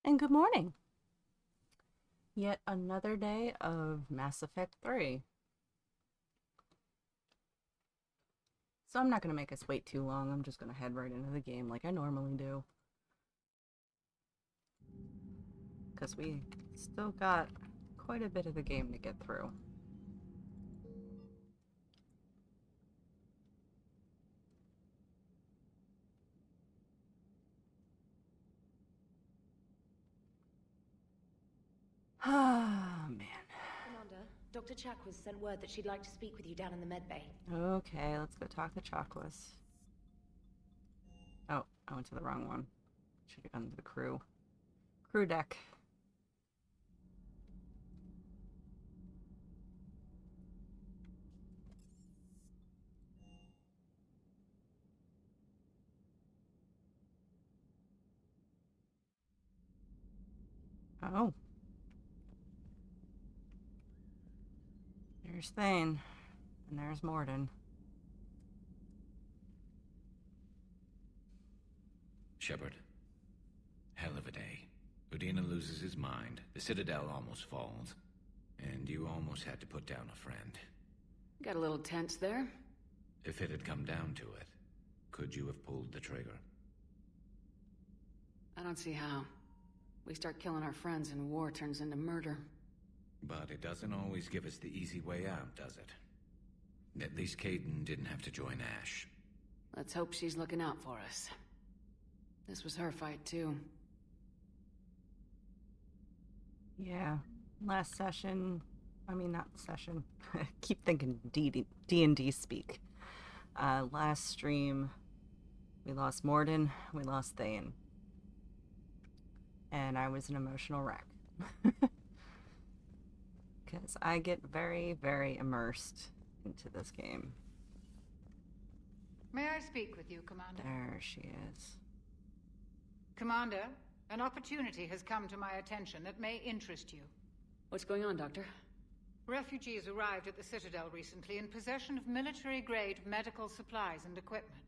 And good morning. Yet another day of Mass Effect 3. So I'm not going to make us wait too long. I'm just going to head right into the game like I normally do. Because we still got quite a bit of the game to get through. Ah, man. Commander, Dr. Chakwas sent word that she'd like to speak with you down in the med bay. Okay, let's go talk to Chakwas. Oh, I went to the wrong one. Should have gone to the crew. Crew deck. Oh. There's Thane. And there's Morden. Shepard. Hell of a day. Udina loses his mind, the Citadel almost falls, and you almost had to put down a friend. Got a little tense there. If it had come down to it, could you have pulled the trigger? I don't see how. We start killing our friends and war turns into murder. But it doesn't always give us the easy way out, does it? At least Kaidan didn't have to join Ash. Let's hope she's looking out for us. This was her fight, too. Yeah. Last session... not session. Keep thinking D&D speak. Last stream, we lost Morden, we lost Thane. And I was an emotional wreck. Because I get very, very immersed into this game. May I speak with you, Commander? There she is. Commander, an opportunity has come to my attention that may interest you. What's going on, Doctor? Refugees arrived at the Citadel recently in possession of military-grade medical supplies and equipment.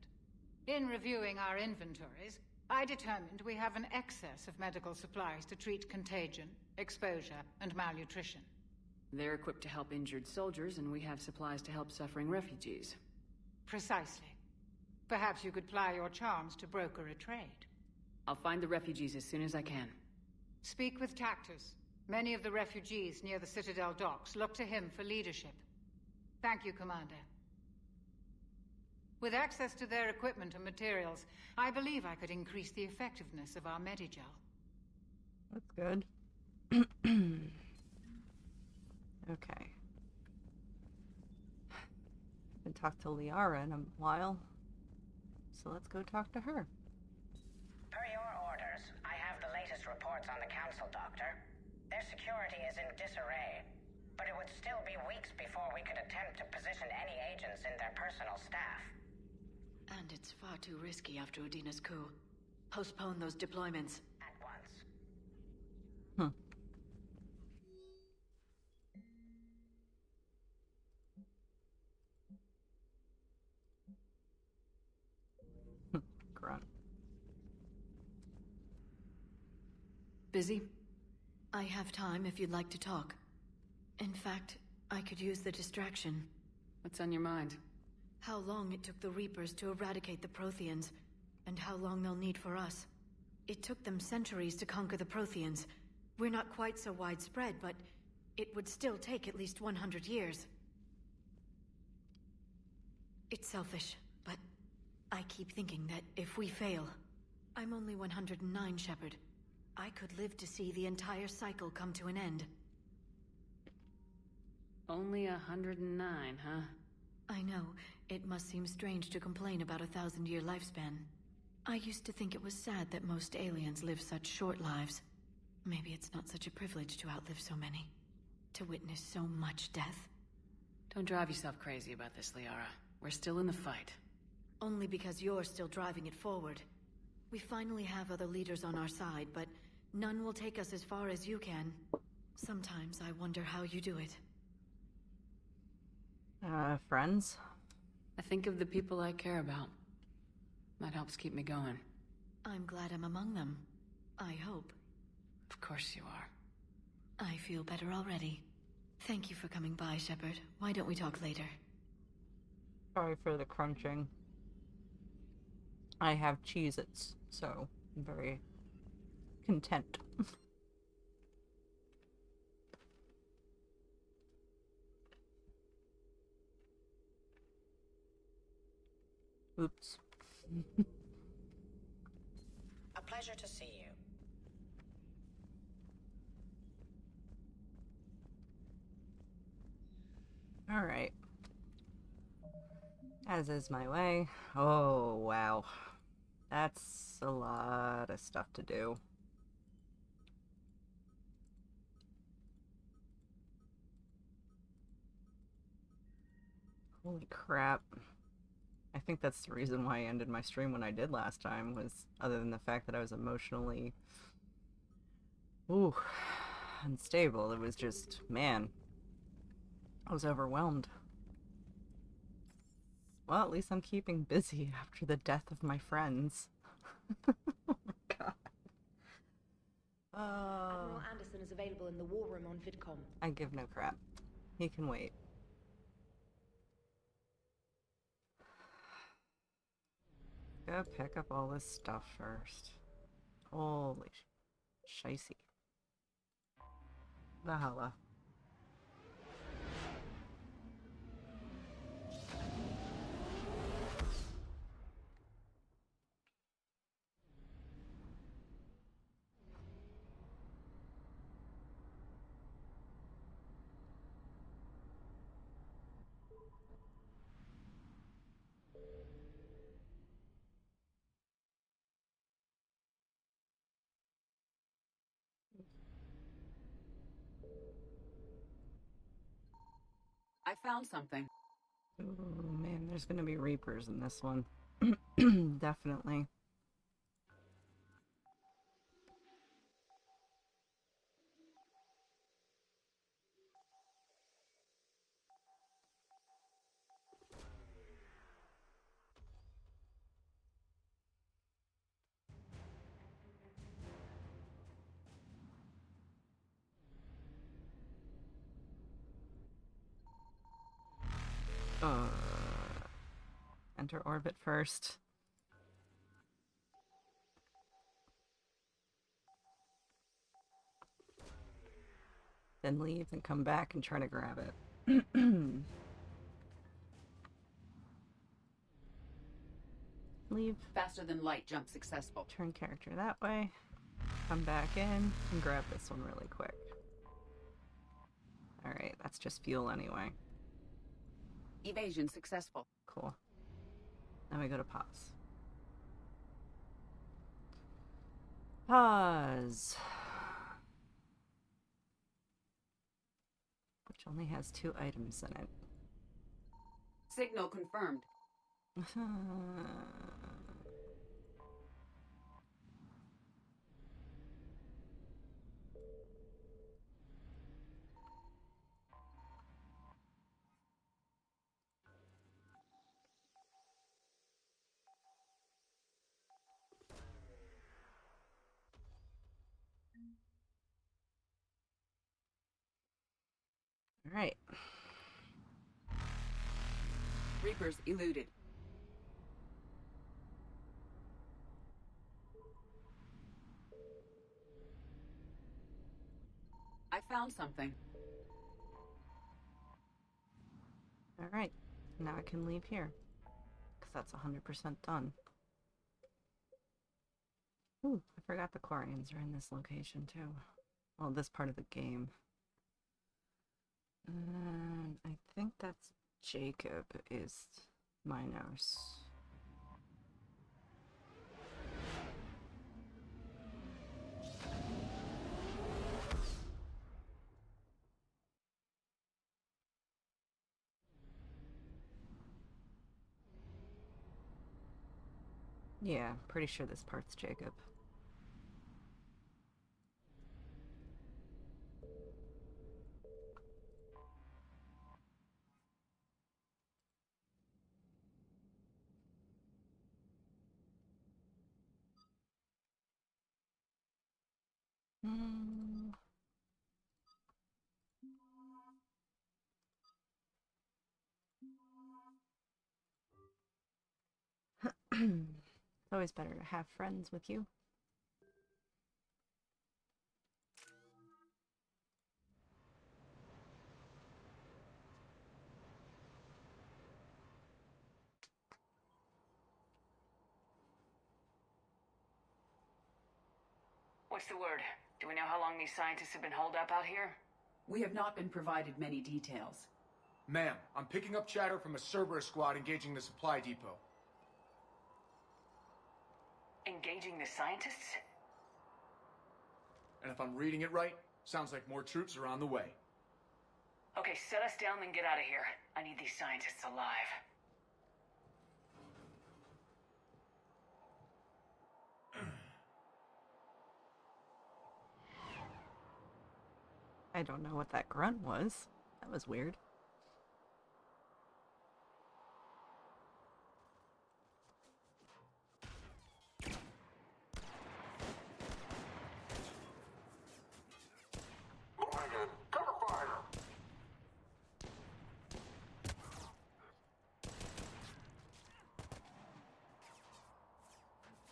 In reviewing our inventories, I determined we have an excess of medical supplies to treat contagion, exposure, and malnutrition. They're equipped to help injured soldiers, and we have supplies to help suffering refugees. Precisely. Perhaps you could ply your charms to broker a trade. I'll find the refugees as soon as I can. Speak with Tactus. Many of the refugees near the Citadel docks look to him for leadership. Thank you, Commander. With access to their equipment and materials, I believe I could increase the effectiveness of our Medigel. That's good. Okay. Haven't talked to Liara in a while, so let's go talk to her. Per your orders, I have the latest reports on the Council, Doctor. Their security is in disarray, but it would still be weeks before we could attempt to position any agents in their personal staff. And it's far too risky after Udina's coup. Postpone those deployments. At once. Hmm. Grunt. Busy? I have time if you'd like to talk. In fact, I could use the distraction. What's on your mind? How long it took the Reapers to eradicate the Protheans, and how long they'll need for us. It took them centuries to conquer the Protheans. We're not quite so widespread, but it would still take at least 100 years. It's selfish, but I keep thinking that if we fail... I'm only 109, Shepard. I could live to see the entire cycle come to an end. Only 109, huh? I know. It must seem strange to complain about a 1,000-year lifespan. I used to think it was sad that most aliens live such short lives. Maybe it's not such a privilege to outlive so many. To witness so much death. Don't drive yourself crazy about this, Liara. We're still in the fight. Only because you're still driving it forward. We finally have other leaders on our side, but none will take us as far as you can. Sometimes I wonder how you do it. Friends? I think of the people I care about. That helps keep me going. I'm glad I'm among them. I hope. Of course you are. I feel better already. Thank you for coming by, Shepard. Why don't we talk later? Sorry for the crunching. I have Cheez-Its, so I'm very content. Oops. A pleasure to see you. Alright. As is my way. Oh, wow. That's a lot of stuff to do. Holy crap. I think that's the reason why I ended my stream when I did last time, was other than the fact that I was emotionally unstable. It was just, man, I was overwhelmed. Well, at least I'm keeping busy after the death of my friends. Oh my god. Admiral Anderson is available in the war room on VidCom. I give no crap. He can wait. Go pick up all this stuff first. Holy shicey. Valhalla. I found something. Oh man, there's gonna be Reapers in this one. Definitely. Uh, enter orbit first. Then leave and come back and try to grab it. Leave. Faster than light jump successful. Turn character that way. Come back in and grab this one really quick. Alright, that's just fuel anyway. Evasion successful. Cool. Now we go to pause. Pause. Which only has 2 items in it. Signal confirmed. Alright. Reapers eluded. I found something. Alright. Now I can leave here. Because that's 100% done. Ooh, I forgot the Quarians are in this location too. Well, this part of the game. I think that's Jacob is Minos. Yeah, pretty sure this part's Jacob. Mm. It's always better to have friends with you. What's the word? Do we know how long these scientists have been holed up out here? We have not been provided many details. Ma'am, I'm picking up chatter from a Cerberus squad engaging the supply depot. Engaging the scientists? And if I'm reading it right, sounds like more troops are on the way. Okay, set us down, then get out of here. I need these scientists alive. I don't know what that grunt was. That was weird.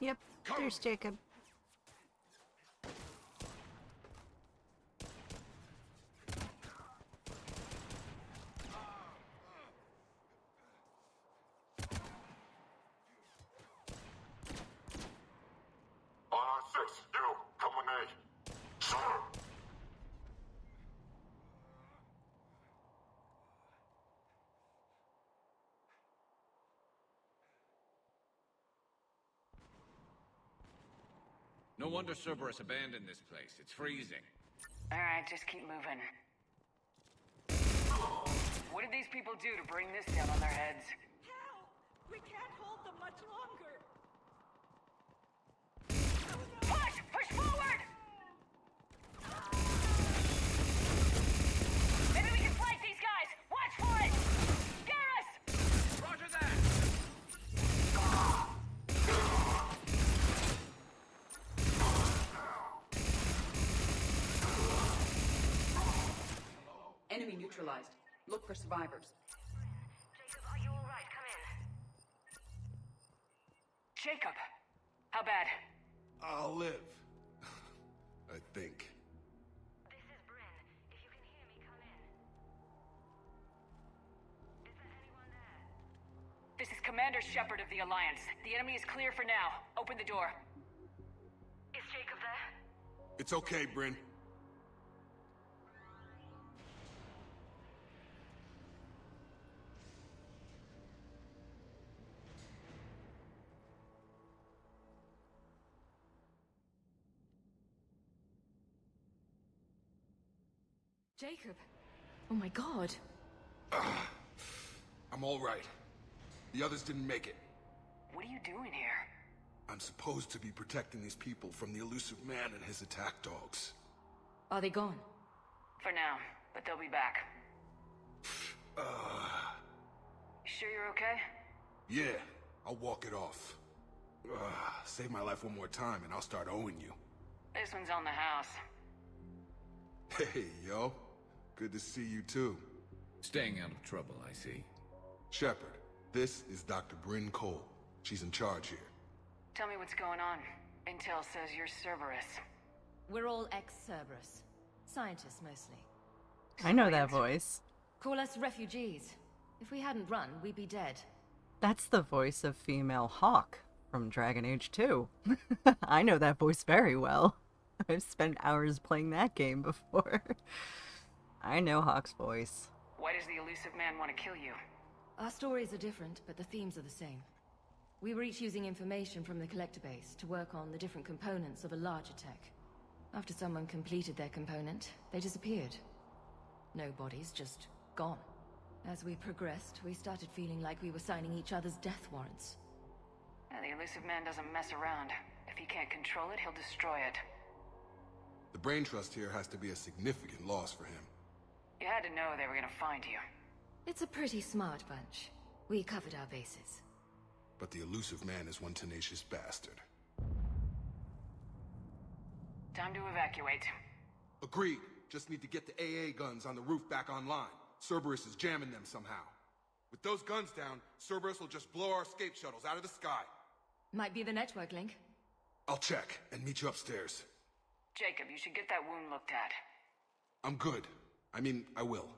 Yep, there's Jacob. No wonder Cerberus abandoned this place. It's freezing. Alright, just keep moving. What did these people do to bring this down on their heads? Help! We can't hold them much longer! Push! Push forward! Maybe we can flank these guys! Watch for it! Scare us! Roger that! Enemy neutralized. Look for survivors. Jacob, are you alright? Come in. Jacob! How bad? I'll live. I think. This is Bryn. If you can hear me, come in. Is there anyone there? This is Commander Shepard of the Alliance. The enemy is clear for now. Open the door. Is Jacob there? It's okay, Bryn. Jacob! Oh my god. I'm all right. The others didn't make it. What are you doing here? I'm supposed to be protecting these people from the elusive man and his attack dogs. Are they gone? For now, but they'll be back. You sure you're okay? Yeah, I'll walk it off. Save my life one more time and I'll start owing you. This one's on the house. Hey, yo. Good to see you too. Staying out of trouble, I see. Shepard, this is Dr. Bryn Cole. She's in charge here. Tell me what's going on. Intel says you're Cerberus. We're all ex-Cerberus. Scientists, mostly. I know that voice. Call us refugees. If we hadn't run, we'd be dead. That's the voice of female Hawk from Dragon Age 2. I know that voice very well. I've spent hours playing that game before. I know Hawk's voice. Why does the elusive man want to kill you? Our stories are different, but the themes are the same. We were each using information from the collector base to work on the different components of a larger tech. After someone completed their component, they disappeared. No bodies, just gone. As we progressed, we started feeling like we were signing each other's death warrants. The elusive man doesn't mess around. If he can't control it, he'll destroy it. The brain trust here has to be a significant loss for him. You had to know they were gonna find you. It's a pretty smart bunch. We covered our bases. But the elusive man is one tenacious bastard. Time to evacuate. Agreed. Just need to get the AA guns on the roof back online. Cerberus is jamming them somehow. With those guns down, Cerberus will just blow our escape shuttles out of the sky. Might be the network link. I'll check and meet you upstairs. Jacob, you should get that wound looked at. I'm good. I mean, I will.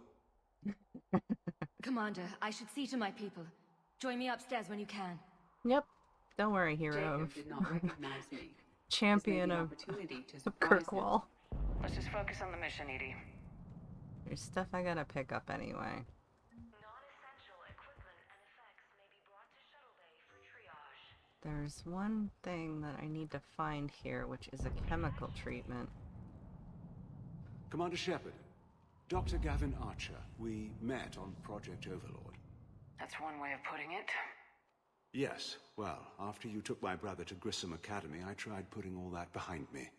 Commander, I should see to my people. Join me upstairs when you can. Yep. Don't worry, hero. Jacob did not recognize me. Champion of Kirkwall. Let's just focus on the mission, Edie. There's stuff I gotta pick up anyway. Non-essential equipment and effects may be brought to Shuttle Bay for triage. There's one thing that I need to find here, which is a chemical treatment. Commander Shepard, Dr. Gavin Archer, we met on Project Overlord. That's one way of putting it. Yes, well, after you took my brother to Grissom Academy, I tried putting all that behind me.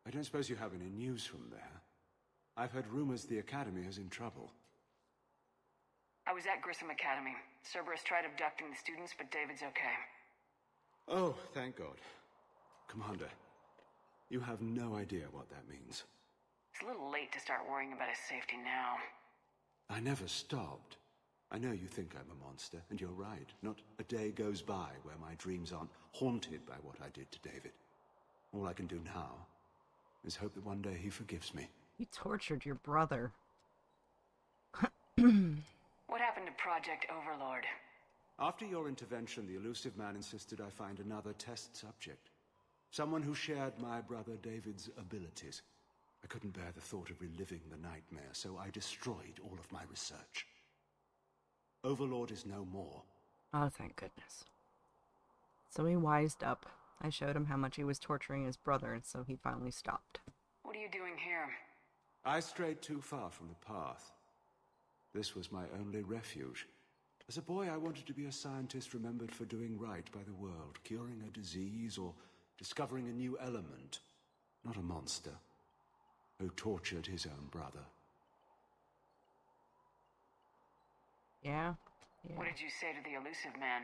I don't suppose you have any news from there? I've heard rumors the Academy is in trouble. I was at Grissom Academy. Cerberus tried abducting the students, but David's okay. Oh, thank God. Commander, you have no idea what that means. It's a little late to start worrying about his safety now. I never stopped. I know you think I'm a monster, and you're right. Not a day goes by where my dreams aren't haunted by what I did to David. All I can do now is hope that one day he forgives me. You tortured your brother. What happened to Project Overlord? After your intervention, the elusive man insisted I find another test subject. Someone who shared my brother David's abilities. I couldn't bear the thought of reliving the nightmare, so I destroyed all of my research. Overlord is no more. Oh, thank goodness. So he wised up. I showed him how much he was torturing his brother, and so he finally stopped. What are you doing here? I strayed too far from the path. This was my only refuge. As a boy, I wanted to be a scientist remembered for doing right by the world, curing a disease or discovering a new element. Not a monster who tortured his own brother. Yeah? What did you say to the elusive man?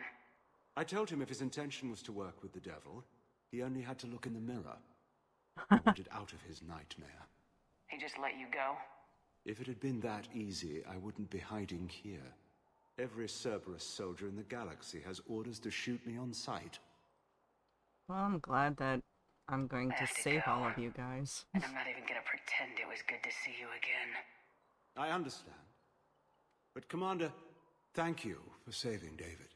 I told him if his intention was to work with the devil, he only had to look in the mirror. I wanted out of his nightmare. He just let you go? If it had been that easy, I wouldn't be hiding here. Every Cerberus soldier in the galaxy has orders to shoot me on sight. Well, I'm glad that I'm going to save all of you guys. And I'm not even gonna pretend it was good to see you again. I understand. But Commander, thank you for saving David.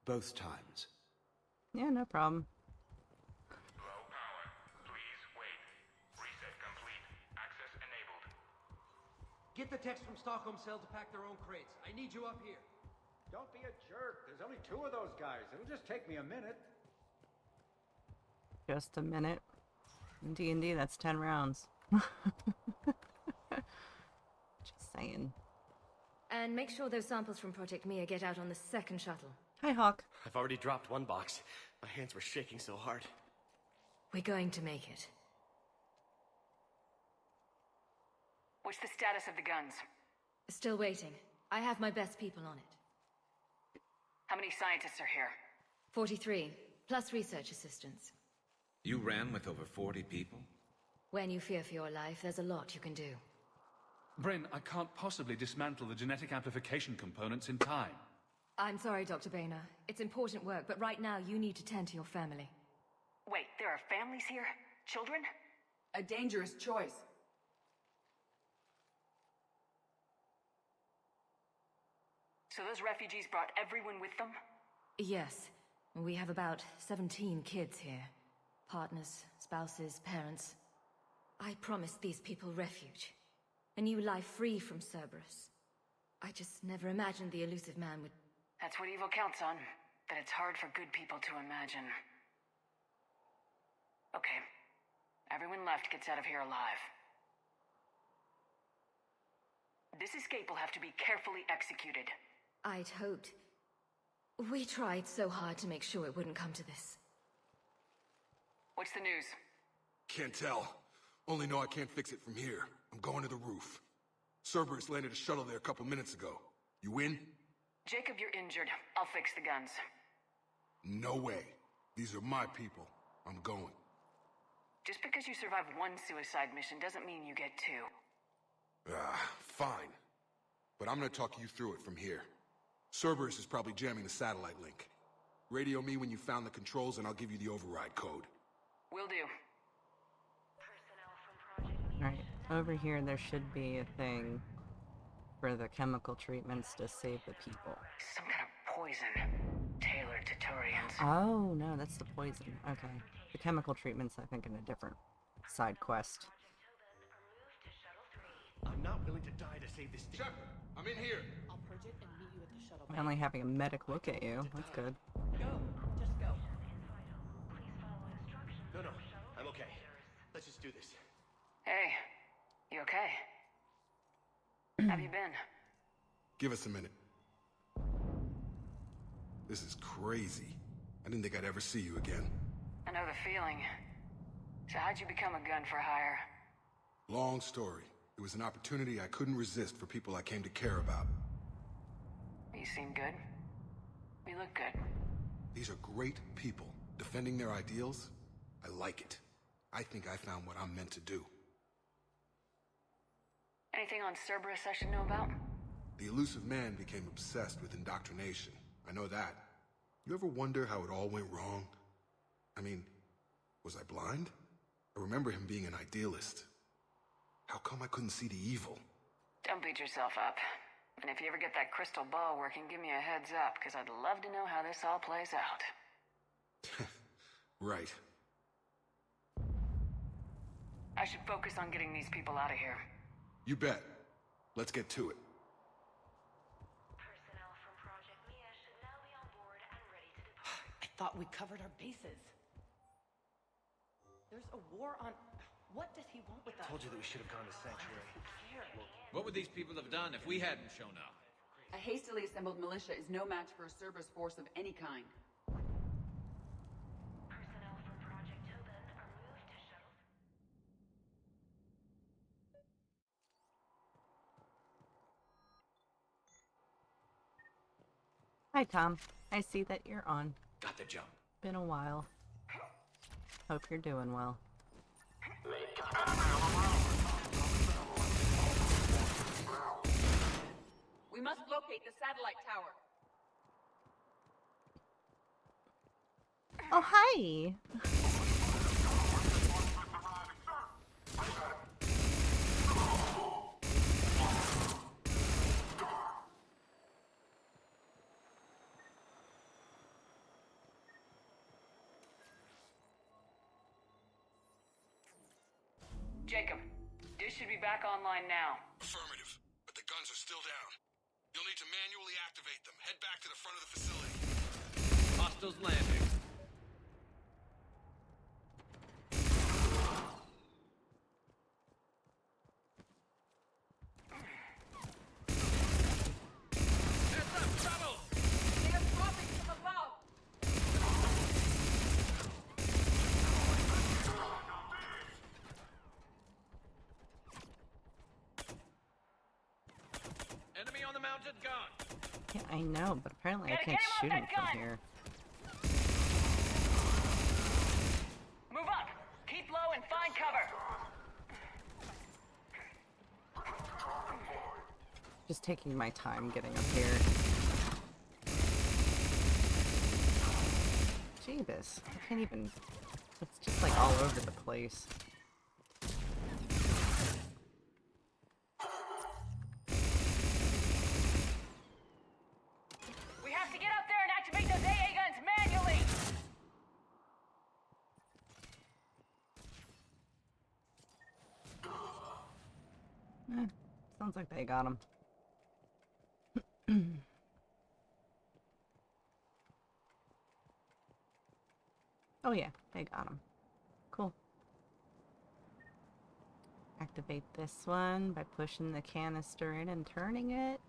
Both times. Yeah, no problem. Low power. Please wait. Reset complete. Access enabled. Get the techs from Stockholm Cell to pack their own crates. I need you up here. Don't be a jerk. There's only 2 of those guys. It'll just take me a minute. Just a minute. In D&D, that's 10 rounds. Just saying. And make sure those samples from Project Mia get out on the second shuttle. Hi, Hawk. I've already dropped one box. My hands were shaking so hard. We're going to make it. What's the status of the guns? Still waiting. I have my best people on it. How many scientists are here? 43, plus research assistants. You ran with over 40 people? When you fear for your life, there's a lot you can do. Bryn, I can't possibly dismantle the genetic amplification components in time. I'm sorry, Dr. Boehner. It's important work, but right now you need to tend to your family. Wait, there are families here? Children? A dangerous choice. So those refugees brought everyone with them? Yes. We have about 17 kids here. Partners, spouses, parents. I promised these people refuge. A new life free from Cerberus. I just never imagined the elusive man would... That's what evil counts on. That it's hard for good people to imagine. Okay. Everyone left gets out of here alive. This escape will have to be carefully executed. I'd hoped. We tried so hard to make sure it wouldn't come to this. What's the news? Can't tell. Only know I can't fix it from here. I'm going to the roof. Cerberus landed a shuttle there a couple minutes ago. You in? Jacob, you're injured. I'll fix the guns. No way. These are my people. I'm going. Just because you survive one suicide mission doesn't mean you get two. Fine. But I'm gonna talk you through it from here. Cerberus is probably jamming the satellite link. Radio me when you found the controls and I'll give you the override code. Will do. Alright, over here there should be a thing for the chemical treatments to save the people. Some kind of poison. Tailored to Turians. Oh, no, that's the poison. Okay. The chemical treatment's, I think, in a different side quest. I'm not willing to die to save this thing. Shepard, I'm in here. I'll purge it and meet you at the shuttle bay. Finally having a medic look at you. That's good. Go. Just go. No, I'm okay. Let's just do this. Hey, you okay? Have you been? Give us a minute. This is crazy. I didn't think I'd ever see you again. I know the feeling. So how'd you become a gun for hire? Long story. It was an opportunity I couldn't resist for people I came to care about. You seem good. You look good. These are great people. Defending their ideals, I like it. I think I found what I'm meant to do. Anything on Cerberus I should know about? The elusive man became obsessed with indoctrination. I know that. You ever wonder how it all went wrong? I mean, was I blind? I remember him being an idealist. How come I couldn't see the evil? Don't beat yourself up. And if you ever get that crystal ball working, give me a heads up, because I'd love to know how this all plays out. Right. I should focus on getting these people out of here. You bet. Let's get to it. I thought we covered our bases. There's a war on... What does he want with us? Told you that we should have gone to Sanctuary. What would these people have done if we hadn't shown up? A hastily assembled militia is no match for a Cerberus force of any kind. Hi, Tom. I see that you're on. Got the jump. Been a while. Hope you're doing well. We must locate the satellite tower. Oh, hi! Jacob, dish should be back online now. Affirmative, but the guns are still down. You'll need to manually activate them. Head back to the front of the facility. Hostiles landing. Enemy on the mounted gun. Yeah, I know, but apparently I can't shoot him from here. Move up! Keep low and find cover! Just taking my time getting up here. Jeebus, I can't even... It's just like all over the place. We have to get up there and activate those AA guns manually! Sounds like they got him. Oh yeah, they got him. Cool. Activate this one by pushing the canister in and turning it.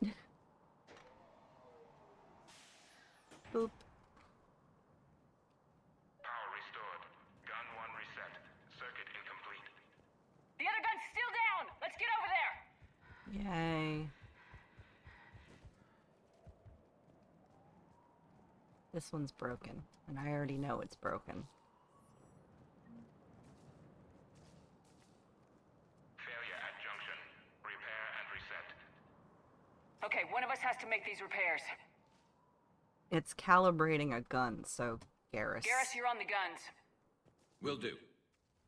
Boop. Power restored. Gun 1 reset. Circuit incomplete. The other gun's still down! Let's get over there! Yay. This one's broken, and I already know it's broken. one of us has to make these repairs. It's calibrating a gun, so Garrus. Garrus, you're on the guns. Will do.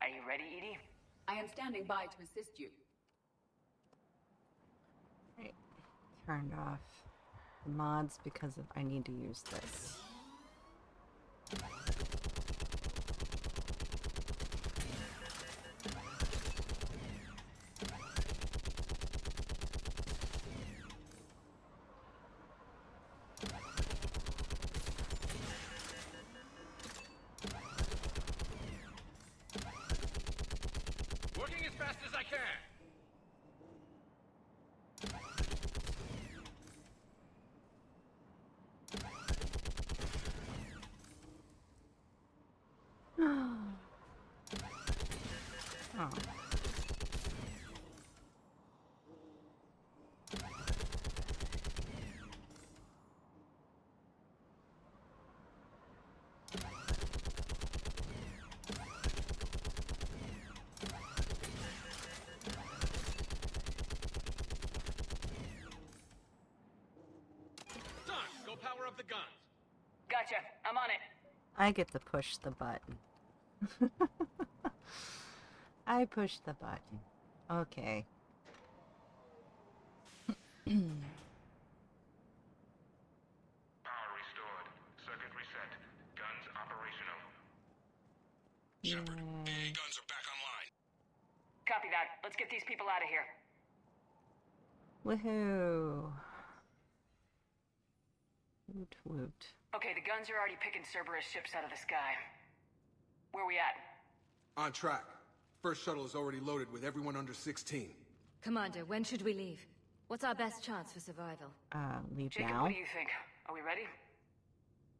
Are you ready, Edie? I am standing by to assist you. Right. Turned off the mods because I need to use this. Working as fast as I can. Oh. Done. Go power up the guns. Gotcha. I'm on it. I get to push the button. I push the button. Okay. Power restored. Circuit reset. Guns operational. Shepard, AA guns are back online. Copy that. Let's get these people out of here. Woohoo. Woot woot. Okay, the guns are already picking Cerberus ships out of the sky. Where we at? On track. First shuttle is already loaded with everyone under 16. Commander, when should we leave? What's our best chance for survival? Leave Jacob, now? what do you think? Are we ready?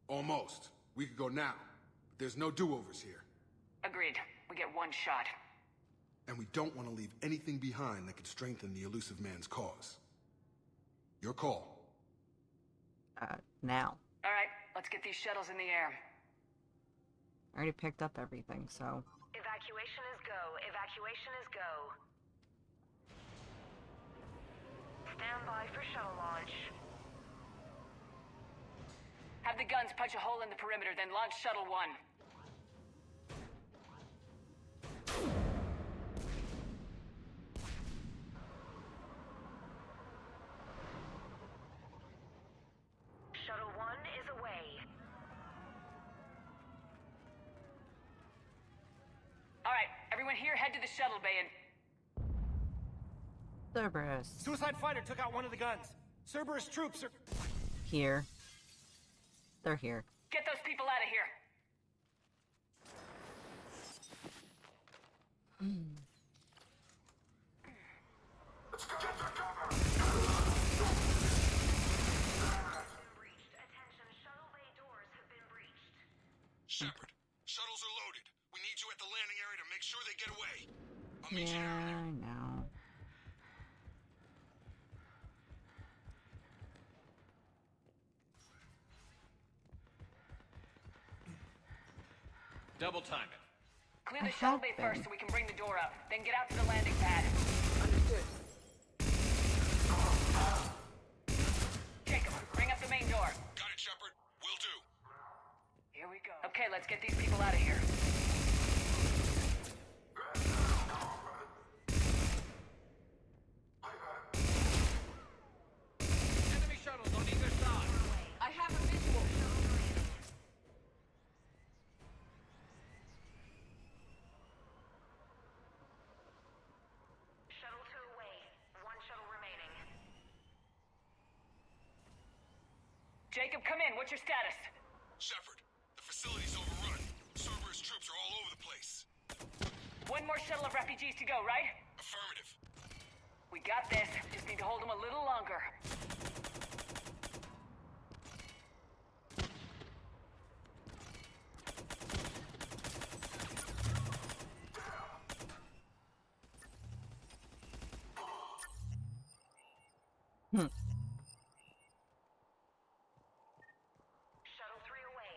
Almost. We could go now. But there's no do-overs here. Agreed. We get one shot. And we don't want to leave anything behind that could strengthen the elusive man's cause. Your call. Now. Alright, let's get these shuttles in the air. I already picked up everything, so... Evacuation is go. Evacuation is go. Stand by for shuttle launch. Have the guns punch a hole in the perimeter, then launch Shuttle 1. Shuttle 1 is away. Alright, everyone here head to the shuttle bay and... Cerberus. Suicide fighter took out one of the guns. Cerberus troops are... Here. They're here. Get those people out of here. Attention, shuttle bay doors have been breached. Shepard, shuttles are loaded. We need you at the landing area to make sure they get away. I'll meet you Yeah, there. I know. Double time it. Clear I the shuttle have bay been. first so we can bring the door up. Then get out to the landing pad. Understood. Jacob, bring up the main door. Got it, Shepard. Will do. Here we go. Okay, let's get these people out of here. Enemy shuttles on either side. I have a visual. Shuttle 2 away. One shuttle remaining. Jacob, come in. What's your status? Shepard, the facility's overrun. Cerberus troops are all over the place. One more shuttle of refugees to go, right? Affirmative. We got this. Just need to hold them a little longer. Shuttle 3 away.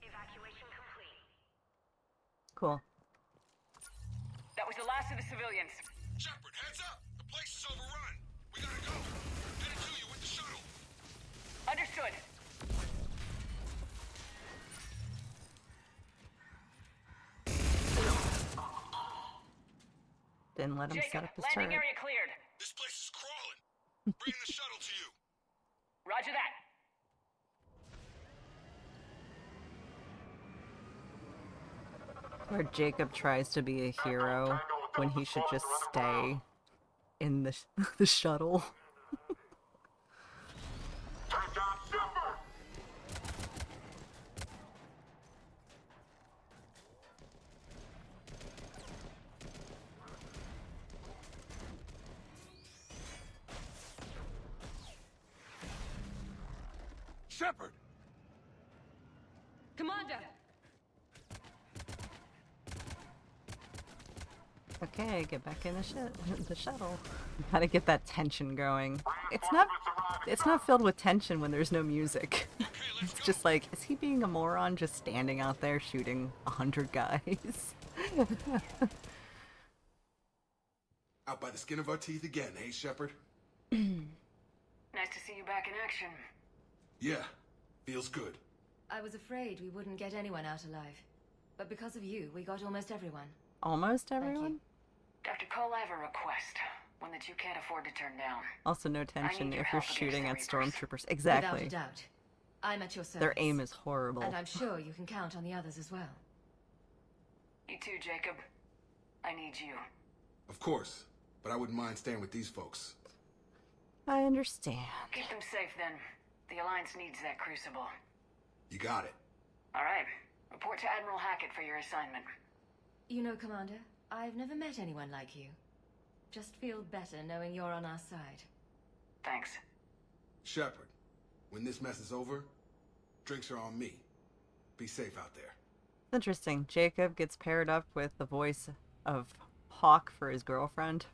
Evacuation complete. Cool. That was the last of the civilians. Shepard, heads up! The place is overrun. We gotta go. Headed Understood. Didn't let him Jacob, set up his landing turret. area cleared. This place is crawling. Bringing the shuttle to you. Roger that. Where Jacob tries to be a hero when he should just stay in the shuttle. Shepard! Commander! Okay, get back in the shuttle. Gotta get that tension going. It's not filled with tension when there's no music. It's just like, is he being a moron just standing out there shooting 100 guys? Out by the skin of our teeth again, eh, Shepard? Nice to see you back in action. Yeah, feels good. I was afraid we wouldn't get anyone out alive. But because of you, we got almost everyone. Almost everyone? Dr. Cole, I have a request. One that you can't afford to turn down. Also no tension if you're shooting at stormtroopers. Without Exactly. a doubt. I'm at your service. Their aim is horrible. And I'm sure you can count on the others as well. You too, Jacob. I need you. Of course, but I wouldn't mind staying with these folks. I understand. Keep them safe, then. The Alliance needs that crucible. You got it. All right. Report to Admiral Hackett for your assignment. You know, Commander, I've never met anyone like you. Just feel better knowing you're on our side. Thanks. Shepard, when this mess is over, drinks are on me. Be safe out there. Interesting. Jacob gets paired up with the voice of Hawk for his girlfriend.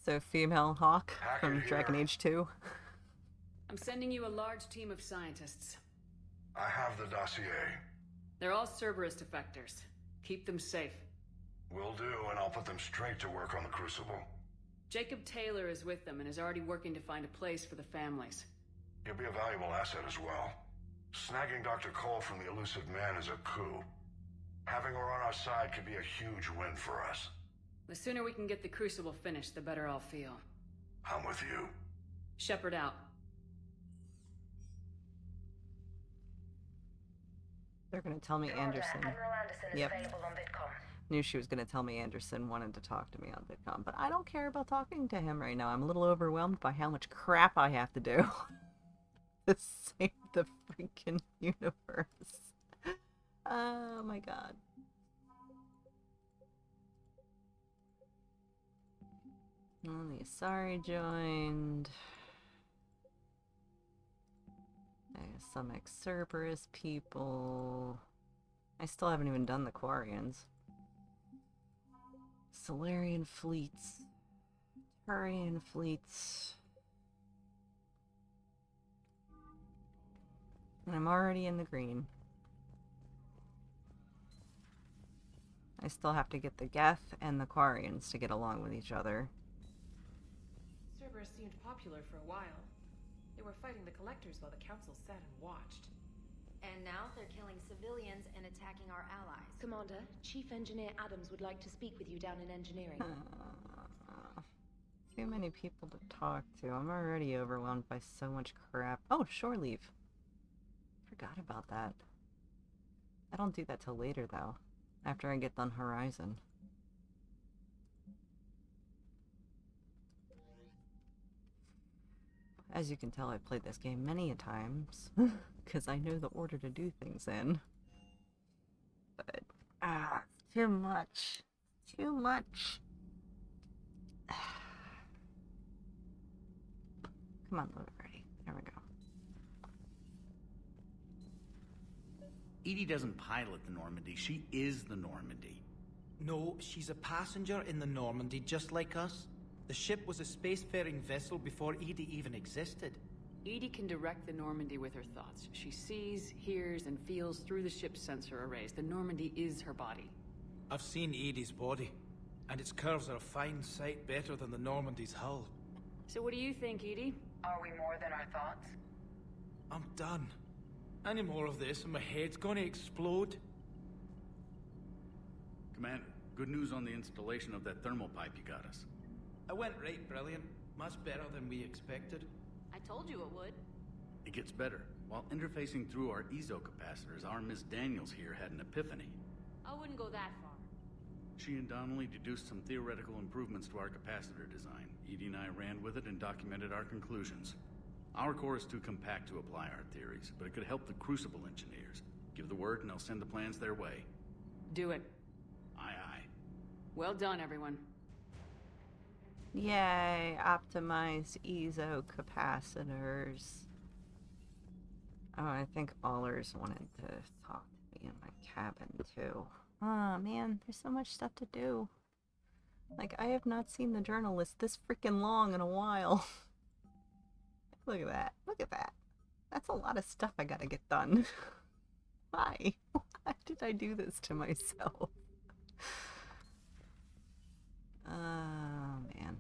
So female Hawk from Dragon Age 2. I'm sending you a large team of scientists. I have the dossier. They're all Cerberus defectors. Keep them safe. Will do, and I'll put them straight to work on the Crucible. Jacob Taylor is with them and is already working to find a place for the families. He'll be a valuable asset as well. Snagging Dr. Cole from the elusive man is a coup. Having her on our side could be a huge win for us. The sooner we can get the Crucible finished, the better I'll feel. I'm with you. Shepard out. They're gonna tell me Anderson. Admiral Anderson is available on VidCom. Knew she was gonna tell me Anderson wanted to talk to me on VidCom, but I don't care about talking to him right now. I'm a little overwhelmed by how much crap I have to do to save the freaking universe. Oh my god. Well, the Asari joined. Some ex-Cerberus people. I still haven't even done the Quarians. Solarian fleets. Turian fleets. And I'm already in the green. I still have to get the Geth and the Quarians to get along with each other. Cerberus seemed popular for a while. They were fighting the Collectors while the Council sat and watched. And now they're killing civilians and attacking our allies. Commander, Chief Engineer Adams would like to speak with you down in engineering. Too many people to talk to. I'm already overwhelmed by so much crap. Oh, shore leave. Forgot about that. I don't do that till later, though. After I get done Horizon. As you can tell, I've played this game many a times. Because I know the order to do things in. But, too much. Too much. Come on, load it ready. There we go. Edie doesn't pilot the Normandy, she is the Normandy. No, she's a passenger in the Normandy, just like us. The ship was a spacefaring vessel before Edie even existed. Edie can direct the Normandy with her thoughts. She sees, hears, and feels through the ship's sensor arrays. The Normandy is her body. I've seen Edie's body, and its curves are a fine sight better than the Normandy's hull. So what do you think, Edie? Are we more than our thoughts? I'm done. Any more of this and my head's gonna explode. Commander, good news on the installation of that thermal pipe you got us. It went right brilliant. Much better than we expected. I told you it would. It gets better. While interfacing through our ezo capacitors, our Miss Daniels here had an epiphany. I wouldn't go that far. She and Donnelly deduced some theoretical improvements to our capacitor design. Edie and I ran with it and documented our conclusions. Our core is too compact to apply our theories, but it could help the Crucible engineers. Give the word and I'll send the plans their way. Do it. Aye, aye. Well done, everyone. Yay, optimize ezo capacitors. Oh, I think Allers wanted to talk to me in my cabin too. Oh man, there's so much stuff to do. Like, I have not seen the journal list this freaking long in a while. Look at that. Look at that. That's a lot of stuff I gotta get done. Why? Why did I do this to myself? Oh, man.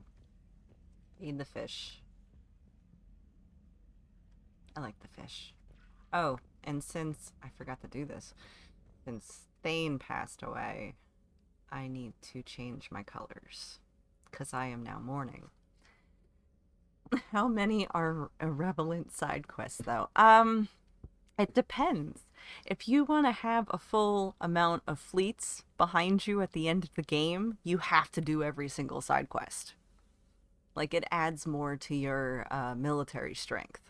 Feed the fish. I like the fish. Oh, and since I forgot to do this, since Thane passed away, I need to change my colors, because I am now mourning. How many are irrelevant side quests, though? It depends. If you want to have a full amount of fleets behind you at the end of the game, you have to do every single side quest. Like, it adds more to your military strength.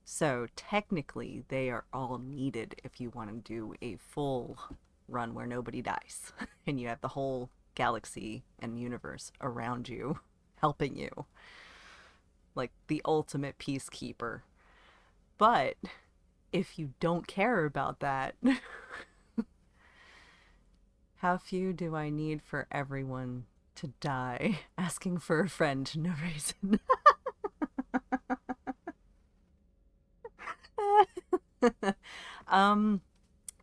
So, technically, they are all needed if you want to do a full run where nobody dies. And you have the whole galaxy and universe around you, helping you. Like, the ultimate peacekeeper. But if you don't care about that, how few do I need for everyone to die asking for a friend, no reason?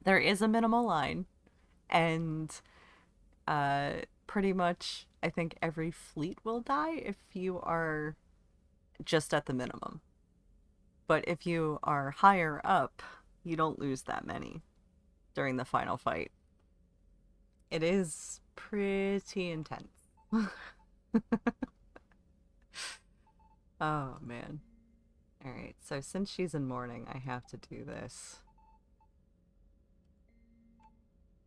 There is a minimal line, and pretty much I think every fleet will die if you are just at the minimum. But if you are higher up, you don't lose that many during the final fight. It is pretty intense. Oh, man. Alright, so since she's in mourning, I have to do this.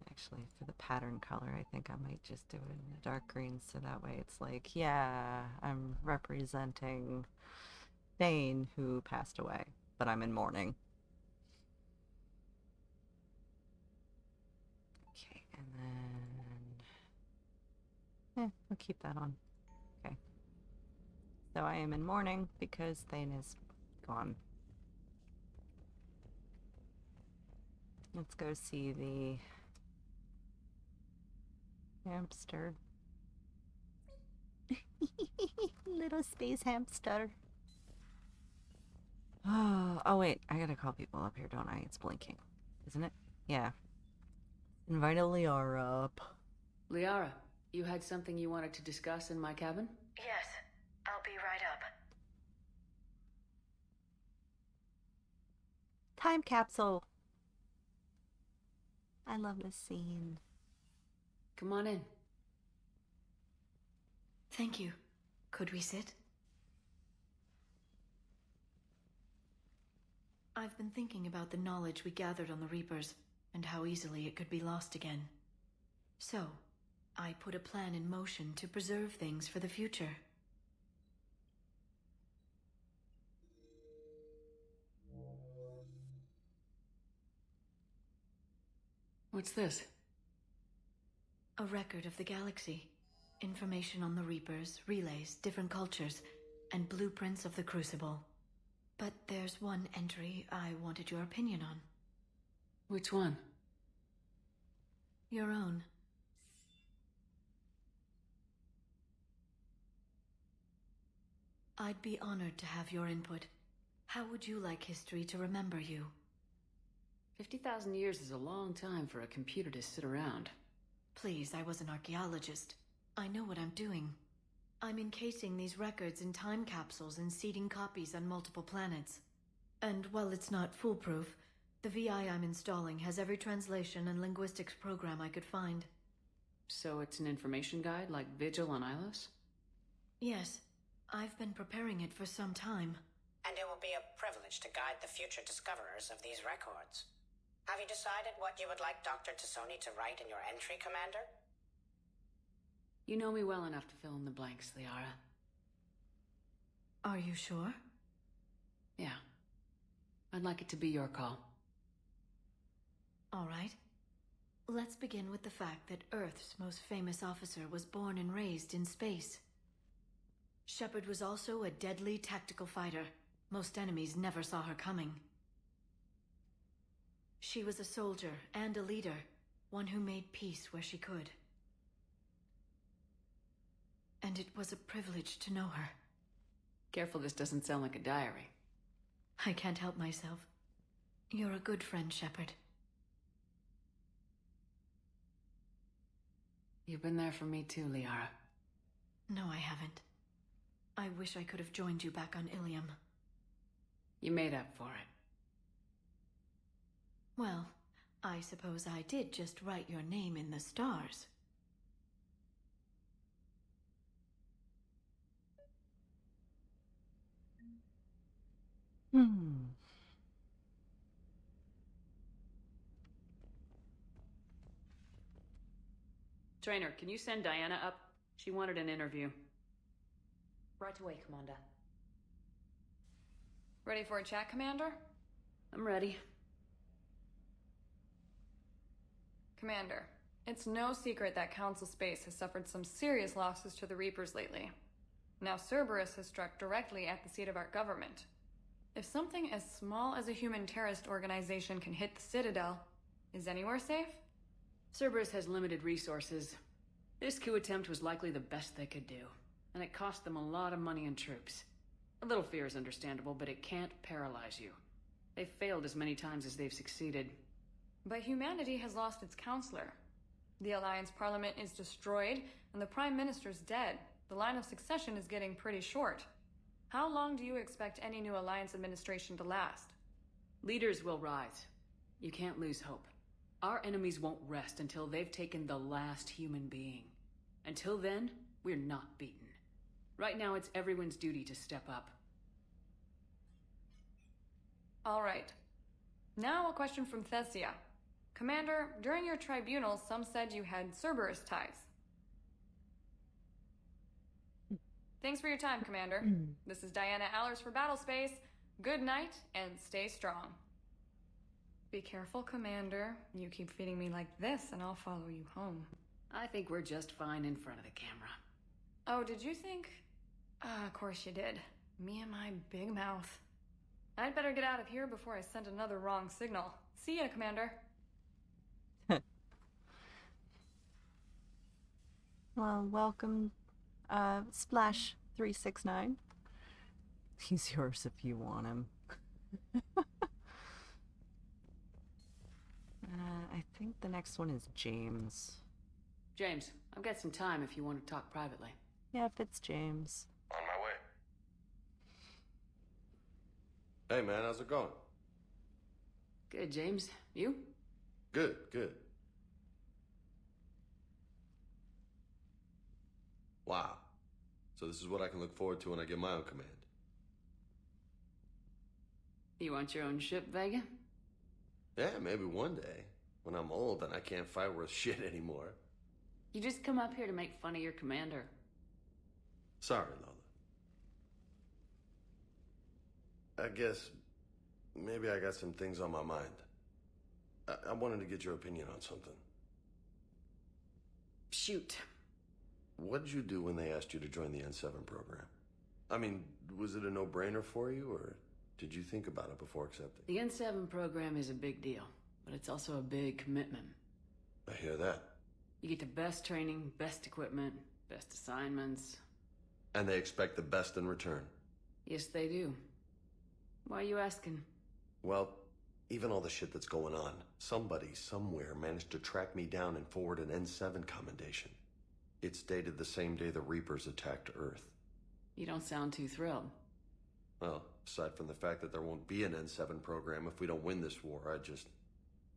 Actually, for the pattern color, I think I might just do it in the dark green, so that way it's like, yeah, I'm representing Thane, who passed away, but I'm in mourning. Okay, and then... we'll keep that on. Okay. So I am in mourning because Thane is gone. Let's go see the hamster. Little space hamster. Oh wait, I gotta call people up here, don't I? It's blinking, isn't it? Yeah. Invite Liara up. Liara, you had something you wanted to discuss in my cabin? Yes, I'll be right up. Time capsule. I love this scene. Come on in. Thank you. Could we sit? I've been thinking about the knowledge we gathered on the Reapers, and how easily it could be lost again. So, I put a plan in motion to preserve things for the future. What's this? A record of the galaxy. Information on the Reapers, relays, different cultures, and blueprints of the Crucible. But there's one entry I wanted your opinion on. Which one? Your own. I'd be honored to have your input. How would you like history to remember you? 50,000 years is a long time for a computer to sit around. Please, I was an archaeologist. I know what I'm doing. I'm encasing these records in time capsules and seeding copies on multiple planets. And while it's not foolproof, the VI I'm installing has every translation and linguistics program I could find. So it's an information guide like Vigil on Ilos? Yes, I've been preparing it for some time. And it will be a privilege to guide the future discoverers of these records. Have you decided what you would like Dr. T'Soni to write in your entry, Commander? You know me well enough to fill in the blanks, Liara. Are you sure? Yeah. I'd like it to be your call. All right. Let's begin with the fact that Earth's most famous officer was born and raised in space. Shepard was also a deadly tactical fighter. Most enemies never saw her coming. She was a soldier and a leader, one who made peace where she could. And it was a privilege to know her. Careful this doesn't sound like a diary. I can't help myself. You're a good friend, Shepard. You've been there for me too, Liara. No, I haven't. I wish I could have joined you back on Ilium. You made up for it. Well, I suppose I did just write your name in the stars. Trainer, can you send Diana up? She wanted an interview. Right away, Commander. Ready for a chat, Commander? I'm ready. Commander, it's no secret that Council Space has suffered some serious losses to the Reapers lately. Now Cerberus has struck directly at the seat of our government. If something as small as a human terrorist organization can hit the Citadel, is anywhere safe? Cerberus has limited resources. This coup attempt was likely the best they could do, and it cost them a lot of money and troops. A little fear is understandable, but it can't paralyze you. They've failed as many times as they've succeeded. But humanity has lost its counselor. The Alliance Parliament is destroyed, and the Prime Minister's dead. The line of succession is getting pretty short. How long do you expect any new Alliance administration to last? Leaders will rise. You can't lose hope. Our enemies won't rest until they've taken the last human being. Until then, we're not beaten. Right now, it's everyone's duty to step up. All right. Now a question from Thessia. Commander, during your tribunal, some said you had Cerberus ties. Thanks for your time, Commander. This is Diana Allers for Battlespace. Good night, and stay strong. Be careful, Commander. You keep feeding me like this, and I'll follow you home. I think we're just fine in front of the camera. Oh, did you think? Of course you did. Me and my big mouth. I'd better get out of here before I send another wrong signal. See ya, Commander. Well, welcome, Splash 369. He's yours if you want him. I think the next one is James. James, I've got some time if you want to talk privately. Yeah, if it's James. On my way. Hey man, how's it going? Good, James. You? Good, good. Wow. So this is what I can look forward to when I get my own command. You want your own ship, Vega? Yeah, maybe one day. When I'm old and I can't fight worth shit anymore. You just come up here to make fun of your commander. Sorry, Lola. I guess maybe I got some things on my mind. I wanted to get your opinion on something. Shoot. What did you do when they asked you to join the N7 program? I mean, was it a no-brainer for you, or did you think about it before accepting? The N7 program is a big deal, but it's also a big commitment. I hear that. You get the best training, best equipment, best assignments. And they expect the best in return. Yes, they do. Why are you asking? Well, even all the shit that's going on, somebody somewhere managed to track me down and forward an N7 commendation. It's dated the same day the Reapers attacked Earth. You don't sound too thrilled. Well, aside from the fact that there won't be an N7 program if we don't win this war,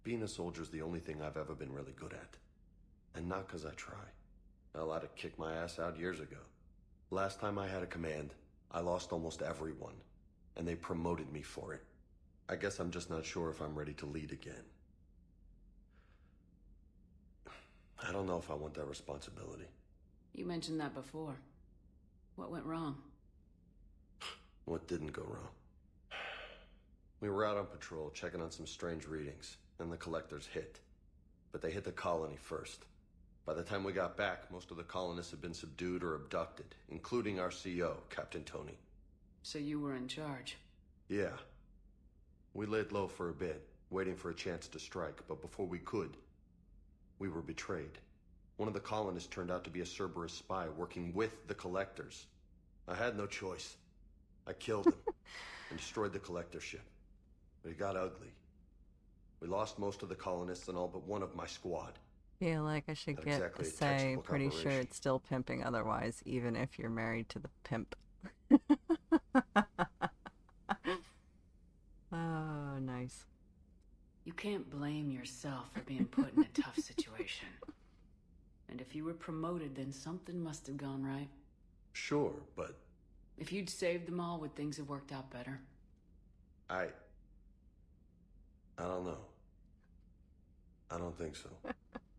being a soldier's the only thing I've ever been really good at. And not 'cause I try. Hell, I'd have kicked my ass out years ago. Last time I had a command, I lost almost everyone, and they promoted me for it. I guess I'm just not sure if I'm ready to lead again. I don't know if I want that responsibility. You mentioned that before. What went wrong? What didn't go wrong? We were out on patrol, checking on some strange readings, and the collectors hit. But they hit the colony first. By the time we got back, most of the colonists had been subdued or abducted, including our CO, Captain Tony. So you were in charge? Yeah. We laid low for a bit, waiting for a chance to strike, but before we could, we were betrayed. One of the colonists turned out to be a Cerberus spy working with the collectors. I had no choice. I killed him and destroyed the collector ship. But it got ugly. We lost most of the colonists and all but one of my squad. Feel like I should Not get exactly a a say. textbook Pretty sure operation. it's still pimping otherwise, even if you're married to the pimp. Oh, nice. You can't blame yourself for being put in a tough situation. And if you were promoted, then something must have gone right. Sure, but If you'd saved them all, would things have worked out better? I don't know. I don't think so.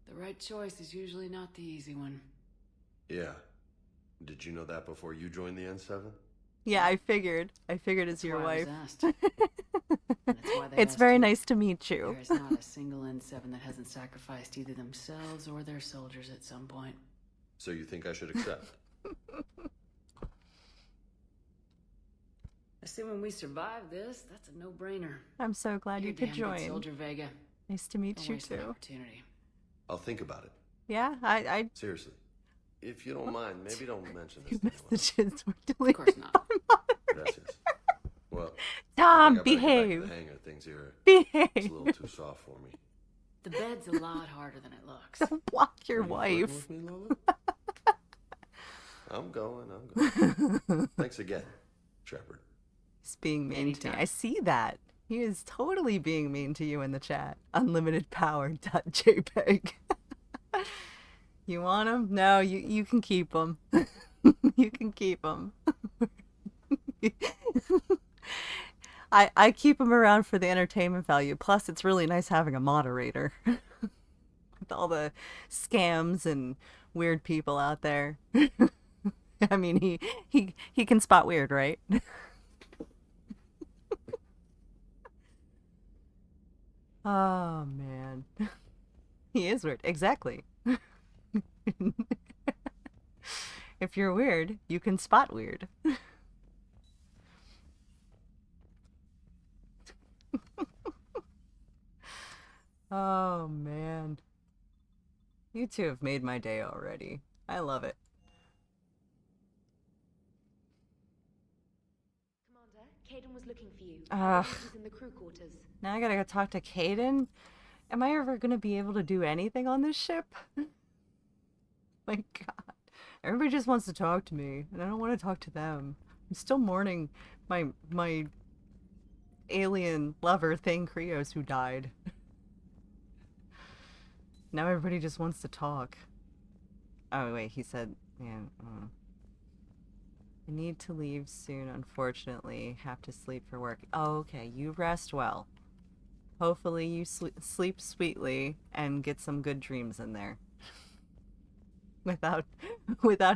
The right choice is usually not the easy one. Yeah. Did you know that before you joined the N7? Yeah, I figured. I figured it's That's your why I wife. was asked. That's why they It's asked very you. nice to meet you. There is not a single N7 that hasn't sacrificed either themselves or their soldiers at some point. So you think I should accept? Assuming we survive this, that's a no-brainer. I'm so glad You're you could damn good join. soldier, Vega. Nice to meet Don't you waste that too. opportunity. I'll think about it. Yeah, I Seriously. If you don't mind, maybe don't mention this two to anyone. messages were deleted. Of course not. Gracias. Well, Tom, I think I better get back to behave. the hang of things here. Behave. It's a little too soft for me. The bed's a lot harder than it looks. Don't block your Are you flirting wife. with me, Lola? I'm going. Thanks again, Shepard. He's being mean to me. Anytime. I see that. He is totally being mean to you in the chat. Unlimitedpower.jpg. You want him? No, you can keep him. You can keep him. I keep him around for the entertainment value. Plus, it's really nice having a moderator. With all the scams and weird people out there. I mean, he can spot weird, right? Oh, man. He is weird. Exactly. If you're weird, you can spot weird. Oh, man. You two have made my day already. I love it. Commander, Caden was looking for you. Ugh. He's in the crew quarters. Now I gotta go talk to Caden. Am I ever gonna be able to do anything on this ship? My God. Everybody just wants to talk to me, and I don't want to talk to them. I'm still mourning my alien lover thing, Krios, who died. Now everybody just wants to talk. Oh, wait, he said, yeah. I need to leave soon, unfortunately. Have to sleep for work. Oh, okay, you rest well. Hopefully you sleep sweetly and get some good dreams in there. Without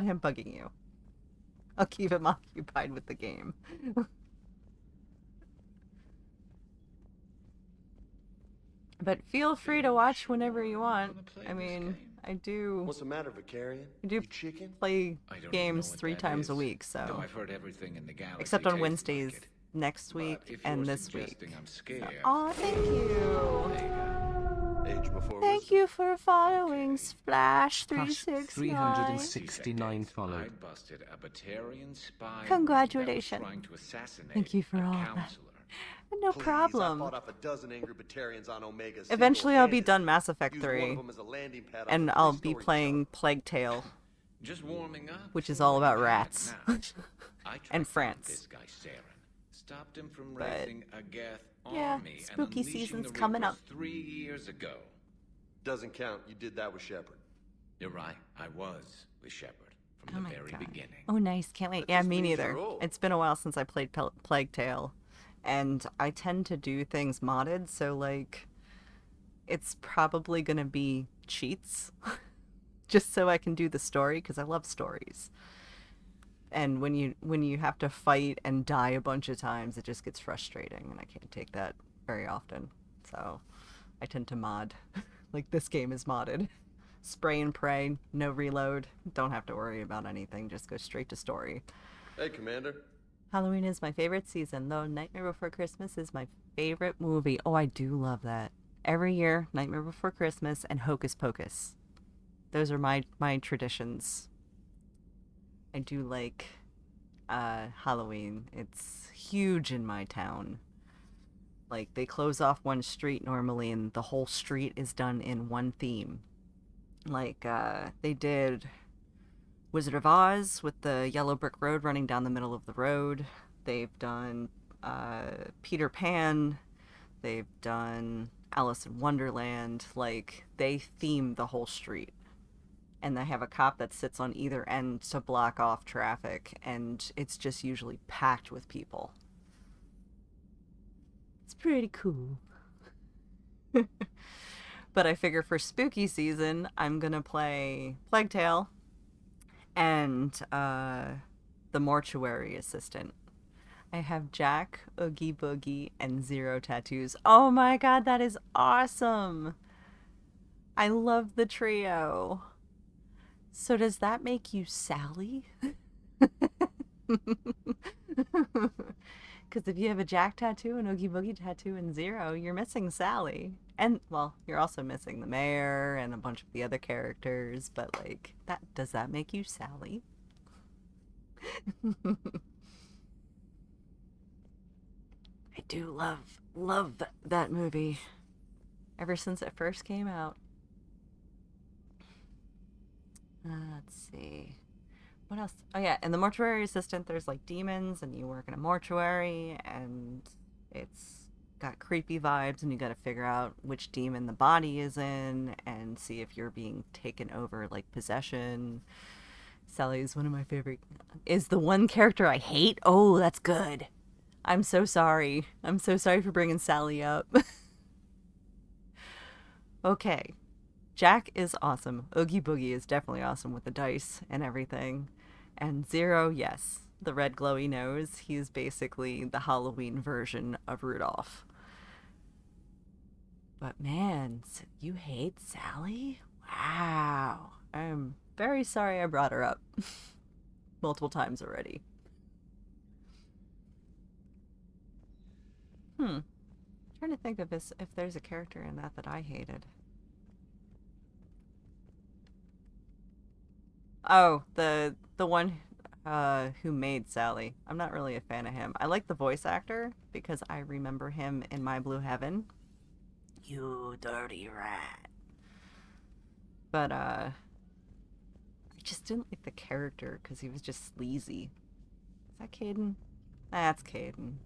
him bugging you. I'll keep him occupied with the game. But feel free to watch whenever you want. I mean, I do What's the matter, Vicarian? I do You chicken? play I don't games know what 3 that times a is, week, though so I've heard everything in the galaxy except on tastes Wednesdays like it. next week If and you're this week. suggesting I'm scared, Oh, thank you. Age before Thank wisdom. you for following Plus Splash369. 369 followed. I busted a Batarian spy Congratulations. that was trying to assassinate Thank you for a all that. counselor. No Please, I problem. fought off a dozen angry Batarians on Omega. Eventually I'll be single-handed. done Mass Effect Used one 3. of them as a landing pad on And the I'll three-story be playing Plague Tale Just warming up. which is so all we're about back rats. now. I And tracked down France. This guy Saren stopped him from But, raising a Geth yeah, army and spooky unleashing season's the coming Reapers up. 3 years ago. Doesn't count. You did that with Shepard. You're right. I was with Shepard from Oh the my very God. beginning. Oh, nice. Can't wait. That Yeah, just me means neither. you're old. It's been a while since I played Plague Tale. And I tend to do things modded, so, like, it's probably going to be cheats. Just so I can do the story, because I love stories. And when you have to fight and die a bunch of times, it just gets frustrating, and I can't take that very often. So I tend to mod. Like, this game is modded. Spray and pray, no reload, don't have to worry about anything, just go straight to story. Hey, Commander. Halloween is my favorite season, though Nightmare Before Christmas is my favorite movie. Oh, I do love that. Every year, Nightmare Before Christmas and Hocus Pocus. Those are my traditions. I do like Halloween. It's huge in my town. Like, they close off one street normally, and the whole street is done in one theme. Like, they did Wizard of Oz with the yellow brick road running down the middle of the road. They've done Peter Pan. They've done Alice in Wonderland. Like, they theme the whole street. And they have a cop that sits on either end to block off traffic, and it's just usually packed with people. It's pretty cool. But I figure for spooky season, I'm gonna play Plague Tale and the Mortuary Assistant. I have Jack, Oogie Boogie, and Zero tattoos. Oh my god, that is awesome! I love the trio. So does that make you Sally? Because if you have a Jack tattoo, an Oogie Boogie tattoo, and Zero, you're missing Sally. And, well, you're also missing the mayor and a bunch of the other characters, but, like, does that make you Sally? I do love that movie. Ever since it first came out. Let's see. What else? Oh, yeah. In the Mortuary Assistant, there's, like, demons, and you work in a mortuary, and it's got creepy vibes, and you gotta figure out which demon the body is in, and see if you're being taken over, like, possession. Sally is one of my favorite. Is the one character I hate? Oh, that's good. I'm so sorry. I'm so sorry for bringing Sally up. Okay. Jack is awesome. Oogie Boogie is definitely awesome with the dice and everything. And Zero, yes. The red glowy nose. He's basically the Halloween version of Rudolph. But man, you hate Sally? Wow. I'm very sorry I brought her up. Multiple times already. I'm trying to think of this, if there's a character in that I hated. Oh, the one who made Sally. I'm not really a fan of him. I like the voice actor because I remember him in My Blue Heaven. You dirty rat. But I just didn't like the character because he was just sleazy. Is that Caden? That's Caden.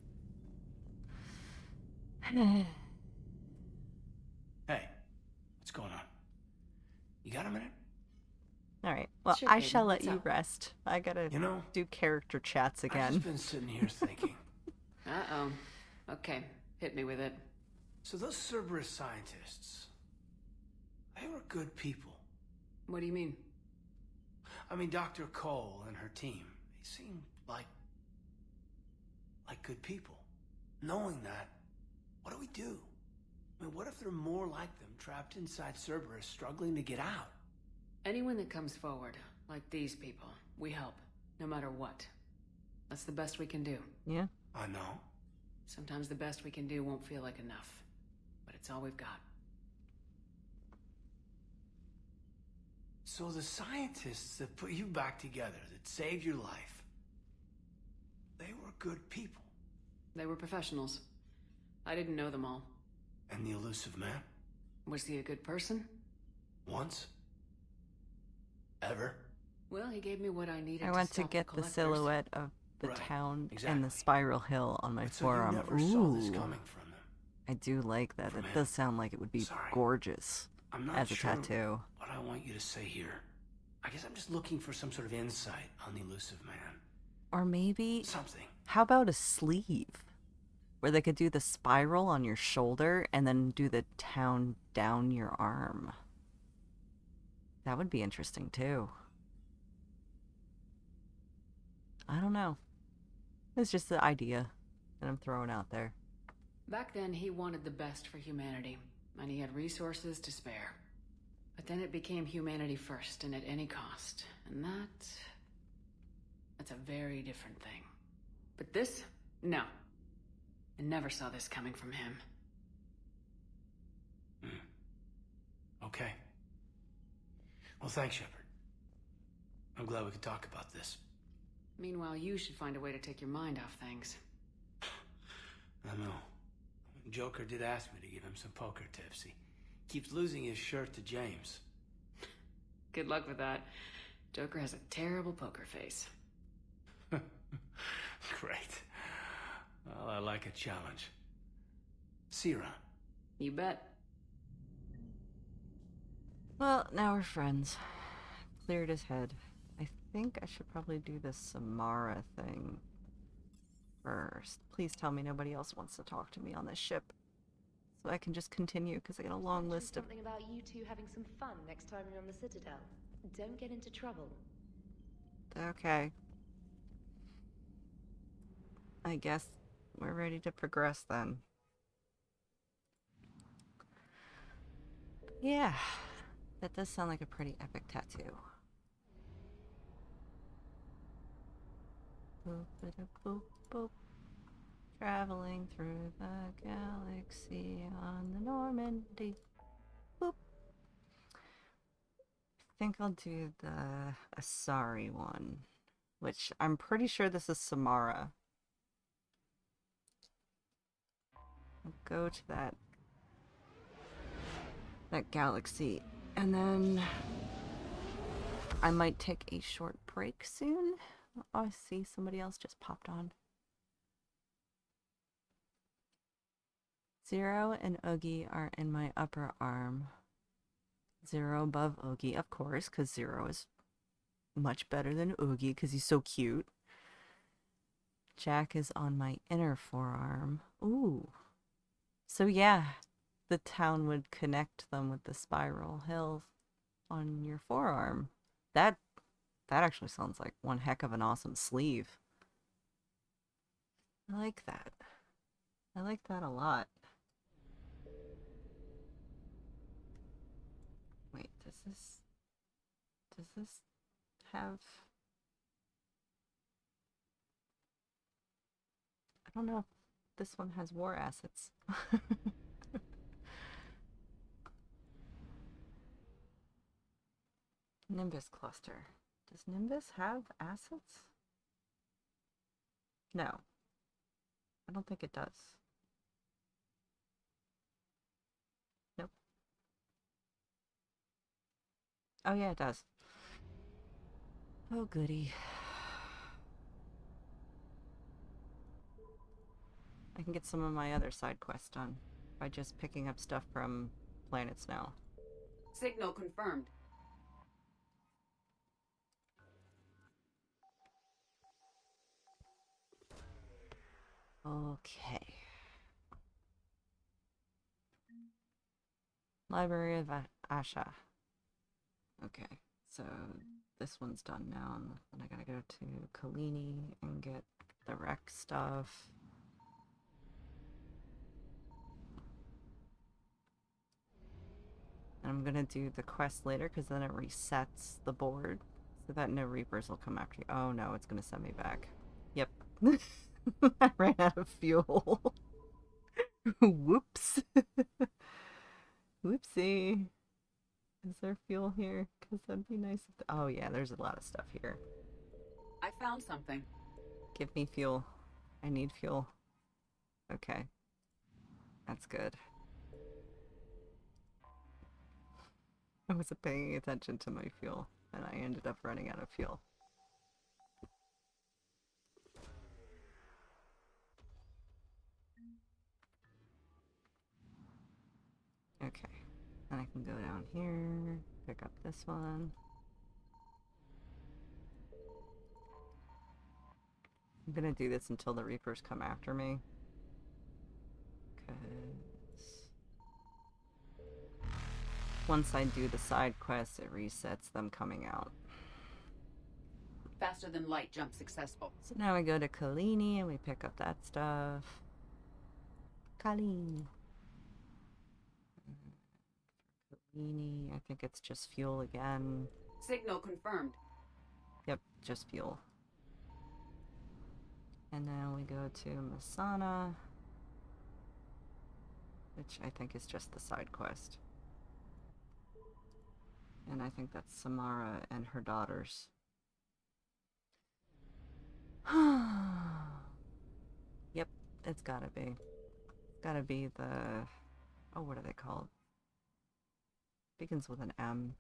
Hey, what's going on? You got a minute? Alright, well, Sure, I Caden, shall let what's you up? rest. I gotta do character chats I've again. just been sitting here thinking. Uh-oh. Okay, hit me with it. So those Cerberus scientists, they were good people. What do you mean? I mean, Dr. Cole and her team, they seemed like good people. Knowing that, what do we do? I mean, what if there are more like them trapped inside Cerberus struggling to get out? Anyone that comes forward, like these people, we help, no matter what. That's the best we can do. Yeah. I know. Sometimes the best we can do won't feel like enough, but it's all we've got. So the scientists that put you back together, that saved your life, they were good people. They were professionals. I didn't know them all. And the elusive man? Was he a good person? Once? Ever? Well, he gave me what I needed I went to stop get the collectors. silhouette of the Right, town and exactly. the spiral hill on my But so you forearm. never Ooh. saw this coming from them. I do like that. From It him. does sound like it would be Sorry. gorgeous I'm not as a sure tattoo. what I want you to say here. I guess I'm just looking for some sort of insight on the elusive man. Or maybe... Something. How about a sleeve? Where they could do the spiral on your shoulder and then do the town down your arm. That would be interesting too. I don't know. It's just the idea that I'm throwing out there. Back then, he wanted the best for humanity, and he had resources to spare. But then it became humanity first and at any cost, and that's a very different thing. But this? No. I never saw this coming from him. Okay. Well, thanks, Shepard. I'm glad we could talk about this. Meanwhile, you should find a way to take your mind off things. I know. Joker did ask me to give him some poker tips. He keeps losing his shirt to James. Good luck with that. Joker has a terrible poker face. Great. Well, I like a challenge. See you around. You bet. Well, now we're friends. Cleared his head. I think I should probably do the Samara thing first. Please tell me nobody else wants to talk to me on this ship. So I can just continue, because I got a long list of... Something about you two having some fun next time you're on the Citadel. Don't get into trouble. Okay. I guess we're ready to progress then. Yeah. That does sound like a pretty epic tattoo. Boop-a-da-boop, boop. Traveling through the galaxy on the Normandy. Boop. I think I'll do the Asari one, which I'm pretty sure this is Samara. I'll go to that galaxy, and then I might take a short break soon. Oh, I see somebody else just popped on. Zero and Oogie are in my upper arm. Zero above Oogie, of course, because Zero is much better than Oogie because he's so cute. Jack is on my inner forearm. Ooh. So yeah, the town would connect them with the spiral hill on your forearm. That actually sounds like one heck of an awesome sleeve. I like that. I like that a lot. Wait, does this have... I don't know if this one has war assets. Nimbus cluster. Does Nimbus have assets? No. I don't think it does. Nope. Oh yeah, it does. Oh goody. I can get some of my other side quests done by just picking up stuff from planets now. Signal confirmed. Okay. Library of Asha. Okay, so this one's done now, and then I gotta go to Kalini and get the wreck stuff. And I'm gonna do the quest later because then it resets the board so that no Reapers will come after you. Oh no, it's gonna send me back. Yep. I ran out of fuel. Whoops. Whoopsie. Is there fuel here? Because that'd be nice. Oh yeah, there's a lot of stuff here. I found something. Give me fuel. I need fuel. Okay. That's good. I wasn't paying attention to my fuel. and I ended up running out of fuel. Okay, and I can go down here, pick up this one. I'm gonna do this until the Reapers come after me. Because once I do the side quest, it resets them coming out. Faster than light jump successful. So now we go to Kalini and we pick up that stuff. Kalini. Kalini, I think it's just fuel again. Signal confirmed. Yep, just fuel. And then we go to Masana, which I think is just the side quest. And I think that's Samara and her daughters. Yep, it's gotta be. It's gotta be the... Oh, what are they called? Begins with an M.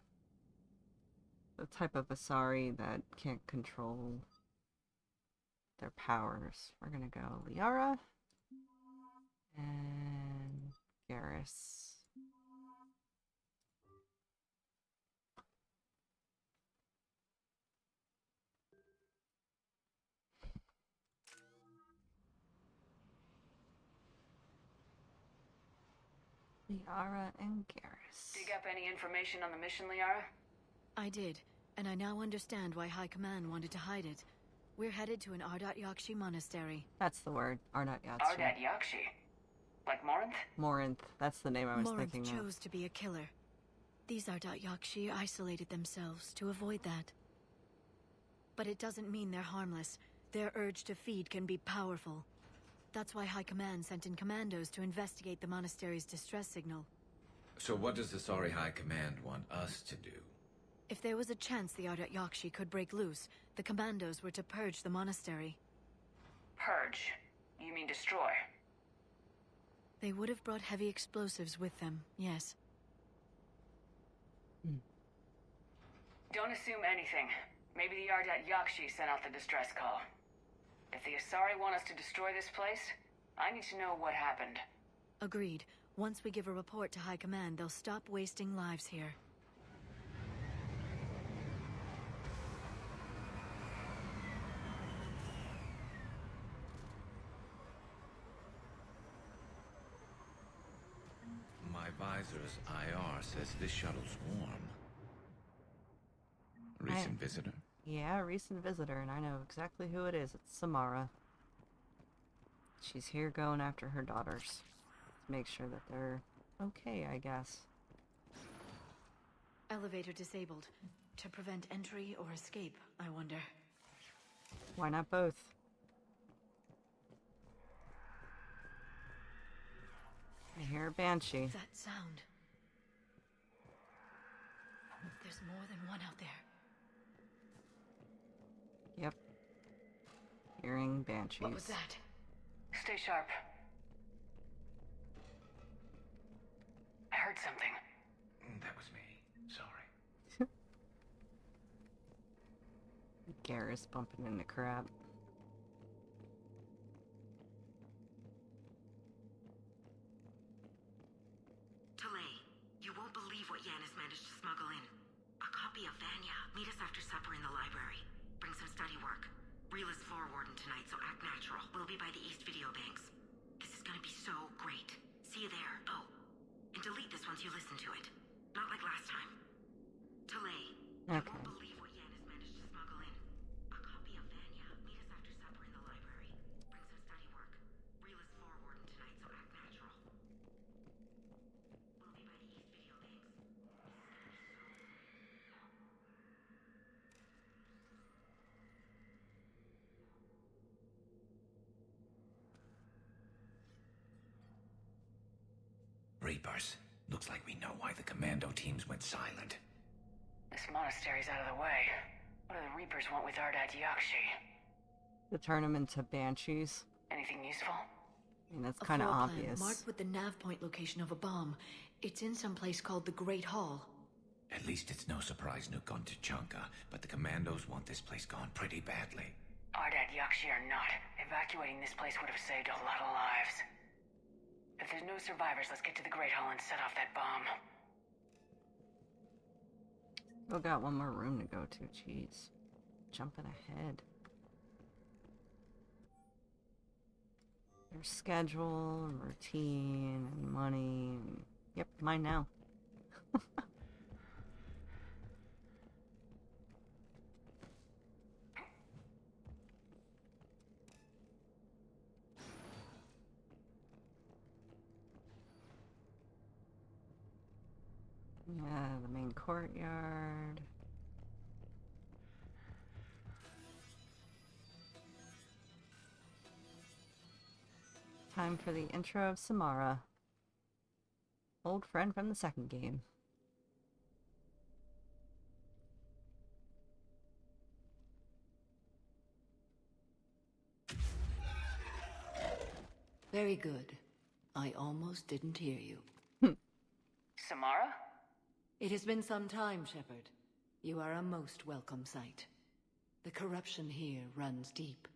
The type of Asari that can't control their powers. We're gonna go Liara and Garrus. Liara and Garrus. Dig up any information on the mission, Liara? I did, and I now understand why High Command wanted to hide it. We're headed to an Ardat Yakshi monastery. That's the word, Ardat Yakshi. Ardat Yakshi? Like Morinth? Morinth, that's the name I was Morinth thinking of. chose to be a killer. These Ardat Yakshi isolated themselves to avoid that. But it doesn't mean they're harmless. Their urge to feed can be powerful. That's why High Command sent in commandos to investigate the monastery's distress signal. So what does the Asari High Command want us to do? If there was a chance the Ardat Yakshi could break loose, the commandos were to purge the monastery. Purge? You mean destroy? They would have brought heavy explosives with them, yes. Don't assume anything. Maybe the Ardat Yakshi sent out the distress call. If the Asari want us to destroy this place, I need to know what happened. Agreed. Once we give a report to High Command, they'll stop wasting lives here. My visor's IR says this shuttle's warm. Recent visitor? Yeah, recent visitor, and I know exactly who it is. It's Samara. She's here going after her daughters. To make sure that they're okay, I guess. Elevator disabled. To prevent entry or escape, I wonder. Why not both? I hear a banshee. That sound. There's more than one out there. Yep. Hearing banshees. What was that? Stay sharp. I heard something. That was me. Sorry. Garrus bumping into crap. Talay, you won't believe what Yanis managed to smuggle in. A copy of Vanya. Meet us after supper in the library. Bring some study work. Reel is floor warden tonight, so act natural. We'll be by the East Video Banks. This is gonna be so great. See you there. Oh, and delete this once you listen to it. Not like last time. Talay, you won't believe what Yanis managed to smuggle in. A copy of Vanya. Meet us after supper in the library. Bring some study work. Reel is floor warden tonight, so act natural. We'll be by the East Video Banks. Reapers. Looks like we know why the commando teams went silent. This monastery's out of the way. What do the Reapers want with Ardat Yakshi? To turn them into banshees. Anything useful? I mean, that's A kind of floor plan obvious. marked with the nav point location of a bomb. It's in some place called the Great Hall. At least it's no surprise nuke on Tachanka, but the Commandos want this place gone pretty badly. Ardat Yakshi or not, evacuating this place would have saved a lot of lives. If there's no survivors, let's get to the Great Hall and set off that bomb. Still got one more room to go to, jeez. Jumping ahead. There's schedule, routine, and money. And... Yep, mine now. Yeah, the main courtyard. Time for the intro of Samara. Old friend from the second game. Very good. I almost didn't hear you. Samara? It has been some time, Shepard. You are a most welcome sight. The corruption here runs deep.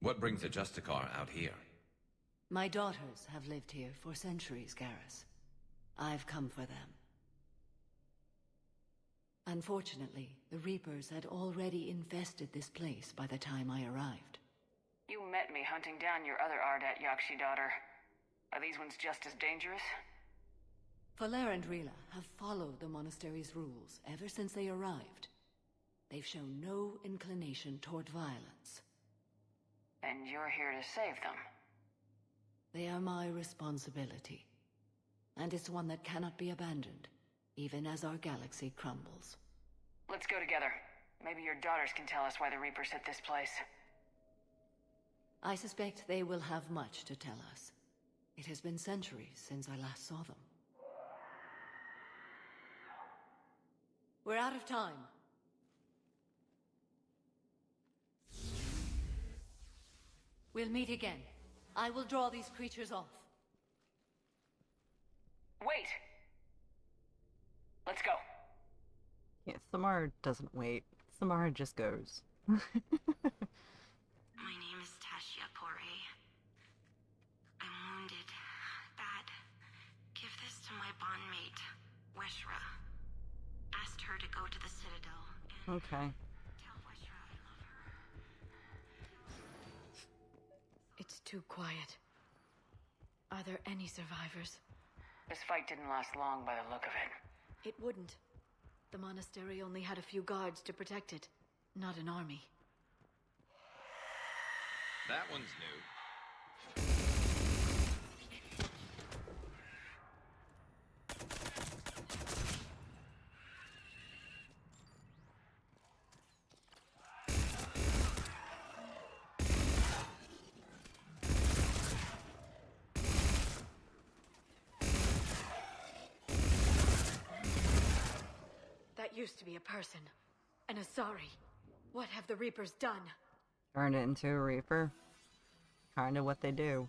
What brings the Justicar out here? My daughters have lived here for centuries, Garrus. I've come for them. Unfortunately, the Reapers had already infested this place by the time I arrived. You met me hunting down your other Ardat Yakshi daughter. Are these ones just as dangerous? Falere and Rila have followed the monastery's rules ever since they arrived. They've shown no inclination toward violence. And you're here to save them? They are my responsibility. And it's one that cannot be abandoned, even as our galaxy crumbles. Let's go together. Maybe your daughters can tell us why the Reapers hit this place. I suspect they will have much to tell us. It has been centuries since I last saw them. We're out of time. We'll meet again. I will draw these creatures off. Wait! Let's go. Yeah, Samara doesn't wait. Samara just goes. My name is Tashia Pore. I'm wounded. Bad. Give this to my bondmate, Weshra. Asked her to go to the Citadel and Okay. tell Weshra I love her. It's too quiet. Are there any survivors? This fight didn't last long by the look of it. It wouldn't. The monastery only had a few guards to protect it, not an army. That one's new. That used to be a person. An Asari. What have the Reapers done? Turned it into a Reaper. Kinda what they do.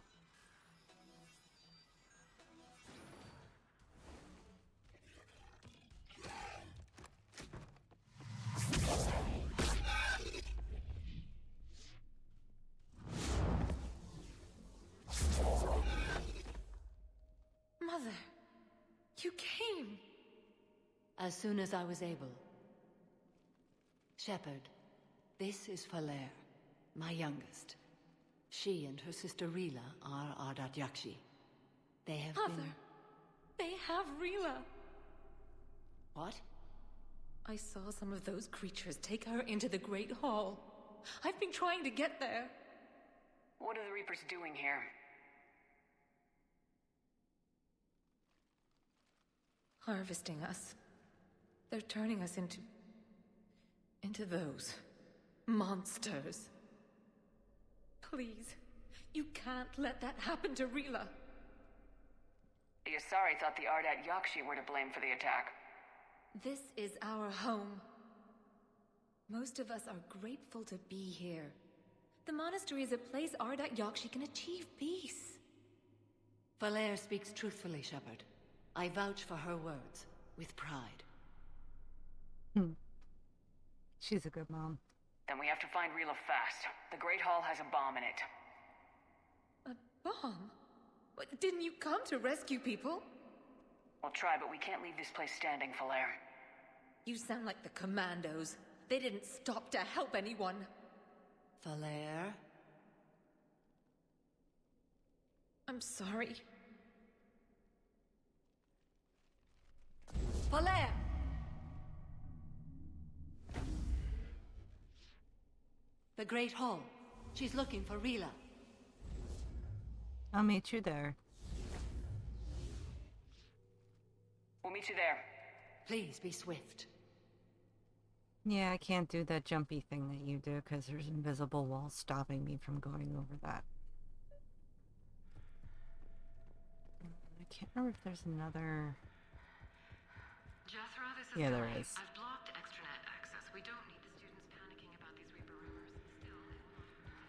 Mother, you came. As soon as I was able. Shepard, this is Falere, my youngest. She and her sister Rila are Ardat Yakshi. They have Mother, been... they have Rila. What? I saw some of those creatures take her into the Great Hall. I've been trying to get there. What are the Reapers doing here? Harvesting us. They're turning us into those monsters. Please, you can't let that happen to Rila. The Asari thought the Ardat Yakshi were to blame for the attack. This is our home. Most of us are grateful to be here. The monastery is a place Ardat Yakshi can achieve peace. Falere speaks truthfully, Shepard. I vouch for her words, with pride. She's a good mom. Then we have to find Rila fast. The Great Hall has a bomb in it. A bomb? What, didn't you come to rescue people? We'll try, but we can't leave this place standing, Falair. You sound like the Commandos. They didn't stop to help anyone. Falair? I'm sorry. Falair! The Great Hall. She's looking for Rila. I'll meet you there. We'll meet you there. Please be swift. Yeah, I can't do that jumpy thing that you do because there's invisible walls stopping me from going over that. I can't remember if there's another... Jethro, this is Yeah, there Guy. is. I've blocked extranet access. We don't need the students panicking about these Reaper rumors. Still, it will not...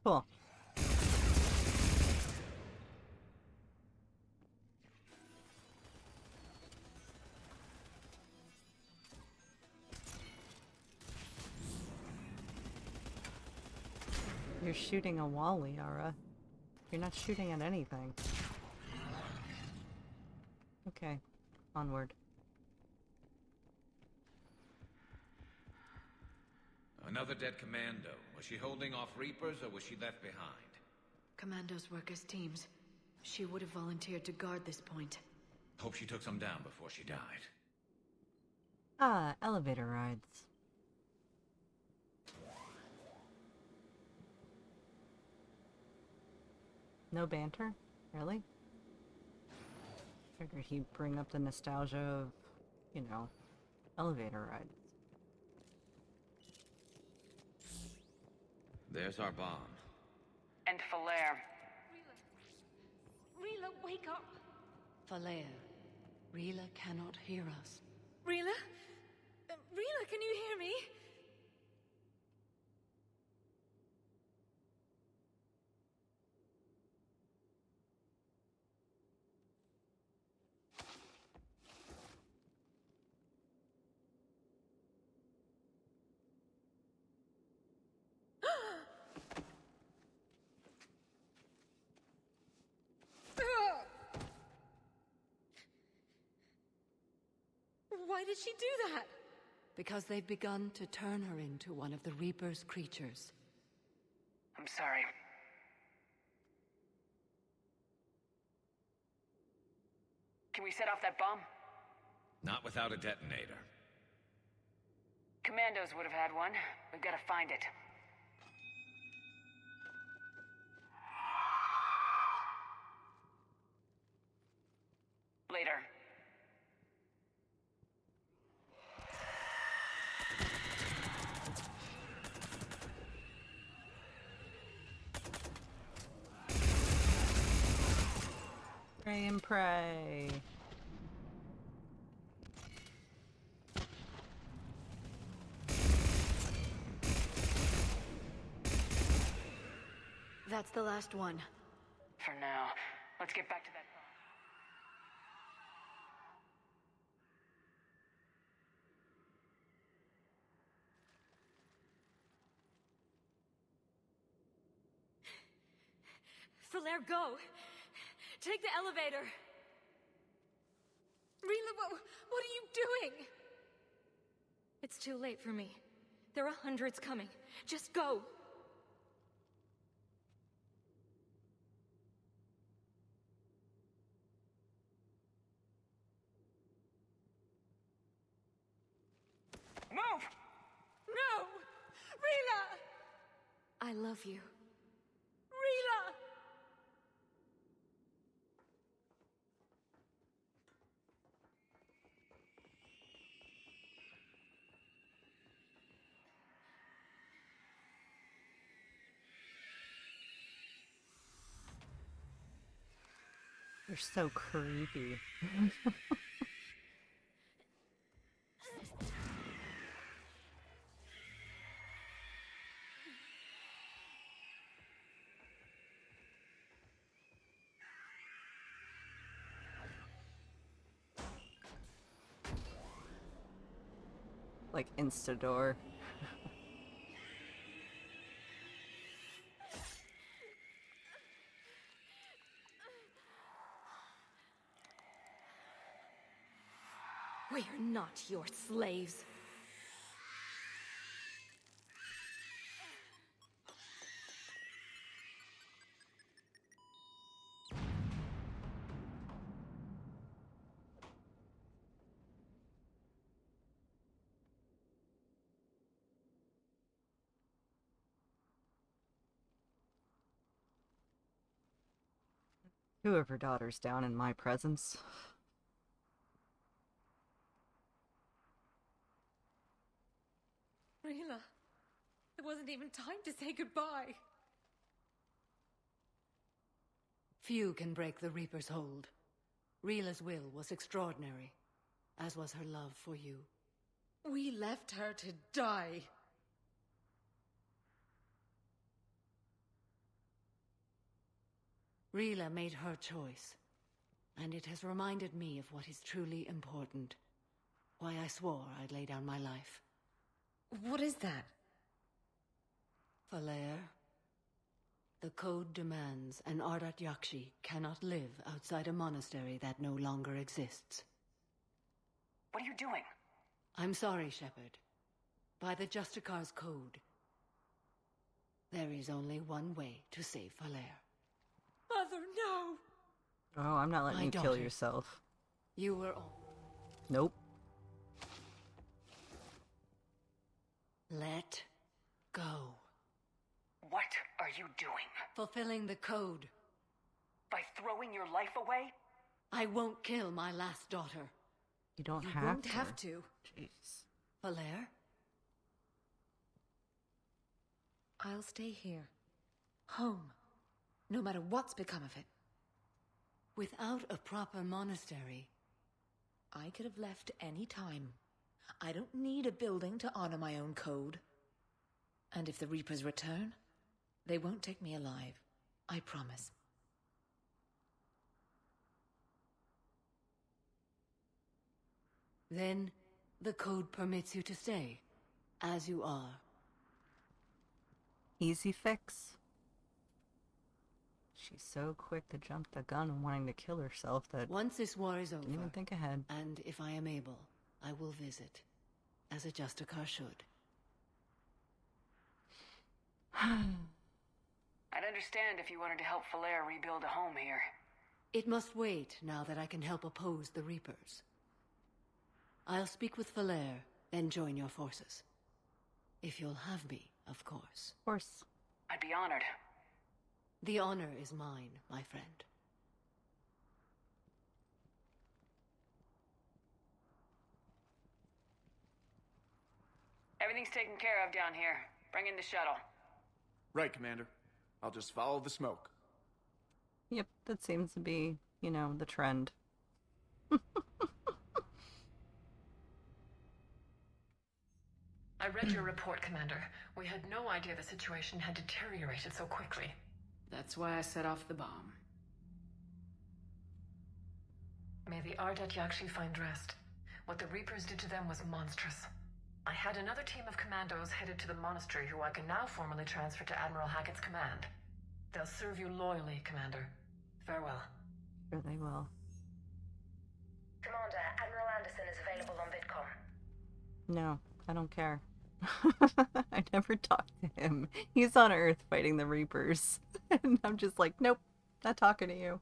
Cool. You're shooting a wall, Liara. You're not shooting at anything. Okay, onward. Another dead commando. Was she holding off Reapers, or was she left behind? Commandos work as teams. She would have volunteered to guard this point. Hope she took some down before she died. Ah, elevator rides. No banter? Really? Figured he'd bring up the nostalgia of, you know, elevator rides. There's our bomb. And Falair. Rila, wake up! Falair, Rila cannot hear us. Rila? Rila, can you hear me? Why did she do that? Because they've begun to turn her into one of the Reaper's creatures. I'm sorry. Can we set off that bomb? Not without a detonator. Commandos would have had one. We've got to find it. Later. Pray and pray. That's the last one. For now. Let's get back to that bomb. Falair, go! Take the elevator! Rila, what are you doing? It's too late for me. There are hundreds coming. Just go! Move! No! Rila! I love you. You're so creepy. Like Instadoor. We are not your slaves. Two of her daughters down in my presence. Rila, it wasn't even time to say goodbye. Few can break the Reaper's hold. Rila's will was extraordinary, as was her love for you. We left her to die. Rila made her choice, and it has reminded me of what is truly important. Why I swore I'd lay down my life. What is that? Falair, the code demands an Ardat Yakshi cannot live outside a monastery that no longer exists. What are you doing? I'm sorry, Shepard. By the Justicar's code, there is only one way to save Falair. Mother, no! Oh, I'm not letting My you kill daughter. yourself. You were all... Nope. Let go. What are you doing? Fulfilling the code. By throwing your life away? I won't kill my last daughter. You don't You have won't to. have to. Jeez. Falair? I'll stay here. Home. No matter what's become of it. Without a proper monastery. I could have left any time. I don't need a building to honor my own code. And if the Reapers return, they won't take me alive. I promise. Then, the code permits you to stay, as you are. Easy fix. She's so quick to jump the gun and wanting to kill herself that Once this war is over, didn't even think ahead. and if I am able, I will visit, as a Justicar should. I'd understand if you wanted to help Falair rebuild a home here. It must wait now that I can help oppose the Reapers. I'll speak with Falair, then join your forces. If you'll have me, of course. Of course. I'd be honored. The honor is mine, my friend. Everything's taken care of down here. Bring in the shuttle. Right, Commander. I'll just follow the smoke. Yep, that seems to be, you know, the trend. I read your report, Commander. We had no idea the situation had deteriorated so quickly. That's why I set off the bomb. May the Ardat Yakshi find rest. What the Reapers did to them was monstrous. I had another team of commandos headed to the monastery who I can now formally transfer to Admiral Hackett's command. They'll serve you loyally, Commander. Farewell. Sure they will. Commander, Admiral Anderson is available on VidCom. No, I don't care. I never talked to him. He's on Earth fighting the Reapers. And I'm just like, nope, not talking to you.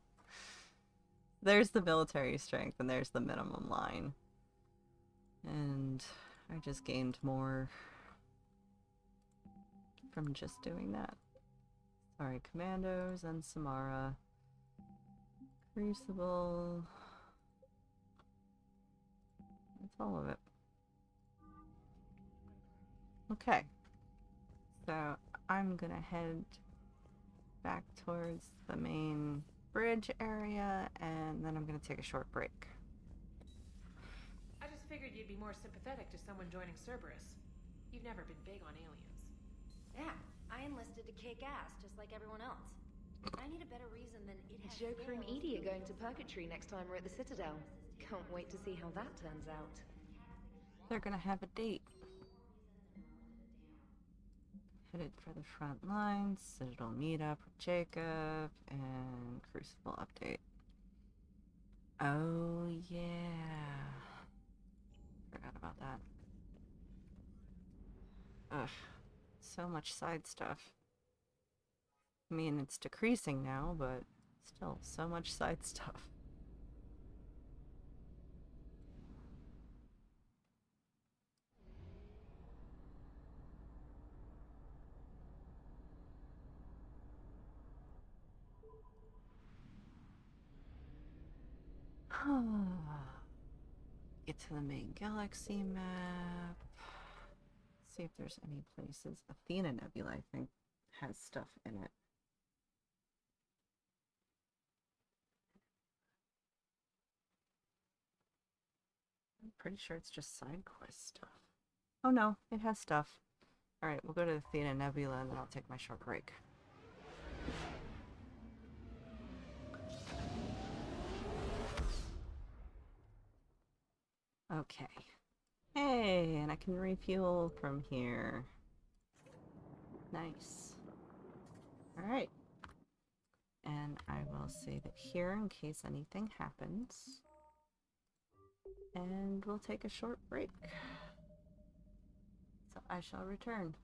There's the military strength, and there's the minimum line. And I just gained more from just doing that. Sorry, Commandos and Samara. Crucible. That's all of it. Okay. So I'm gonna head back towards the main bridge area, and then I'm gonna take a short break. I just figured you'd be more sympathetic to someone joining Cerberus. You've never been big on aliens. Yeah, I enlisted to kick ass, just like everyone else. I need a better reason than it has Joker and failed. Edie are going to Purgatory next time we're at the Citadel. Can't wait to see how that turns out. They're gonna have a date. Headed for the front lines, Citadel meetup with Jacob, and Crucible update. Oh yeah. Forgot about that. Ugh. So much side stuff. I mean, it's decreasing now, but still, so much side stuff. Get to the main galaxy map. See if there's any places. Athena Nebula, I think, has stuff in it. I'm pretty sure it's just side quest stuff. Oh no, it has stuff. Alright, we'll go to Athena Nebula and then I'll take my short break. Okay. Hey, and I can refuel from here. Nice. Alright. And I will save it here in case anything happens. And we'll take a short break. So I shall return.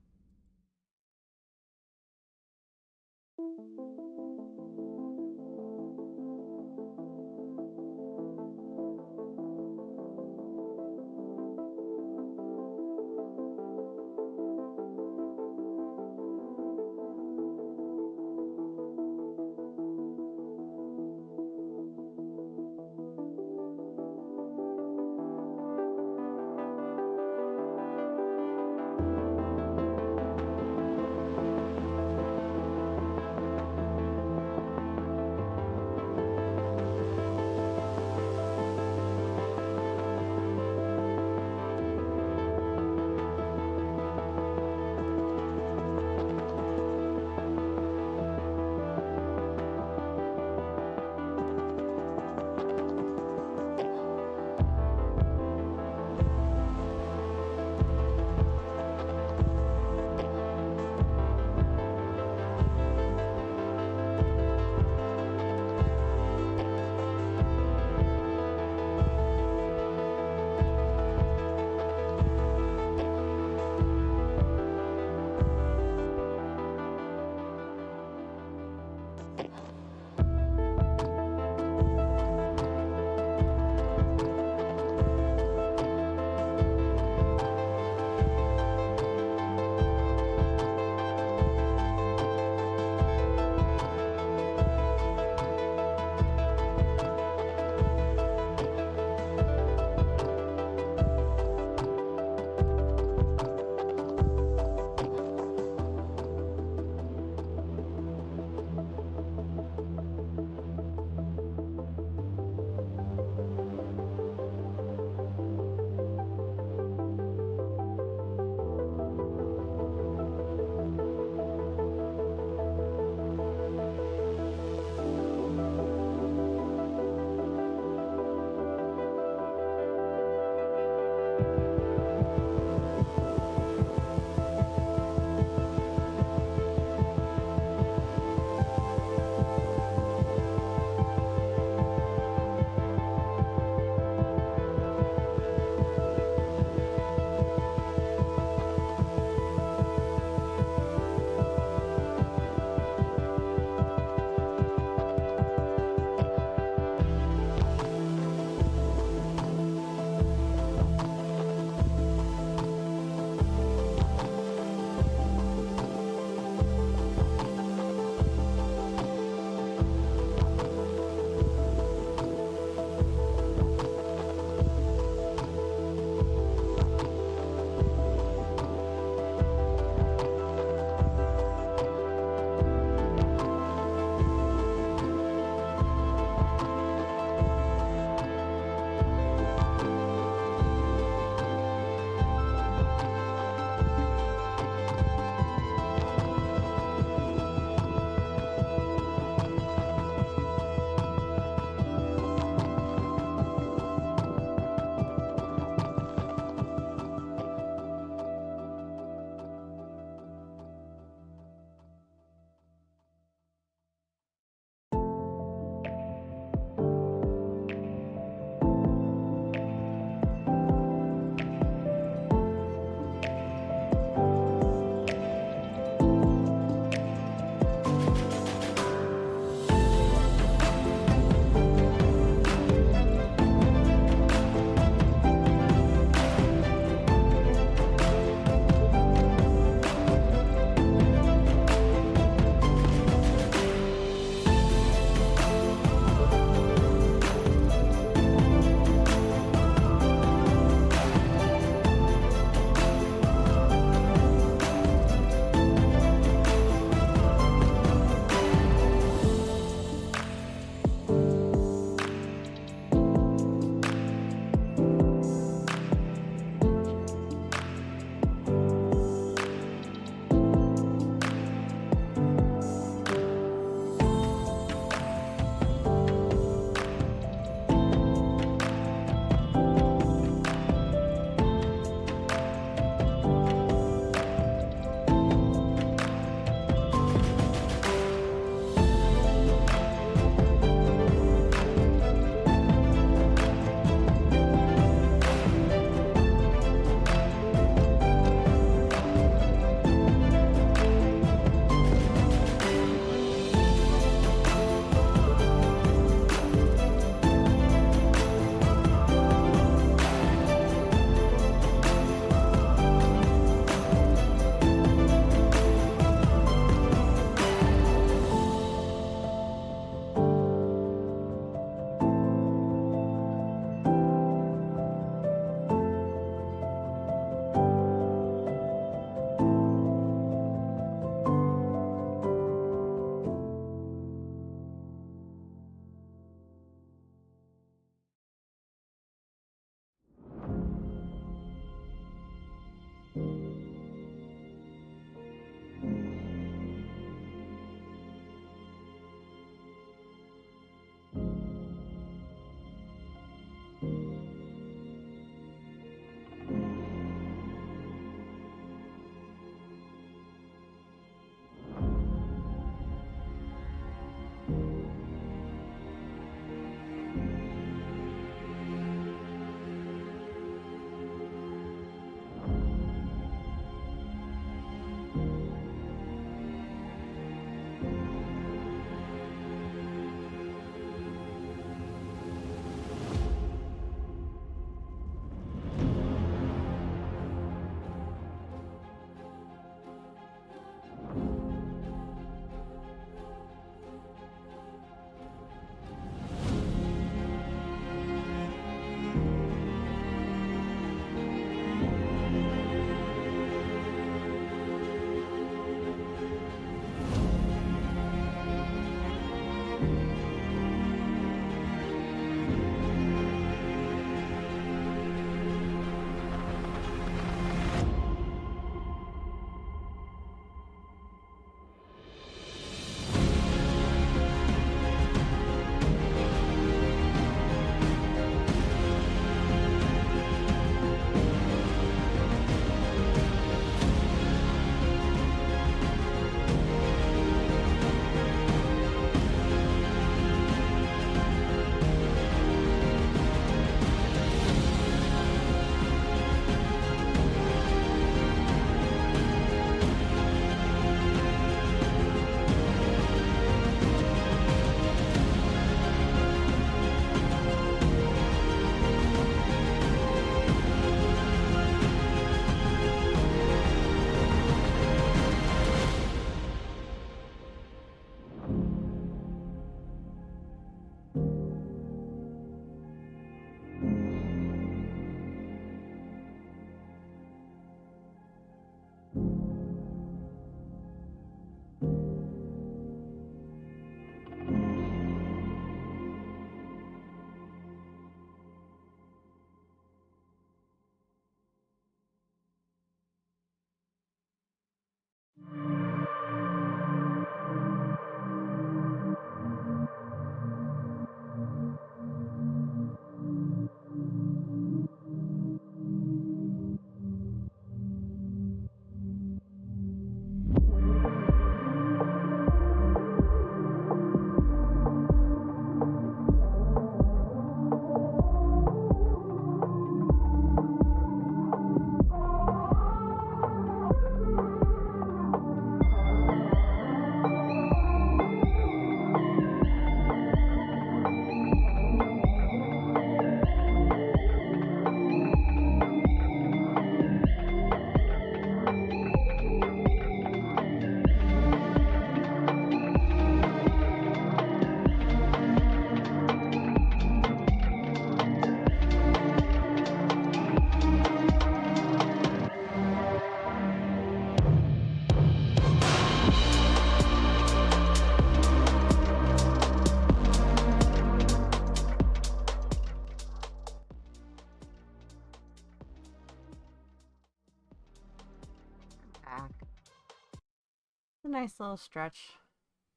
nice little stretch.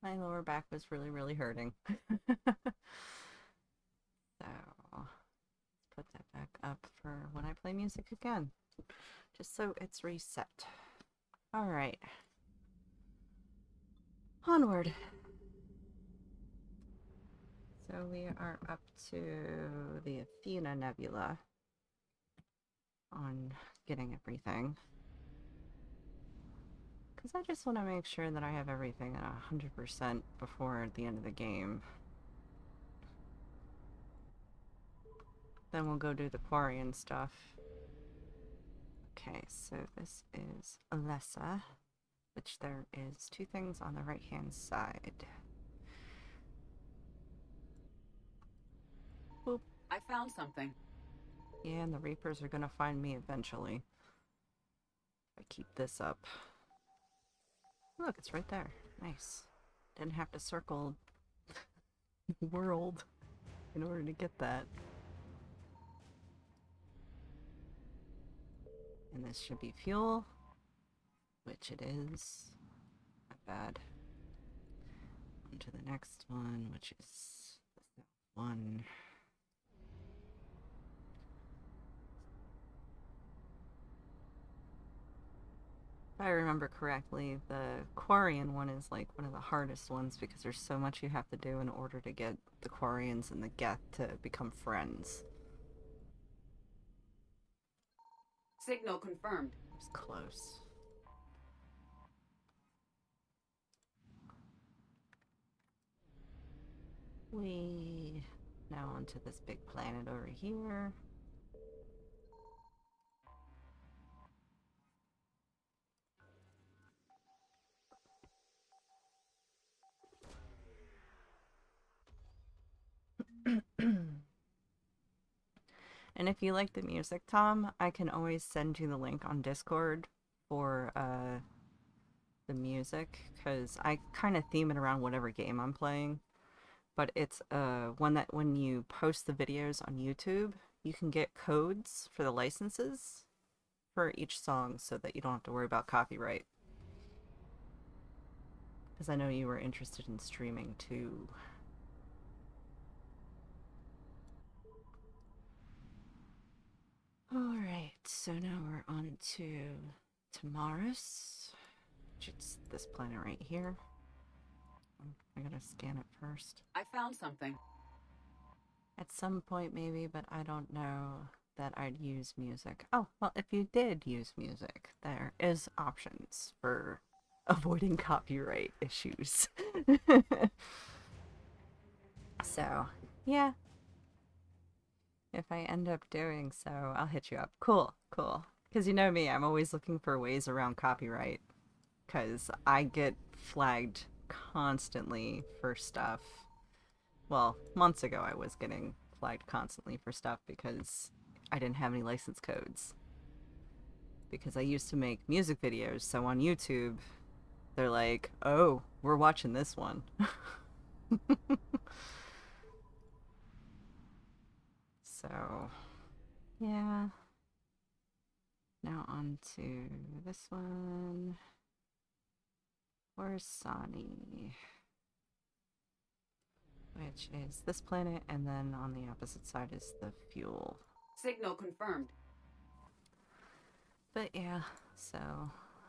My lower back was really, really hurting. So, let's put that back up for when I play music again. Just so it's reset. Alright. Onward. So we are up to the Athena Nebula on getting everything. Because I just want to make sure that I have everything at 100% before the end of the game. Then we'll go do the quarry and stuff. Okay, so this is Alessa, which there is 2 things on the right-hand side. Boop. I found something. Yeah, and the Reapers are gonna find me eventually. If I keep this up. Look, it's right there. Nice. Didn't have to circle the world in order to get that. And this should be fuel, which it is. Not bad. On to the next one, which is the one. If I remember correctly, the Quarian one is like one of the hardest ones because there's so much you have to do in order to get the Quarians and the Geth to become friends. Signal confirmed. It's close. We now onto this big planet over here. And if you like the music, Tom, I can always send you the link on Discord for the music, because I kind of theme it around whatever game I'm playing. But it's one that when you post the videos on YouTube, you can get codes for the licenses for each song so that you don't have to worry about copyright. Because I know you were interested in streaming too. Alright, so now we're on to Tamaris, which is this planet right here. I gotta scan it first. I found something. At some point maybe, but I don't know that I'd use music. Oh, well, if you did use music, there is options for avoiding copyright issues. So, yeah. If I end up doing so, I'll hit you up. Cool, cool. Because you know me, I'm always looking for ways around copyright. Because I get flagged constantly for stuff. Well, months ago I was getting flagged constantly for stuff because I didn't have any license codes. Because I used to make music videos, so on YouTube, they're like, oh, we're watching this one. So, yeah. Now on to this one. Orsani. Which is this planet, and then on the opposite side is the fuel. Signal confirmed. But yeah, so,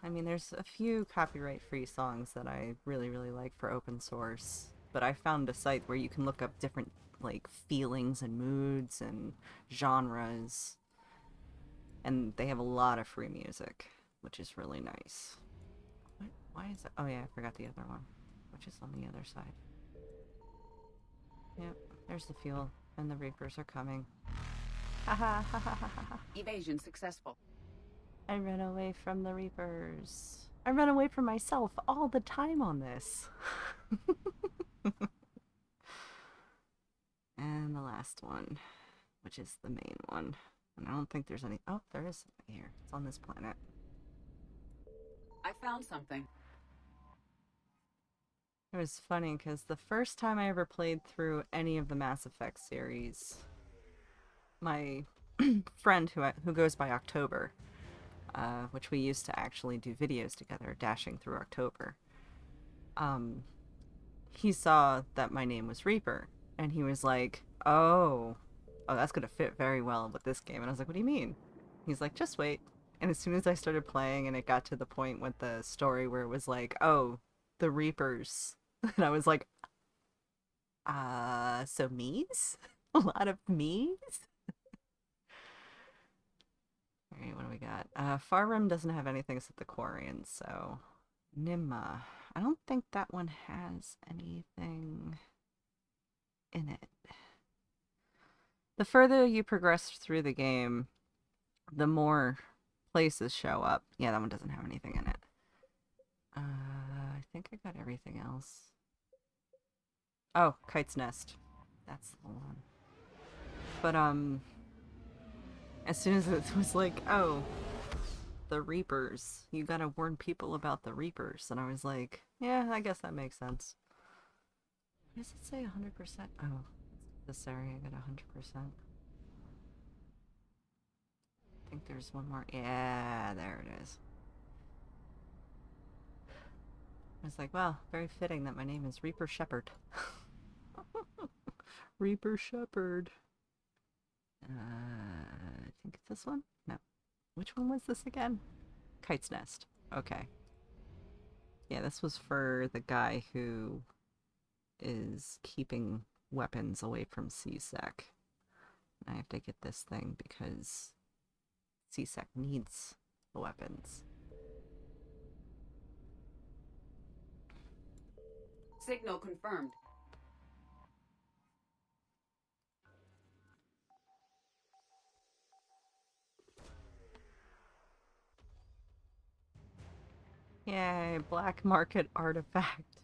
I mean, there's a few copyright-free songs that I really, really like for open source. But I found a site where you can look up different, like, feelings and moods and genres. And they have a lot of free music, which is really nice. What? Why is it? Oh yeah, I forgot the other one, which is on the other side. Yep, there's the fuel, and the Reapers are coming. Ha ha ha ha ha ha. Evasion successful. I ran away from the Reapers. I run away from myself all the time on this. And the last one, which is the main one. And I don't think there's any... Oh, there is something here. It's on this planet. I found something. It was funny because the first time I ever played through any of the Mass Effect series, my friend who goes by October, which we used to actually do videos together, dashing through October, he saw that my name was Reaper, and he was like, oh, that's gonna fit very well with this game. And I was like, what do you mean? He's like, just wait. And as soon as I started playing and it got to the point with the story where it was like, oh, the Reapers, and I was like, so me's? A lot of me's? Alright, what do we got? Far Rim doesn't have anything except the Quarians, so Nimma. I don't think that one has anything in it. The further you progress through the game, the more places show up. Yeah, that one doesn't have anything in it. I think I got everything else. Oh, Kite's Nest. That's the one. But, as soon as it was like, oh, the Reapers, you gotta warn people about the Reapers. And I was like, yeah, I guess that makes sense. Why does it say 100%? Oh, this area I got 100%. I think there's one more. Yeah, there it is. I was like, well, very fitting that my name is Reaper Shepherd. Reaper Shepherd. I think it's this one? No. Which one was this again? Kite's Nest. Okay. Yeah, this was for the guy who is keeping weapons away from C-Sec. I have to get this thing because C-Sec needs the weapons. Signal confirmed. Yay, black market artifact.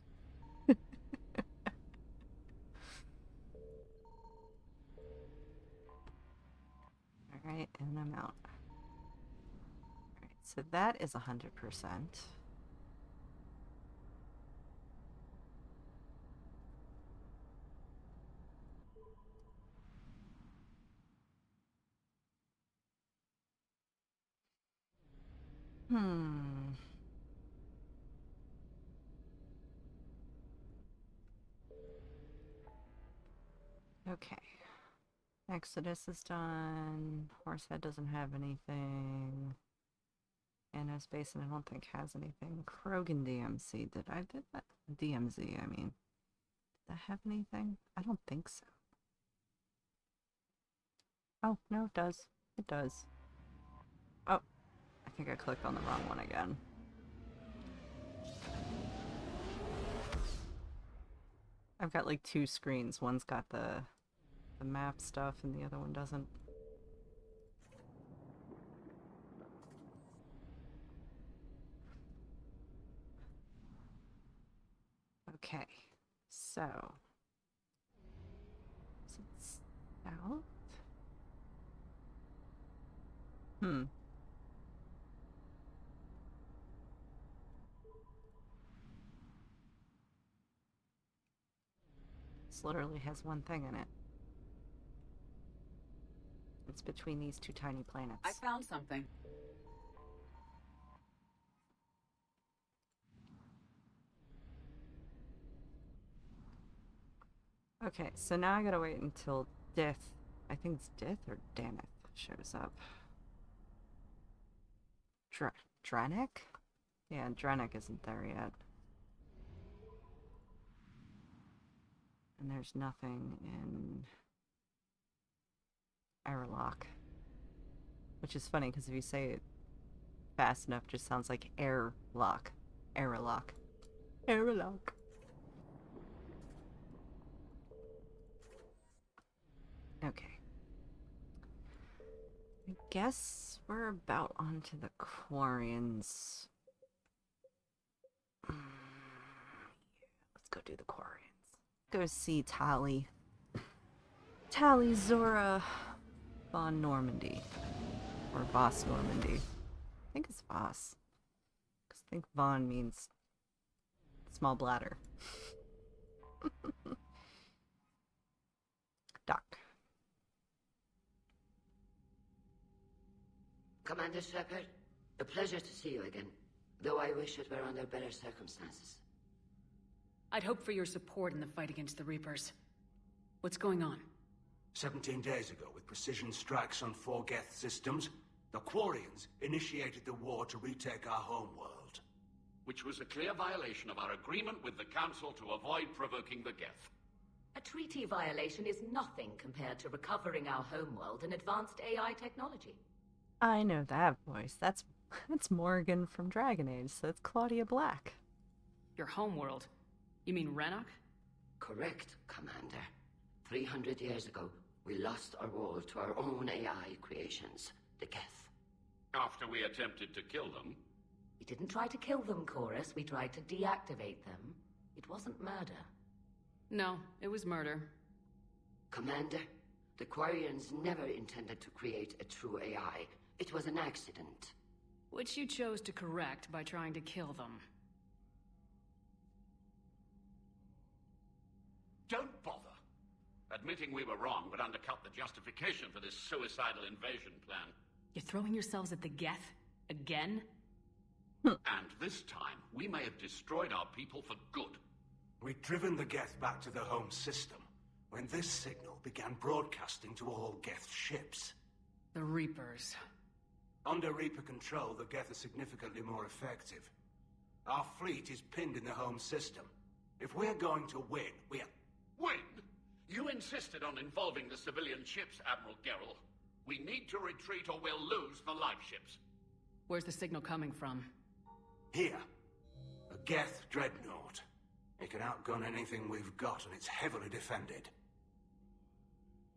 Alright, and I'm out. Alright, so that is 100%. Okay. Exodus is done. Horsehead doesn't have anything. Annos Basin, I don't think has anything. Krogan DMC, did that? DMZ, I mean. Did that have anything? I don't think so. Oh, no, it does. It does. Oh, I think I clicked on the wrong one again. I've got like two screens. One's got the map stuff and the other one doesn't. Okay, so is it south? This literally has one thing in it. It's between these two tiny planets. I found something. Okay, so now I gotta wait until Dith, I think it's Dith or Daneth, shows up. Dranek? Yeah, Dranek isn't there yet. And there's nothing in Airlock. Which is funny, because if you say it fast enough, it just sounds like airlock. Airlock. Airlock. Okay. I guess we're about onto the Quarians. Let's go do the Quarians. Go see Tali'Zorah von Normandy. Or Voss Normandy. I think it's Voss. Because I think Von means small bladder. Doc. Commander Shepard, a pleasure to see you again, though I wish it were under better circumstances. I'd hoped for your support in the fight against the Reapers. What's going on? 17 days ago, with precision strikes on 4 Geth systems, the Quarians initiated the war to retake our homeworld. Which was a clear violation of our agreement with the Council to avoid provoking the Geth. A treaty violation is nothing compared to recovering our homeworld and advanced AI technology. I know that voice. That's Morgan from Dragon Age, so it's Claudia Black. Your homeworld? You mean Renok? Correct, Commander. 300 years ago, we lost our world to our own AI creations, the Geth. After we attempted to kill them? We didn't try to kill them, Chorus. We tried to deactivate them. It wasn't murder. No, it was murder. Commander, the Quarians never intended to create a true AI. It was an accident. Which you chose to correct by trying to kill them. Don't bother. Admitting we were wrong would undercut the justification for this suicidal invasion plan. You're throwing yourselves at the Geth? Again? And this time, we may have destroyed our people for good. We'd driven the Geth back to the home system when this signal began broadcasting to all Geth ships. The Reapers. Under Reaper control, the Geth are significantly more effective. Our fleet is pinned in the home system. If we're going to win, Win? You insisted on involving the civilian ships, Admiral Gerrel. We need to retreat or we'll lose the live ships. Where's the signal coming from? Here. A Geth dreadnought. It can outgun anything we've got, and it's heavily defended.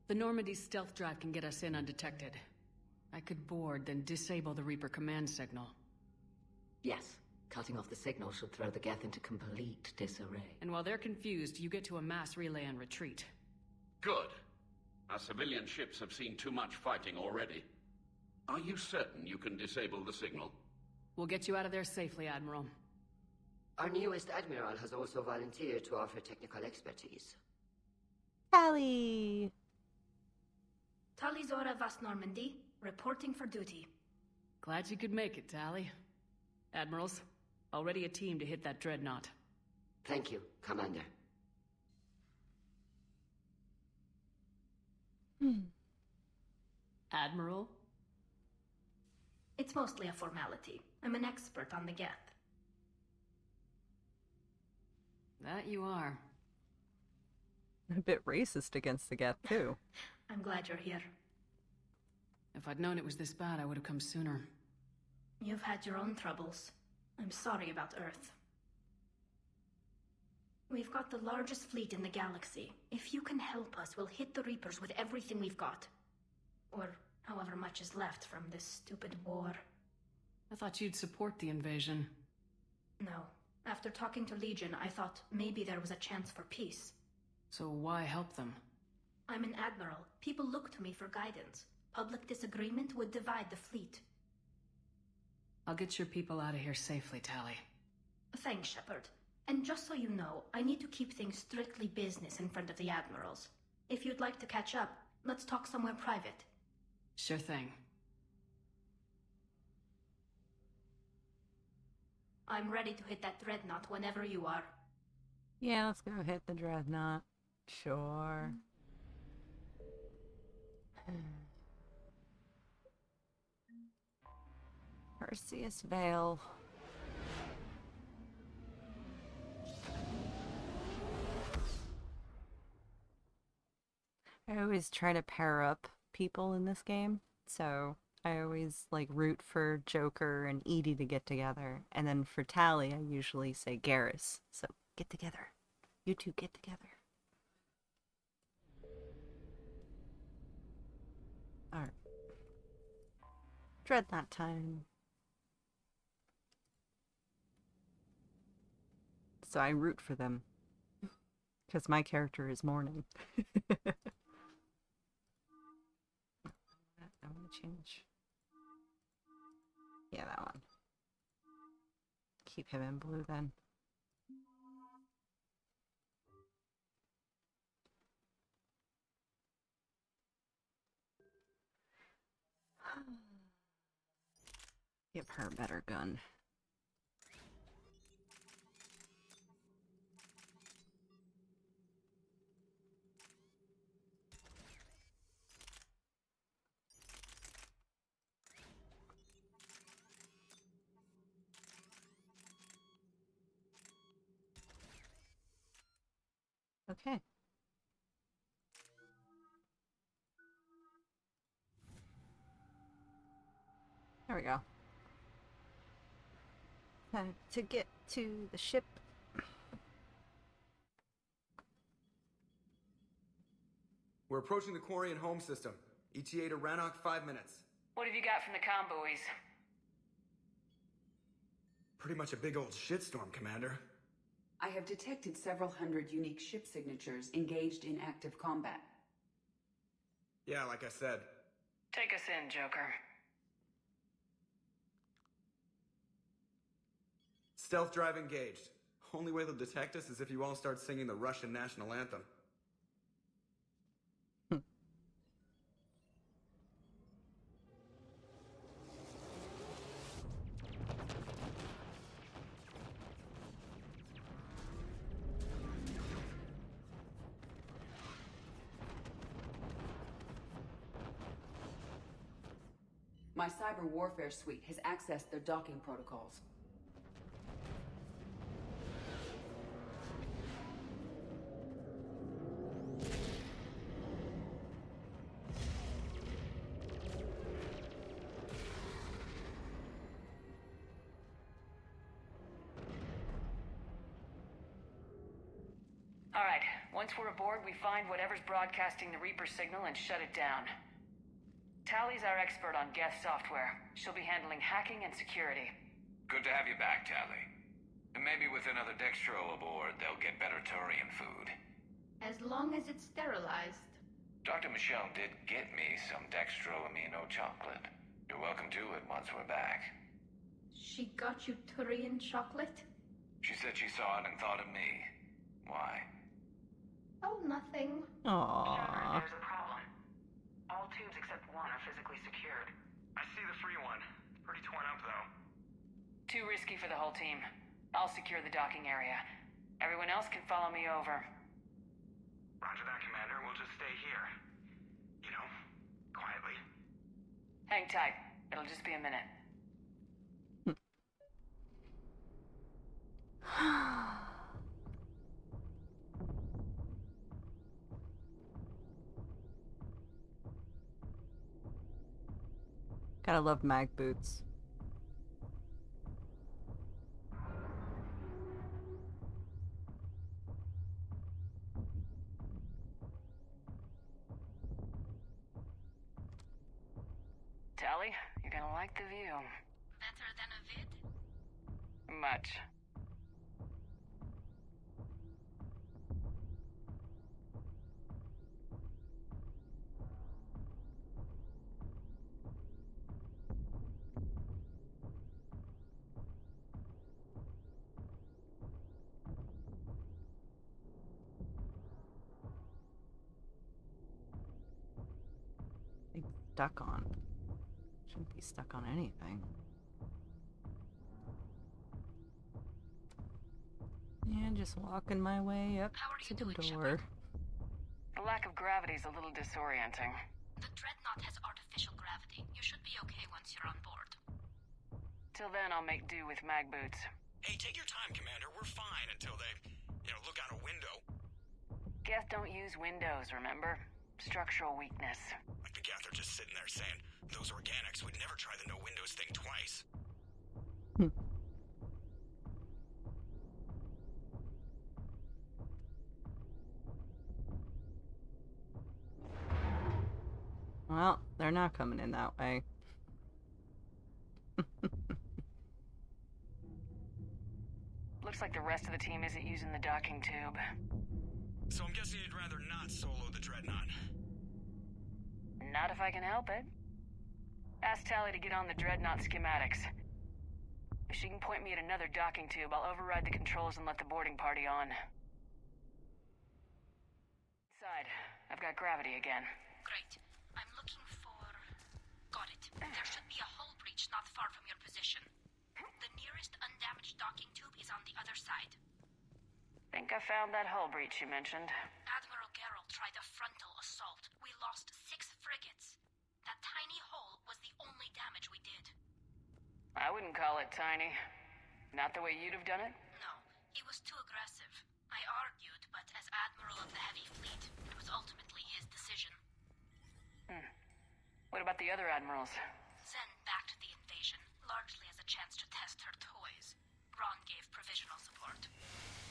The Normandy's stealth drive can get us in undetected. I could board, then disable the Reaper command signal. Yes. Cutting off the signal should throw the Geth into complete disarray. And while they're confused, you get to a mass relay and retreat. Good. Our civilian ships have seen too much fighting already. Are you certain you can disable the signal? We'll get you out of there safely, Admiral. Our newest Admiral has also volunteered to offer technical expertise. Tali! Tali'Zorah Vast Normandy, reporting for duty. Glad you could make it, Tali. Admirals, already a team to hit that dreadnought. Thank you, Commander. Admiral? It's mostly a formality. I'm an expert on the Geth. That you are. A bit racist against the Geth, too. I'm glad you're here. If I'd known it was this bad, I would have come sooner. You've had your own troubles. I'm sorry about Earth. We've got the largest fleet in the galaxy. If you can help us, we'll hit the Reapers with everything we've got. Or however much is left from this stupid war. I thought you'd support the invasion. No. After talking to Legion, I thought maybe there was a chance for peace. So why help them? I'm an admiral. People look to me for guidance. Public disagreement would divide the fleet. I'll get your people out of here safely, Tali. Thanks, Shepard. And just so you know, I need to keep things strictly business in front of the admirals. If you'd like to catch up, let's talk somewhere private. Sure thing. I'm ready to hit that dreadnought whenever you are. Yeah, let's go hit the dreadnought. Sure. Perseus Vale. I always try to pair up people in this game, so I always like root for Joker and Edie to get together, and then for Tali I usually say Garrus. So get together. You two get together. Alright. Dreadnought time. So I root for them. Because my character is mourning. I want to change. Yeah, that one. Keep him in blue then. Give her a better gun. Okay. There we go. Time to get to the ship. We're approaching the Quarian home system. ETA to Rannoch, 5 minutes. What have you got from the comm buoys? Pretty much a big old shitstorm, Commander. I have detected several hundred unique ship signatures engaged in active combat. Yeah, like I said. Take us in, Joker. Stealth drive engaged. Only way they'll detect us is if you all start singing the Russian national anthem. My cyber warfare suite has accessed their docking protocols. All right, once we're aboard, we find whatever's broadcasting the Reaper signal and shut it down. Tali's our expert on Geth software. She'll be handling hacking and security. Good to have you back, Tali. And maybe with another Dextro aboard, they'll get better Turian food. As long as it's sterilized. Dr. Michelle did get me some Dextro Amino chocolate. You're welcome to it once we're back. She got you Turian chocolate? She said she saw it and thought of me. Why? Oh, nothing. Aww. There's a problem. All tubes except one are physically secured. I see the free one. Pretty torn up, though. Too risky for the whole team. I'll secure the docking area. Everyone else can follow me over. Roger that, Commander. We'll just stay here. You know, quietly. Hang tight. It'll just be a minute. Gotta love mag boots. Tali, you're gonna like the view. Better than a vid? Much. Stuck on. Shouldn't be stuck on anything. And just walking my way up to the door. The lack of gravity is a little disorienting. The Dreadnought has artificial gravity. You should be okay once you're on board. Till then, I'll make do with mag boots. Hey, take your time, Commander. We're fine until they, look out a window. Geth don't use windows, remember? Structural weakness. Like the Geth are just sitting there saying, those organics would never try the no-windows thing twice. Well, they're not coming in that way. Looks like the rest of the team isn't using the docking tube. So I'm guessing you'd rather not solo the Dreadnought. Not if I can help it. Ask Tali to get on the Dreadnought schematics. If she can point me at another docking tube, I'll override the controls and let the boarding party on. Inside, I've got gravity again. Great. I'm looking for... Got it. There should be a hull breach not far from your position. The nearest undamaged docking tube is on the other side. Think I found that hull breach you mentioned. Admiral Geralt tried a frontal assault. We lost 6 frigates. That tiny hole was the only damage we did. I wouldn't call it tiny. Not the way you'd have done it? No, he was too aggressive. I argued, but as Admiral about the other admirals? Zen backed the invasion, largely as a chance to test her toys. Ron gave provisional support.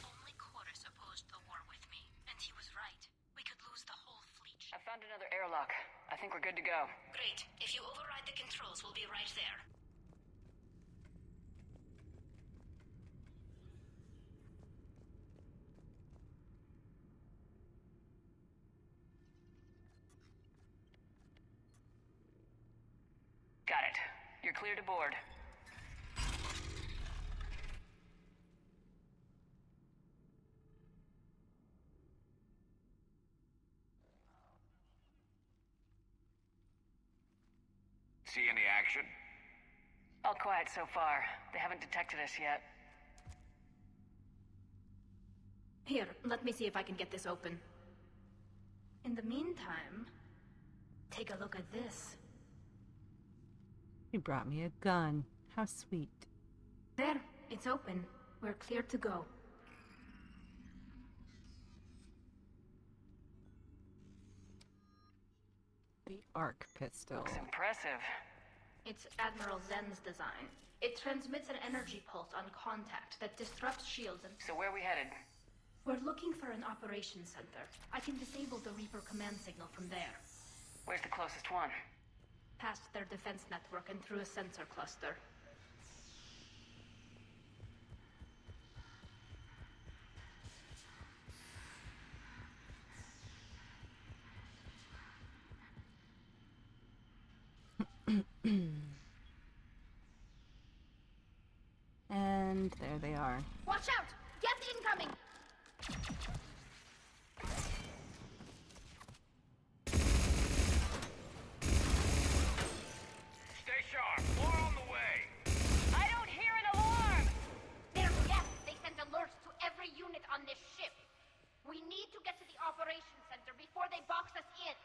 Only Chorus opposed the war with me, and he was right. We could lose the whole fleet. I found another airlock. I think we're good to go. Great. If you override the controls, we'll be right there. Got it. You're clear to board. See any action? All quiet so far. They haven't detected us yet. Here, let me see if I can get this open. In the meantime, take a look at this. He brought me a gun. How sweet. There, it's open. We're clear to go. The arc pistol. Looks impressive. It's Admiral Zen's design. It transmits an energy pulse on contact that disrupts shields and... So where are we headed? We're looking for an operations center. I can disable the Reaper command signal from there. Where's the closest one? Past their defense network and through a sensor cluster. And there they are. Watch out! Get incoming! Stay sharp. More on the way. I don't hear an alarm! They're yes, they sent alerts to every unit on this ship. We need to get to the operations center before they box us in.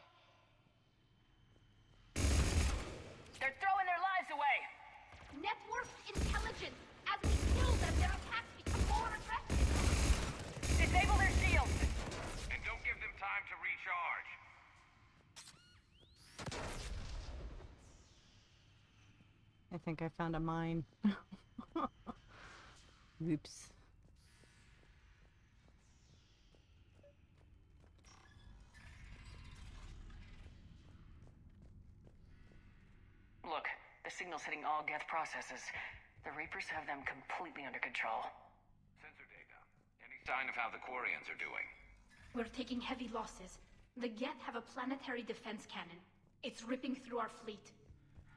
They're throwing their lives away! Networked intelligence. As we kill them, their attacks become more aggressive. Disable their shields! And don't give them time to recharge. I think I found a mine. Oops. Look, the signal's hitting all Geth processes. The Reapers have them completely under control. Sensor data. Any sign of how the Quarians are doing? We're taking heavy losses. The Geth have a planetary defense cannon. It's ripping through our fleet.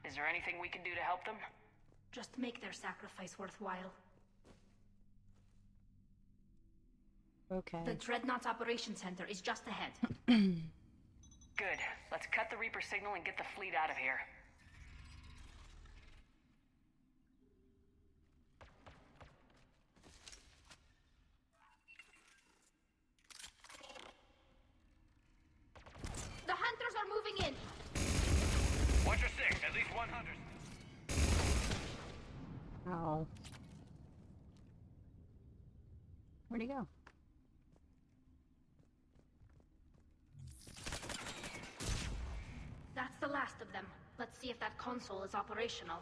Is there anything we can do to help them? Just make their sacrifice worthwhile. Okay. The Dreadnought's operation center is just ahead. Good. Let's cut the Reaper signal and get the fleet out of here. The hunters are moving in! Watch your six. At least 100. Oh. Where'd he go? That's the last of them. Let's see if that console is operational.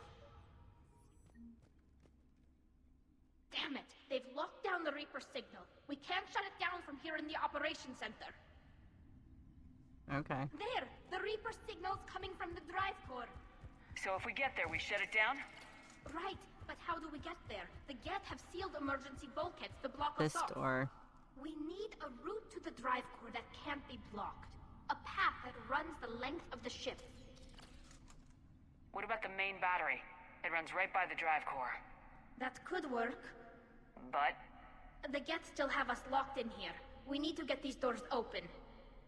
Damn it! They've locked down the Reaper signal. We can't shut it down from here in the operations center. Okay. There! The Reaper signal's coming from the drive core. So if we get there, we shut it down? Right, but how do we get there? The Geth have sealed emergency bulkheads to block This us off. door. We need a route to the drive core that can't be blocked. A path that runs the length of the ship. What about the main battery? It runs right by the drive core. That could work. But? The Geth still have us locked in here. We need to get these doors open.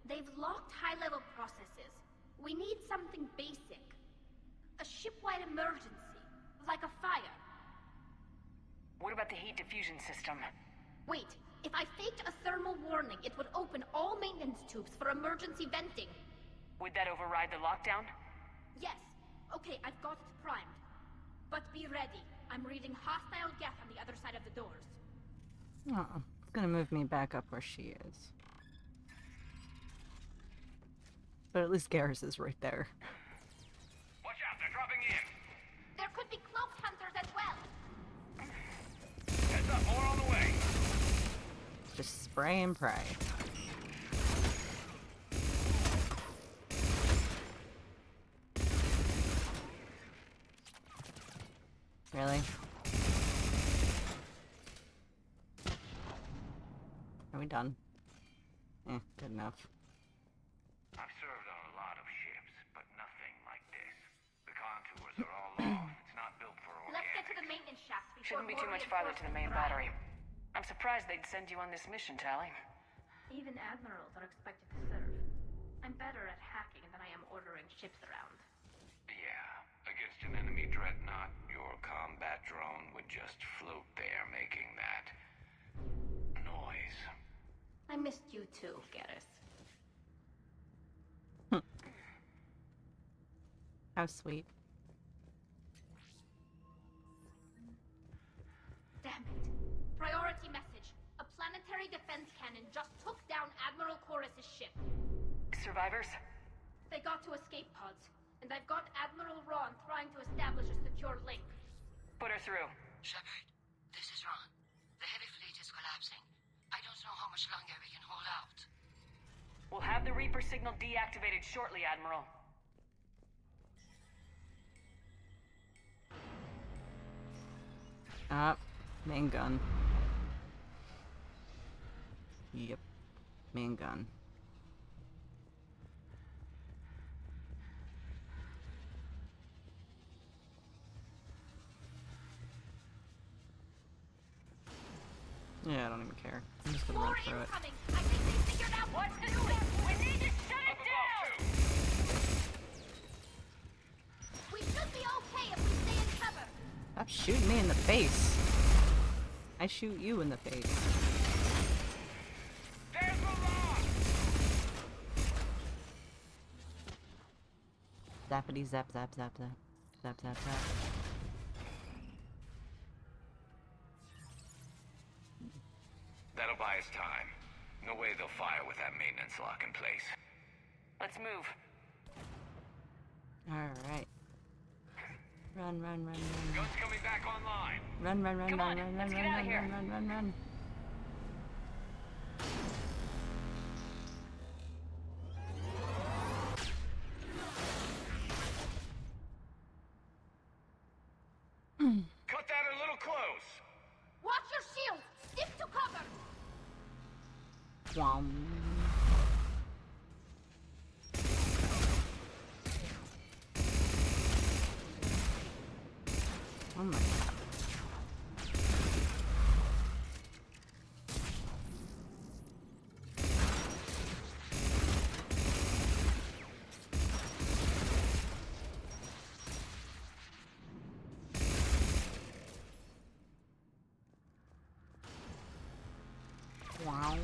They've locked high-level processes. We need something basic. A ship-wide emergency. Like a fire. What about the heat diffusion system? Wait, if I faked a thermal warning, it would open all maintenance tubes for emergency venting. Would that override the lockdown? Yes. Okay, I've got it primed. But be ready. I'm reading hostile Geth on the other side of the doors. Oh, it's gonna move me back up where she is. But at least Garrus is right there. Spray and pray. Really? Are we done? Good enough. I've served on a lot of ships, but nothing like this. The contours are all off. It's not built for organic. Let's get to the maintenance shaft before Shouldn't be too more much farther to the main reinforcements battery. I'm surprised they'd send you on this mission, Tali. arrive. Even admirals are expected to serve. I'm better at hacking than I am ordering ships around. Yeah, against an enemy dreadnought, your combat drone would just float there making that noise. I missed you too, Garrus. How sweet. Damn it. Priority message. A planetary defense cannon just took down Admiral Chorus's ship. Survivors? They got to escape pods, and I've got Admiral Ron trying to establish a secure link. Put her through. Shepard, this is Ron. The heavy fleet is collapsing. I don't know how much longer we can hold out. We'll have the Reaper signal deactivated shortly, Admiral. Main gun. Yep. Main gun. Yeah, I don't even care. I'm just gonna run through it. I think they figured out what to do. We need to shut it down! We should be okay if we stay in cover. Stop shooting me in the face. I shoot you in the face. There's the lock! Zappity zap zap zap zap. Zap zap zap. That'll buy us time. No way they'll fire with that maintenance lock in place. Let's move. Alright. Run, run, run, run. Guns coming back online. Run, run, run, Come run, on, run, let's run, get run, out of run, here. run, run, run, run. Cut that a little close. Watch your shield! Stick to cover! Whom. Oh my god. Wow.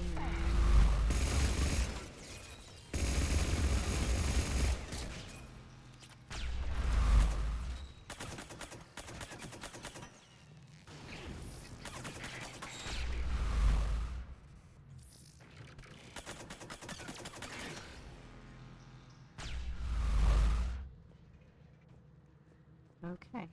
Okay.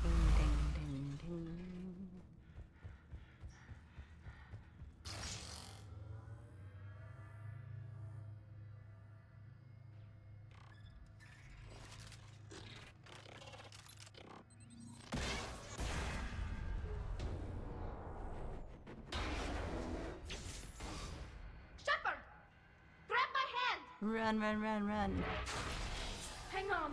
Ding, ding, ding, ding. Shepard! Grab my hand! Run, run, run, run. Hang on.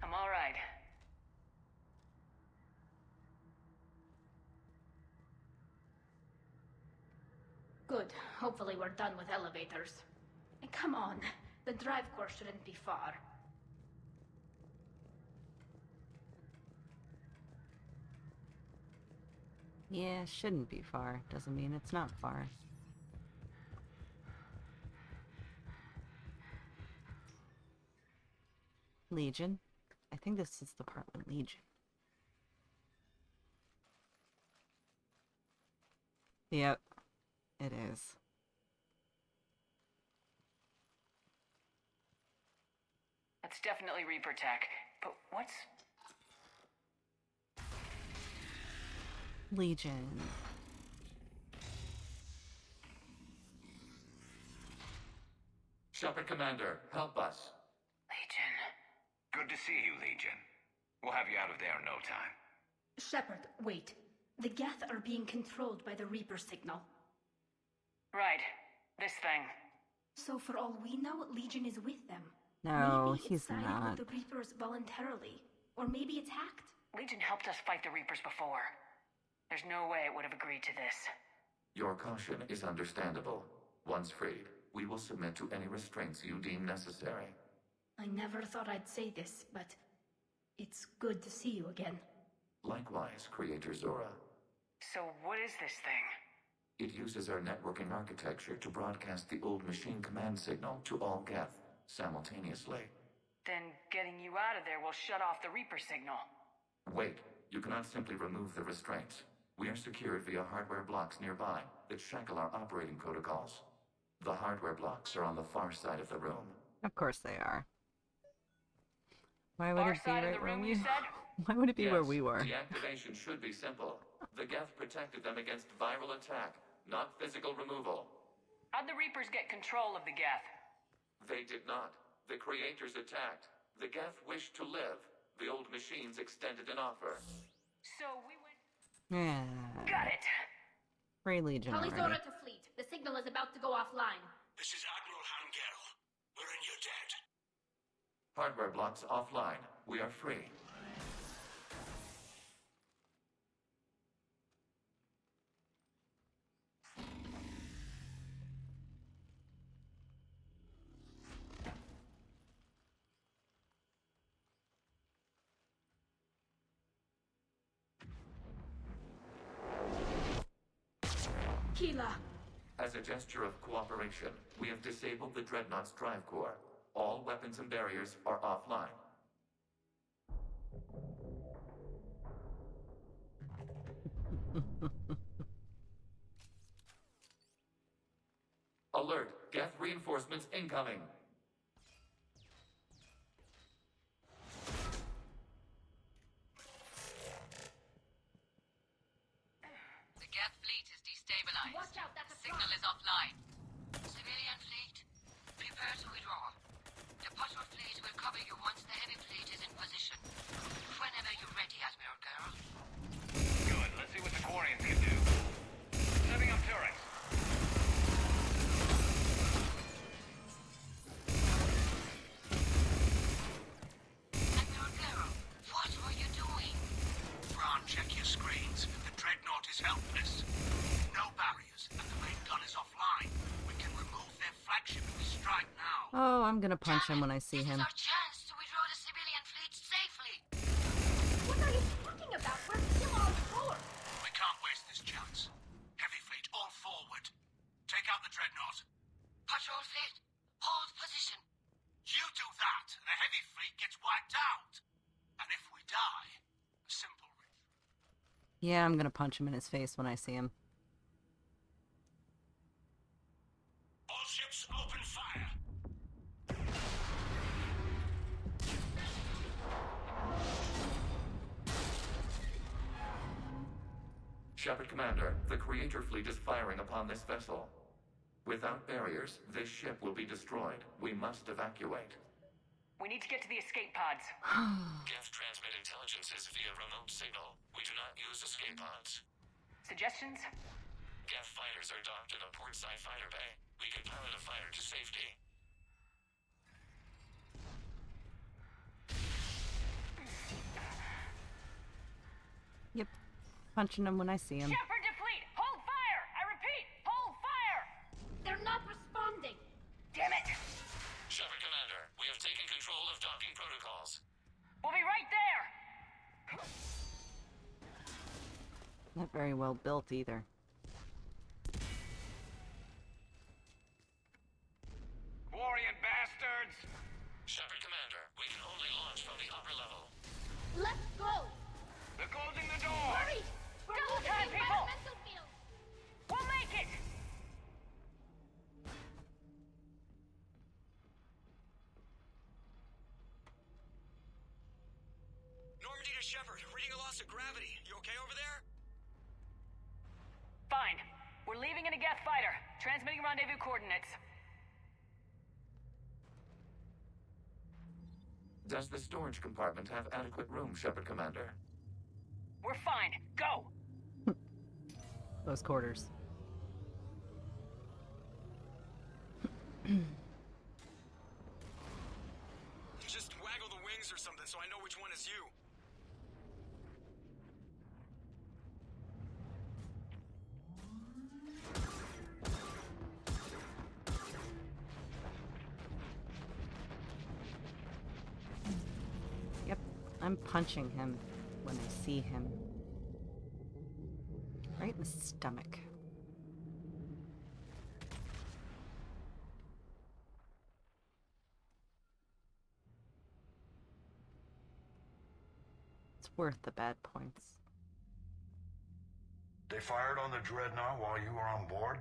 I'm all right. Good. Hopefully we're done with elevators. And come on, the drive core shouldn't be far. Yeah, shouldn't be far. Doesn't mean it's not far. Legion. I think this is the part with Legion. Yep. It is. That's definitely Reaper tech. But what's... Legion. Shepard Commander, help us. Legion. Good to see you, Legion. We'll have you out of there in no time. Shepard, wait. The Geth are being controlled by the Reaper signal. Right. This thing. So for all we know, Legion is with them. No, maybe he's it sided not. with the Reapers voluntarily. Or maybe it's hacked. Legion helped us fight the Reapers before. There's no way it would have agreed to this. Your caution is understandable. Once freed, we will submit to any restraints you deem necessary. I never thought I'd say this, but it's good to see you again. Likewise, Creator Zora. So what is this thing? It uses our networking architecture to broadcast the old machine command signal to all Geth simultaneously. Then getting you out of there will shut off the Reaper signal. Wait, you cannot simply remove the restraints. We are secured via hardware blocks nearby that shackle our operating protocols. The hardware blocks are on the far side of the room. Of course they are. Why would Far it be side of right the where room, we... you said? Why would it be Yes, where we were? The activation should be simple. The Geth protected them against viral attack, not physical removal. How'd the Reapers get control of the Geth? They did not. The creators attacked. The Geth wished to live. The old machines extended an offer. So we went... Yeah. Got it! Free Legion already. Tali'Zorah to fleet. The signal is about to go offline. This is Admiral Hangel. We're in your debt. Hardware blocks offline. We are free. Keela. As a gesture of cooperation, we have disabled the Dreadnought's drive core. All weapons and barriers are offline. Alert! Geth reinforcements incoming! The Geth fleet is destabilized. Watch out, that's a Signal is offline. Civilian fleet, prepare to withdraw. The patrol fleet will cover you once the heavy fleet is in position. Whenever you're ready, Admiral Girl. Good. Let's see what the Quarians can do. Setting up turrets. Admiral Girl, what are you doing? Ron, check your screens. The Dreadnought is helpless. No barriers, and the main gun is offline. We can remove their flagship if we strike now. Oh, I'm gonna punch him when I see him. Our chance to withdraw the civilian fleet safely. What are you talking about? We're still on board. We can't waste this chance. Heavy fleet, all forward. Take out the Dreadnought. Patrol fleet, hold position. You do that, and the heavy fleet gets wiped out. And if we die, a simple... Yeah, I'm gonna punch him in his face when I see him. All ships open fire. Shepard Commander, the Creator fleet is firing upon this vessel. Without barriers, this ship will be destroyed. We must evacuate. We need to get to the escape pods. Geth transmit intelligences via remote signal. We do not use escape pods. Suggestions? Geth fighters are docked in a portside fighter bay. We can pilot a fighter to safety. Yep. Punching him when I see him. Shepard to fleet! Hold fire! I repeat, hold fire! They're not responding. Damn it! Shepard Commander, we have taken control of docking protocols. We'll be right there! Not very well built either. Quarian bastards! Shepard Commander, we can only launch from the upper level. Let's go. They're closing the door! Hurry! We're Double moving time, the people! environmental field. We'll make it! loss of gravity. You okay over there? Fine. We're leaving in a Geth fighter. Transmitting rendezvous coordinates. Does the storage compartment have adequate room, Shepard Commander? We're fine. Go! Those quarters. Just waggle the wings or something so I know which one is you. Yep, I'm punching him when I see him. Right in the stomach. It's worth the bad points. They fired on the Dreadnought while you were on board?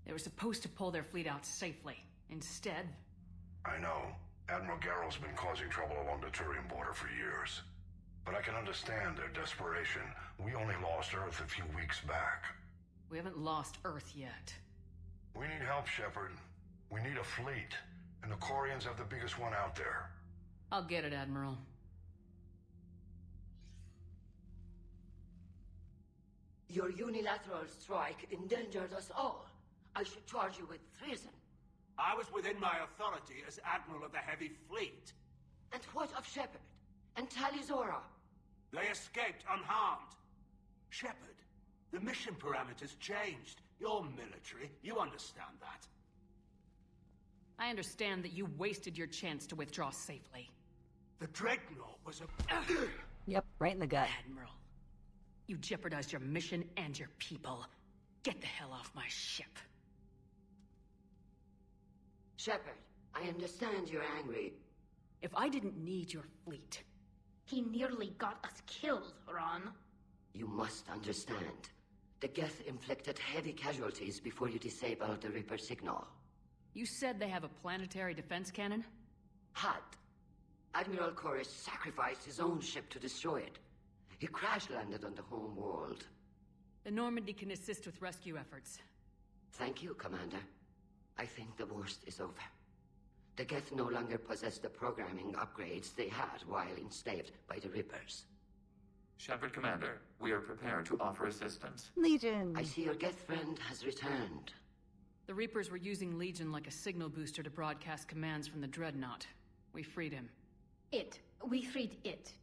They were supposed to pull their fleet out safely. Instead... I know. Admiral Garrow's been causing trouble along the Turian border for years. But I can understand their desperation. We only lost Earth a few weeks back. We haven't lost Earth yet. We need help, Shepard. We need a fleet. And the Corians have the biggest one out there. I'll get it, Admiral. Your unilateral strike endangered us all. I should charge you with treason. I was within my authority as Admiral of the Heavy Fleet. And what of Shepard? And Tali'Zorah? They escaped unharmed. Shepard, the mission parameters changed. You're military. You understand that. I understand that you wasted your chance to withdraw safely. The Dreadnought was a... Yep, right in the gut. Admiral, you jeopardized your mission and your people. Get the hell off my ship. Shepard, I understand you're angry. If I didn't need your fleet... He nearly got us killed, Ron. You must understand. The Geth inflicted heavy casualties before you disabled the Reaper signal. You said they have a planetary defense cannon? Had. Admiral Koris sacrificed his own ship to destroy it. He crash-landed on the home world. The Normandy can assist with rescue efforts. Thank you, Commander. I think the worst is over. The Geth no longer possess the programming upgrades they had while enslaved by the Reapers. Shepard Commander, we are prepared to offer assistance. Legion! I see your Geth friend has returned. The Reapers were using Legion like a signal booster to broadcast commands from the Dreadnought. We freed him. We freed it.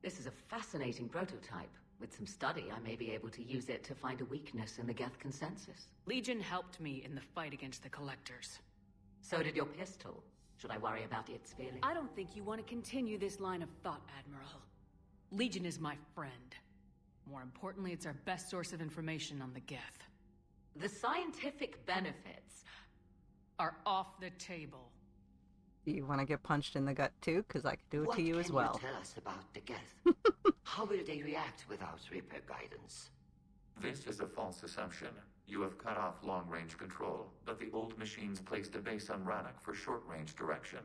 This is a fascinating prototype. With some study, I may be able to use it to find a weakness in the Geth consensus. Legion helped me in the fight against the Collectors. So did your pistol. Should I worry about its feelings? I don't think you want to continue this line of thought, Admiral. Legion is my friend. More importantly, it's our best source of information on the Geth. The scientific benefits are off the table. Do you want to get punched in the gut too? Because I could do it to you as well. What can you tell us about the Geth? How will they react without Reaper guidance? This is a false assumption. You have cut off long-range control, but the old machines placed a base on Rannoch for short-range direction.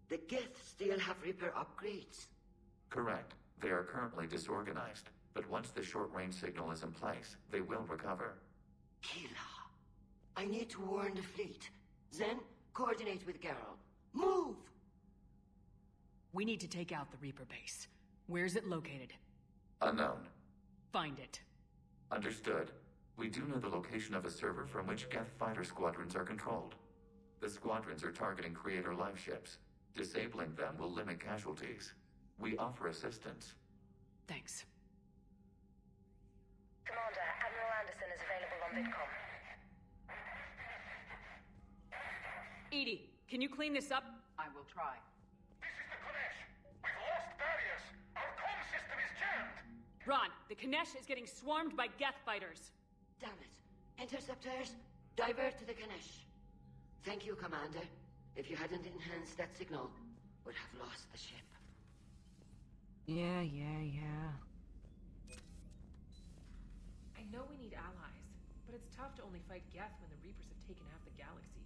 The Geth still have Reaper upgrades? Correct. They are currently disorganized, but once the short-range signal is in place, they will recover. Kila, I need to warn the fleet. Then, coordinate with Garrow. Move! We need to take out the Reaper base. Where's it located? Unknown. Find it. Understood. We do know the location of a server from which Geth fighter squadrons are controlled. The squadrons are targeting Creator live ships. Disabling them will limit casualties. We offer assistance. Thanks. Commander, Admiral Anderson is available on VidCom. Edie, can you clean this up? I will try. This is the Kodesh. We've lost barriers. Our comm system is jammed. Ron, the Kanesh is getting swarmed by Geth fighters. Damn it. Interceptors, divert to the Ganesh. Thank you, Commander. If you hadn't enhanced that signal, would have lost the ship. Yeah. I know we need allies, but it's tough to only fight Geth when the Reapers have taken half the galaxy.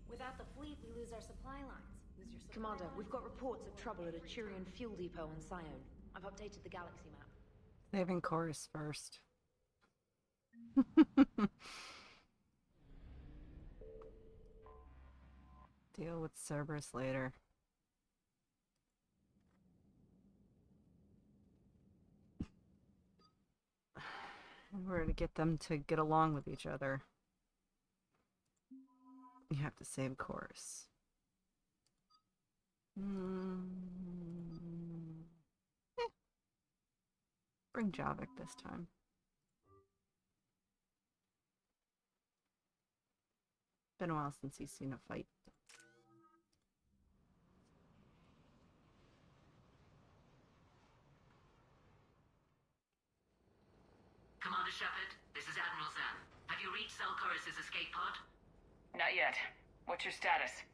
Without the fleet, we lose our supply lines. Commander, we've got reports of trouble at a Turian fuel depot on Sion. I've updated the galaxy map. Saving Chorus first. Deal with Cerberus later. In order to get them to get along with each other, you have to save Chorus. Bring Javik this time. Been a while since he's seen a fight. Commander Shepard, this is Admiral Zan. Have you reached Zelkorus' escape pod? Not yet. What's your status?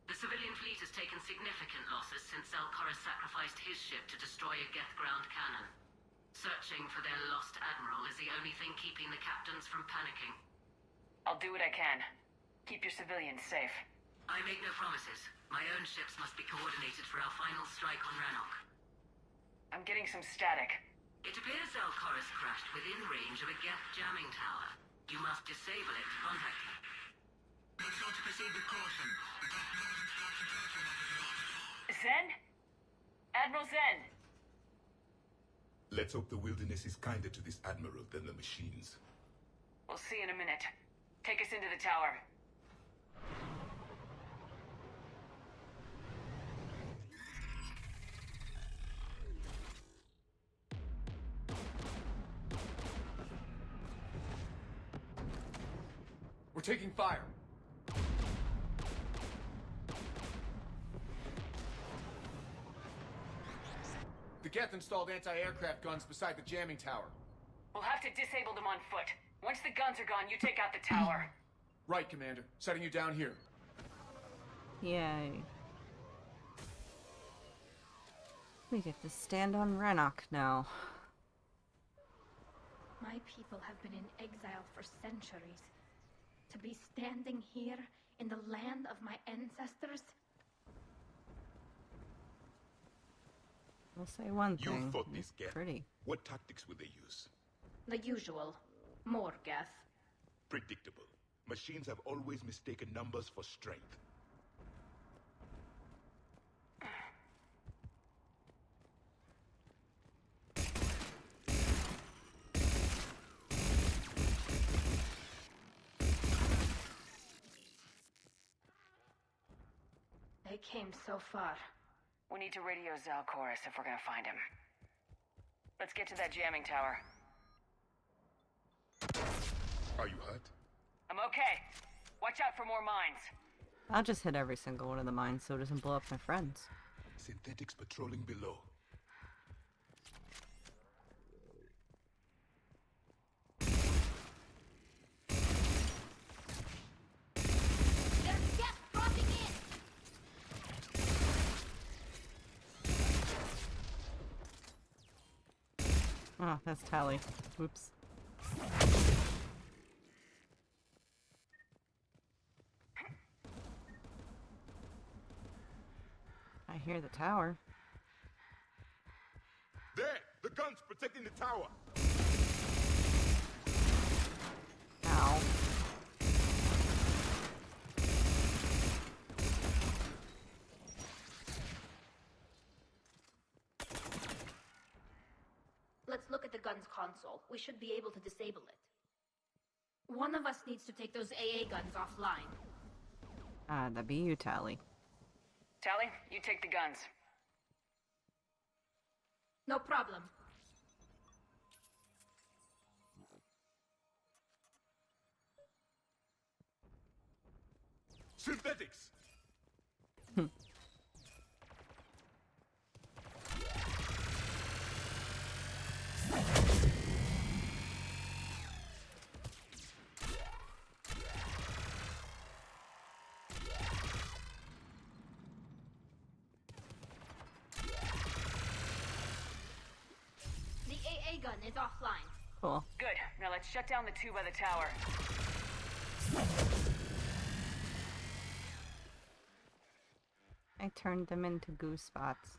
The civilian fleet has taken significant losses since Zelkorus sacrificed his ship to destroy a Geth ground cannon. Searching for their lost admiral is the only thing keeping the captains from panicking. I'll do what I can. Keep your civilians safe. I make no promises. My own ships must be coordinated for our final strike on Rannoch. I'm getting some static. It appears Zelkorus crashed within range of a Geth jamming tower. You must disable it to contact him. Make sure to proceed with caution. Zen? Admiral Zen! Let's hope the wilderness is kinder to this admiral than the machines. We'll see in a minute. Take us into the tower. We're taking fire. The Geth installed anti-aircraft guns beside the jamming tower. We'll have to disable them on foot. Once the guns are gone, you take out the tower. Right, Commander. Setting you down here. Yay. We get to stand on Rannoch now. My people have been in exile for centuries. To be standing here in the land of my ancestors? I'll say one thing. You fought this Geth. Pretty. What tactics would they use? The usual. More Geth. Predictable. Machines have always mistaken numbers for strength. They came so far. We need to radio Zelkorus if we're gonna find him. Let's get to that jamming tower. Are you hurt? I'm okay. Watch out for more mines. I'll just hit every single one of the mines so it doesn't blow up my friends. Synthetics patrolling below. There's Geth dropping in! Oh, that's Tali. Oops. I hear the tower. There! The guns protecting the tower! Ow. Let's look at the gun's console. We should be able to disable it. One of us needs to take those AA guns offline. That'd be you, Tali. Tali, you take the guns. No problem. Synthetics! The AA gun is offline. Cool. Good. Now let's shut down the two by the tower. I turned them into goo spots.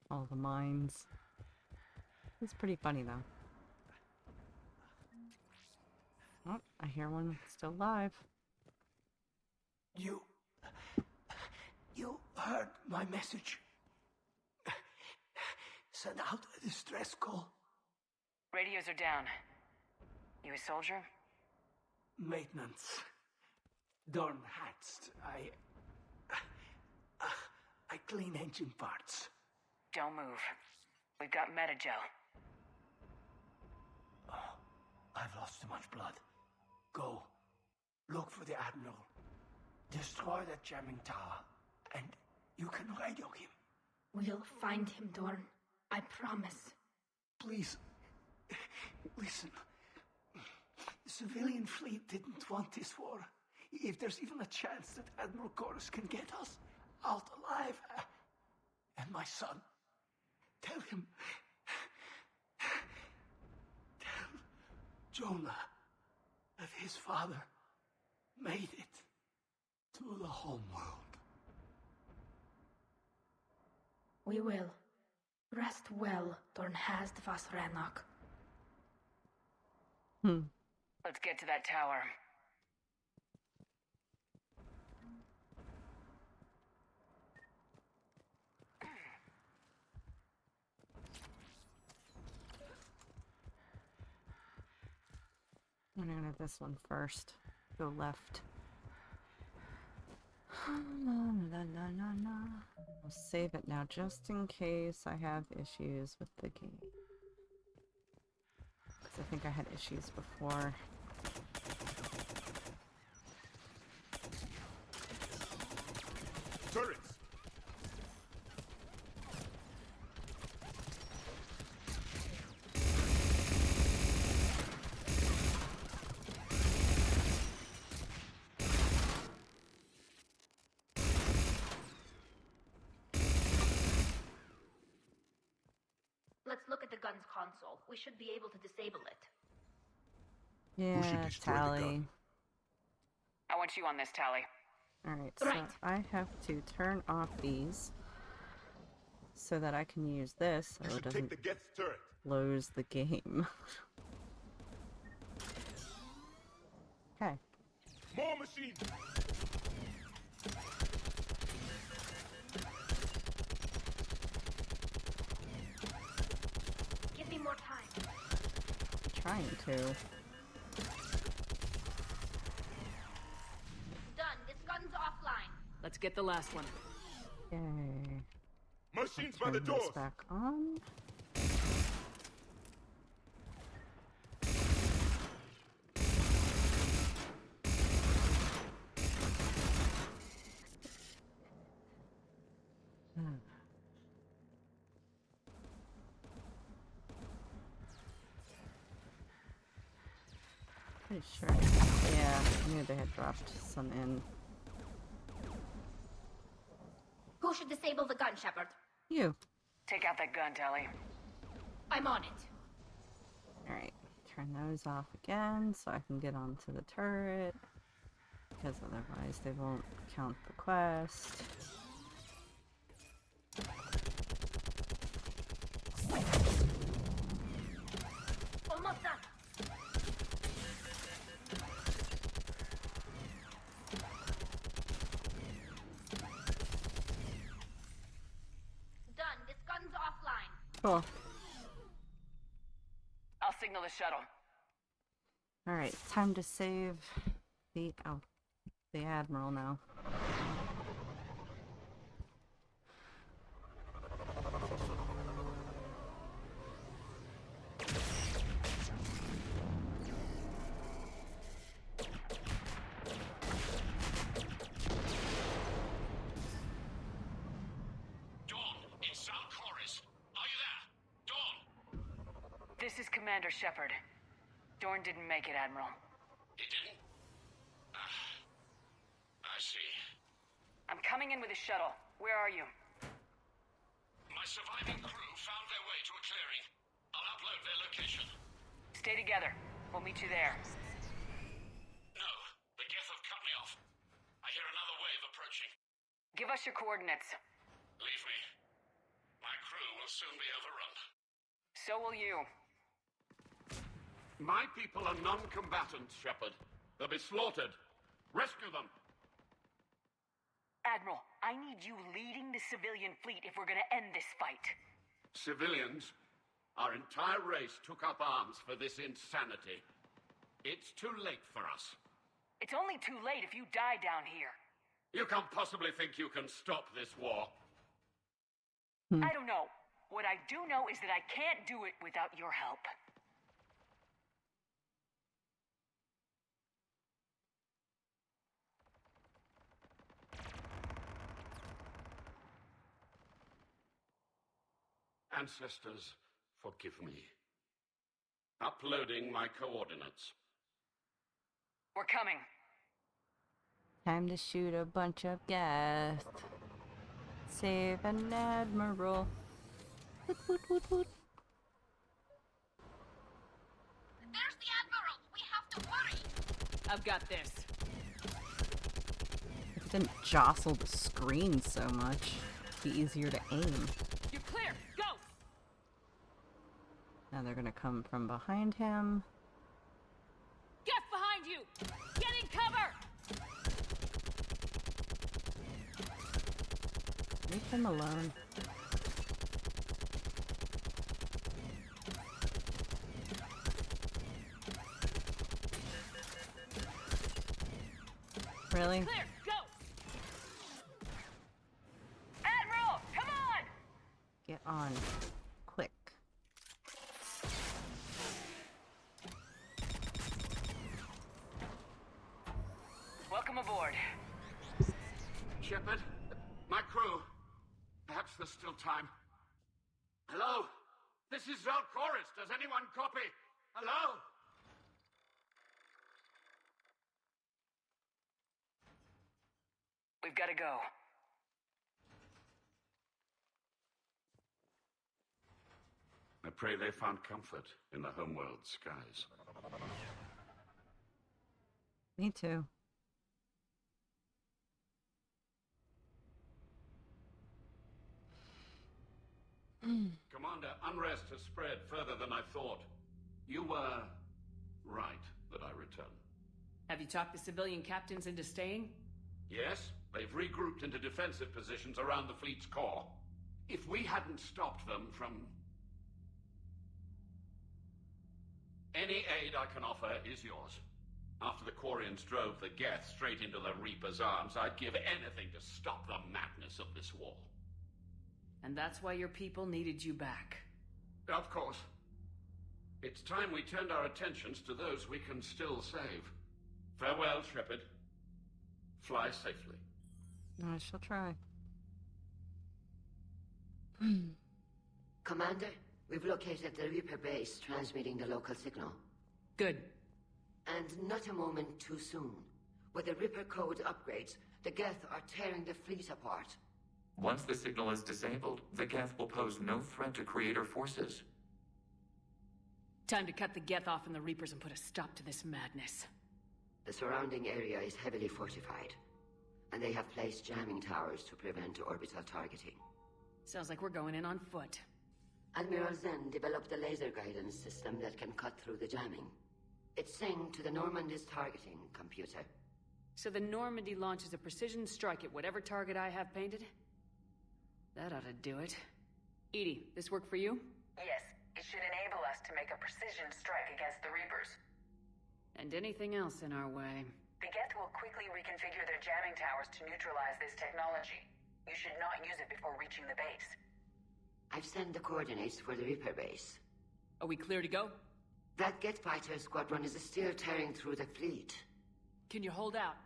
All the mines. It's pretty funny though. Oh, I hear one still alive. You heard my message. Send out a distress call. Radios are down. You a soldier? Maintenance. Dorn hatched. I clean engine parts. Don't move. We've got metagel. Oh, I've lost too much blood. Go. Look for the Admiral. Destroy that jamming tower. And you can radio him. We'll find him, Dorn. I promise. Please. Listen. The civilian fleet didn't want this war. If there's even a chance that Admiral Chorus can get us out alive. And my son. Tell him. Tell Jonah that his father made it to the homeworld. We will. Rest well, Dornhast Vasranok. Let's get to that tower. I'm gonna do this one first. Go left. I'll save it now just in case I have issues with the game. Because I think I had issues before. Turrets! Let's look at the gun's console. We should be able to disable it. Yeah, Tali. I want you on this, Tali. Alright, so I have to turn off these so that I can use this so it doesn't close the game. Okay. More machines! Give me more time. Trying to. Done. This gun's offline. Let's get the last one. Yay. Machines I'll by the turn this doors. back on. Pretty sure. Yeah, I knew they had dropped some in. Who should disable the gun, Shepard? You. Take out that gun, Tali. I'm on it. Alright, turn those off again so I can get onto the turret. Because otherwise they won't count the quest. Almost done. Done. This gun's offline. Cool. I'll signal the shuttle. Alright, time to save the Admiral now. This is Commander Shepard. Dorn didn't make it, Admiral. He didn't? I see. I'm coming in with a shuttle. Where are you? My surviving crew found their way to a clearing. I'll upload their location. Stay together. We'll meet you there. No, the Geth have cut me off. I hear another wave approaching. Give us your coordinates. So will you. My people are non-combatants, Shepard. They'll be slaughtered. Rescue them! Admiral, I need you leading the civilian fleet if we're gonna end this fight. Civilians, our entire race took up arms for this insanity. It's too late for us. It's only too late if you die down here. You can't possibly think you can stop this war. I don't know. What I do know is that I can't do it without your help. Ancestors, forgive me. Uploading my coordinates. We're coming. Time to shoot a bunch of gas. Save an admiral. Woot, woot, woot, woot. There's the Admiral! We have to hurry! I've got this. If it didn't jostle the screen so much, it'd be easier to aim. You're clear! Go! Now they're gonna come from behind him. Get behind you! Get in cover! Leave him alone. Really? Clear! Go! Admiral, come on! Get on. Quick. Welcome aboard. Shepard, my crew. Perhaps there's still time. Hello? This is Zal'Koris. Does anyone copy? Hello? We've got to go. I pray they found comfort in the homeworld skies. Me too. Commander, unrest has spread further than I thought. You were right that I return. Have you talked the civilian captains into staying? Yes, they've regrouped into defensive positions around the fleet's core. If we hadn't stopped them from... Any aid I can offer is yours. After the Quarians drove the Geth straight into the Reaper's arms, I'd give anything to stop the madness of this war. And that's why your people needed you back. Of course. It's time we turned our attentions to those we can still save. Farewell, Shepard. Fly safely. I shall try. Commander, we've located the Reaper base transmitting the local signal. Good. And not a moment too soon. With the Reaper code upgrades, the Geth are tearing the fleet apart. Once the signal is disabled, the Geth will pose no threat to Creator forces. Time to cut the Geth off from the Reapers and put a stop to this madness. The surrounding area is heavily fortified, and they have placed jamming towers to prevent orbital targeting. Sounds like we're going in on foot. Admiral Zen developed a laser guidance system that can cut through the jamming. It's synced to the Normandy's targeting computer. So the Normandy launches a precision strike at whatever target I have painted? That ought to do it. Edie, this work for you? Yes, it should enable us to make a precision strike against the Reapers. And anything else in our way. The Geth will quickly reconfigure their jamming towers to neutralize this technology. You should not use it before reaching the base. I've sent the coordinates for the Reaper base. Are we clear to go? That Geth fighter squadron is still tearing through the fleet. Can you hold out?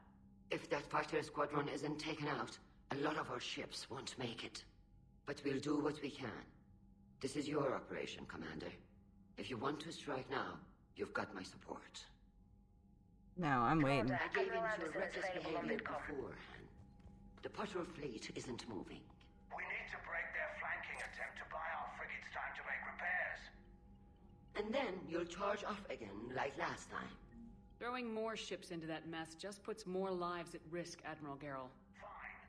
If that fighter squadron isn't taken out, a lot of our ships won't make it. But we'll do what we can. This is your operation, Commander. If you want to strike now, you've got my support. No, I'm waiting. I gave in to a reckless behavior beforehand. The patrol fleet isn't moving. We need to break their flanking attempt to buy our frigates time to make repairs. And then you'll charge off again like last time. Throwing more ships into that mess just puts more lives at risk, Admiral Garrel. Fine.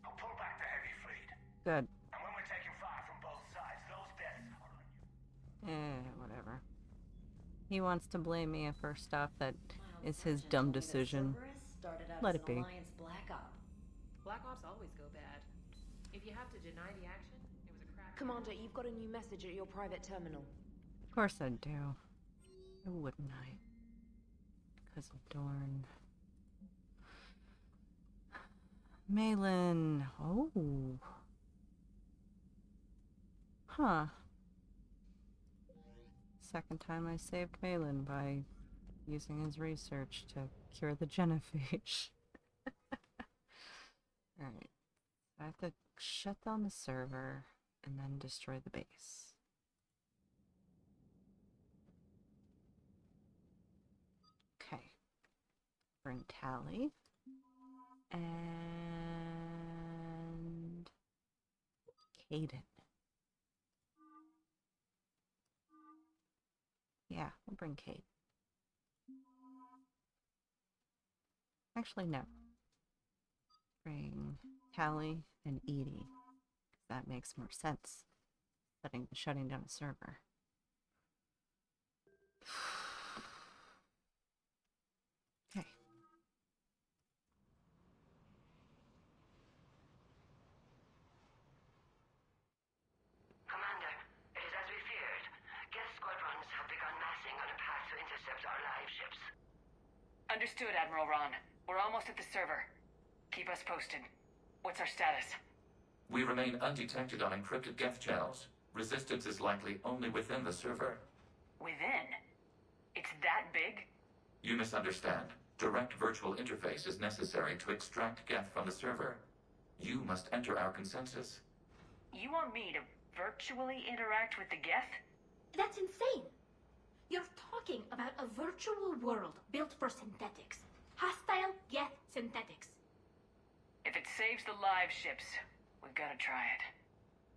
I'll pull back the heavy fleet. Good. And when we're taking fire from both sides, those deaths are on you. Whatever. He wants to blame me for stuff that is his dumb decision. Started out Let as it an be. Alliance Black Op. Black Ops always go bad. If you have to deny the action, it was a crack. Commander, you've got a new message at your private terminal. Of course I do. Why wouldn't I? Because of Dorn. Malin. Oh. Huh. Second time I saved Malin by using his research to cure the genophage. Alright. I have to shut down the server and then destroy the base. Okay. Bring Tali. And Caden. Yeah, we'll bring Kate. Actually, no. Bring Tali and Edie. That makes more sense. Shutting down a server. Okay. Commander, it is as we feared. Geth squadrons have begun massing on a path to intercept our live ships. Understood, Admiral Ron. We're almost at the server. Keep us posted. What's our status? We remain undetected on encrypted Geth channels. Resistance is likely only within the server. Within? It's that big? You misunderstand. Direct virtual interface is necessary to extract Geth from the server. You must enter our consensus. You want me to virtually interact with the Geth? That's insane. You're talking about a virtual world built for synthetics. Hostile Geth synthetics. If it saves the live ships, we've got to try it.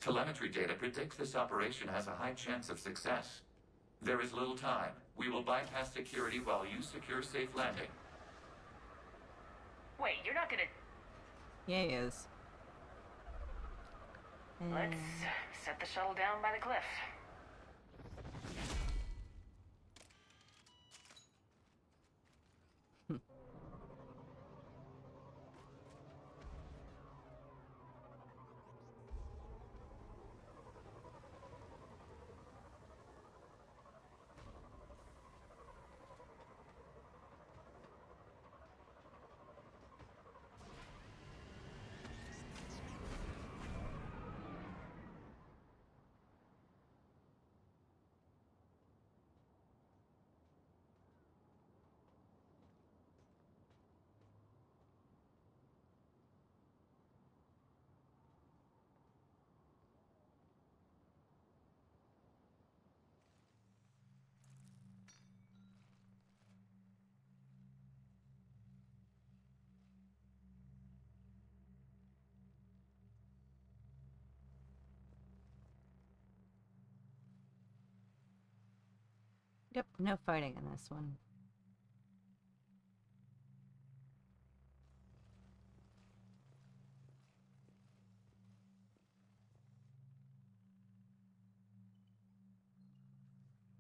Telemetry data predicts this operation has a high chance of success. There is little time. We will bypass security while you secure safe landing. Wait, you're not gonna... Yeah, he is. Let's set the shuttle down by the cliff. Yep, no fighting in this one.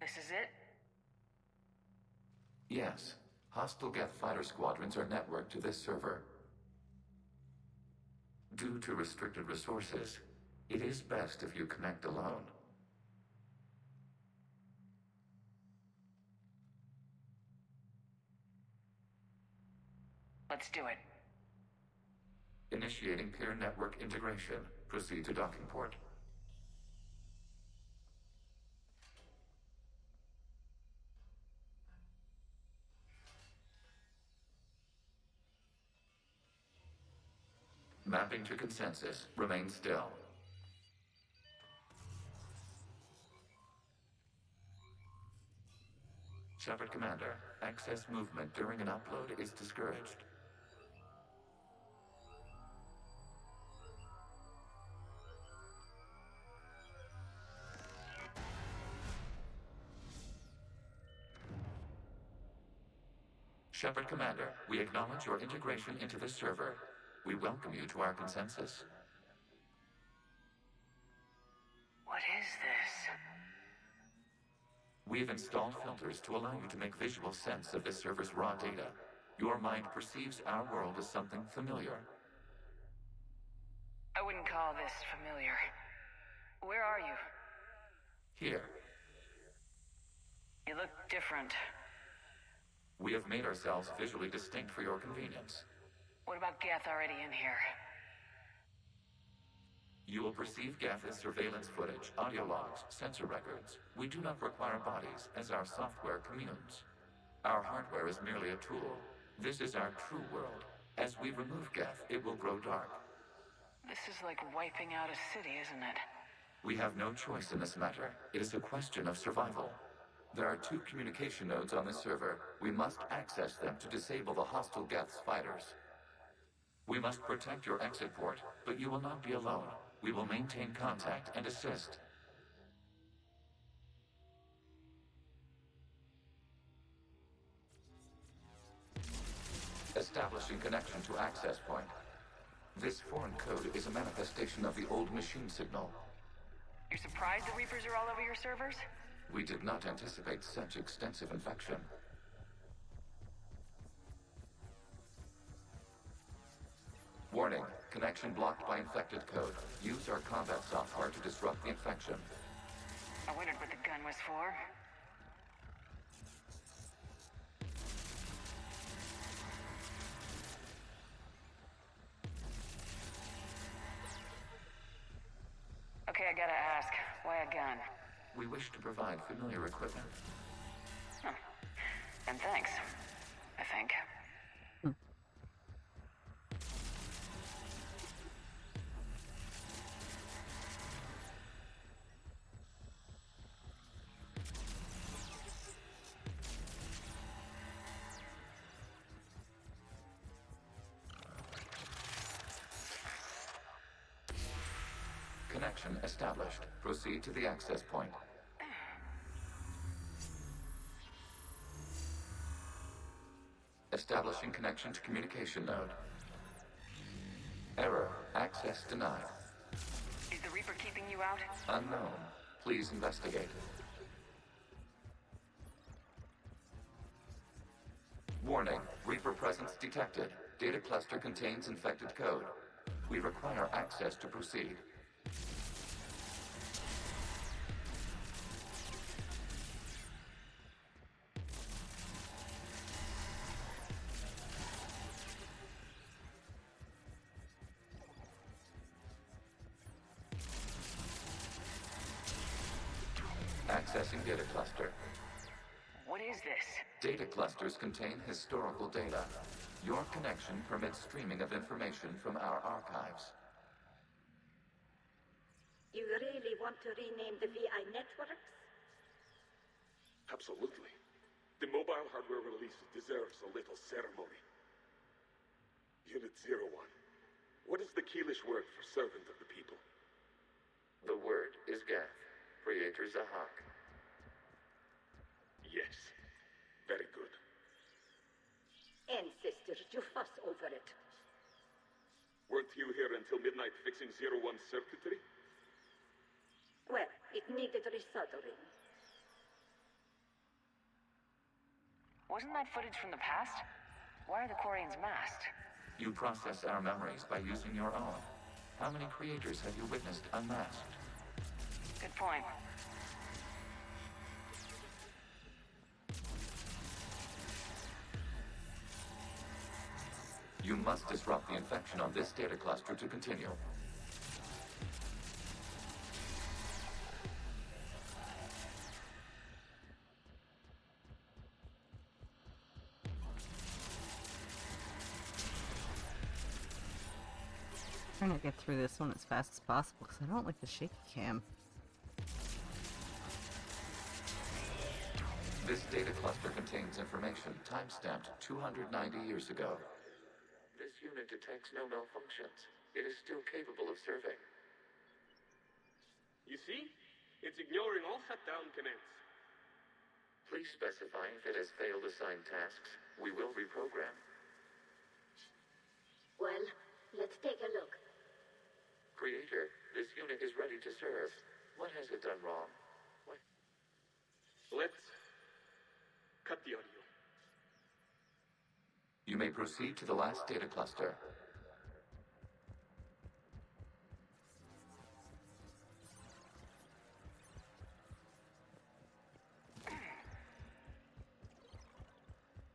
This is it? Yes. Hostile Geth fighter squadrons are networked to this server. Due to restricted resources, it is best if you connect alone. Let's do it. Initiating peer network integration. Proceed to docking port. Mapping to consensus. Remain still. Shepard Commander, access movement during an upload is discouraged. Shepard Commander, we acknowledge your integration into the server. We welcome you to our consensus. What is this? We have installed filters to allow you to make visual sense of this server's raw data. Your mind perceives our world as something familiar. I wouldn't call this familiar. Where are you? Here, You look different. we have made ourselves visually distinct for your convenience. What about Geth already in here? You will perceive Geth as surveillance footage, audio logs, sensor records. We do not require bodies, as our software communes. Our hardware is merely a tool. This is our true world. As we remove Geth, it will grow dark. This is like wiping out a city, isn't it? We have no choice in this matter. It is a question of survival. There are 2 communication nodes on the server. We must access them to disable the hostile Geth's fighters. We must protect your exit port, but you will not be alone. We will maintain contact and assist. Establishing connection to access point. This foreign code is a manifestation of the old machine signal. You're surprised the Reapers are all over your servers? We did not anticipate such extensive infection. Warning, connection blocked by infected code. Use our combat software to disrupt the infection. I wondered what the gun was for. Okay, I gotta ask, why a gun? We wish to provide familiar equipment. And thanks, I think. Connection established. Proceed to the access point. Establishing connection to communication node. Error. Access denied. Is the Reaper keeping you out? Unknown. Please investigate. Warning. Reaper presence detected. Data cluster contains infected code. We require access to proceed. Accessing data cluster. What is this? Data clusters contain historical data. Your connection permits streaming of information from our archives. You really want to rename the VI networks? Absolutely. The mobile hardware release deserves a little ceremony. Unit 01. What is the Keelish word for servant of the people? The word is Geth. Creator Zahak. Yes. Very good. Ancestors, you fuss over it. Weren't you here until midnight fixing 01's circuitry? Well, it needed resoldering. Wasn't that footage from the past? Why are the Quarians masked? You process our memories by using your own. How many creators have you witnessed unmasked? Good point. You must disrupt the infection on this data cluster to continue. I'm trying to get through this one as fast as possible because I don't like the shaky cam. This data cluster contains information time-stamped 290 years ago. This unit detects no malfunctions. It is still capable of serving. You see? It's ignoring all shutdown commands. Please specify if it has failed assigned tasks. We will reprogram. Well, let's take a look. Creator, this unit is ready to serve. What has it done wrong? Let's proceed to the last data cluster.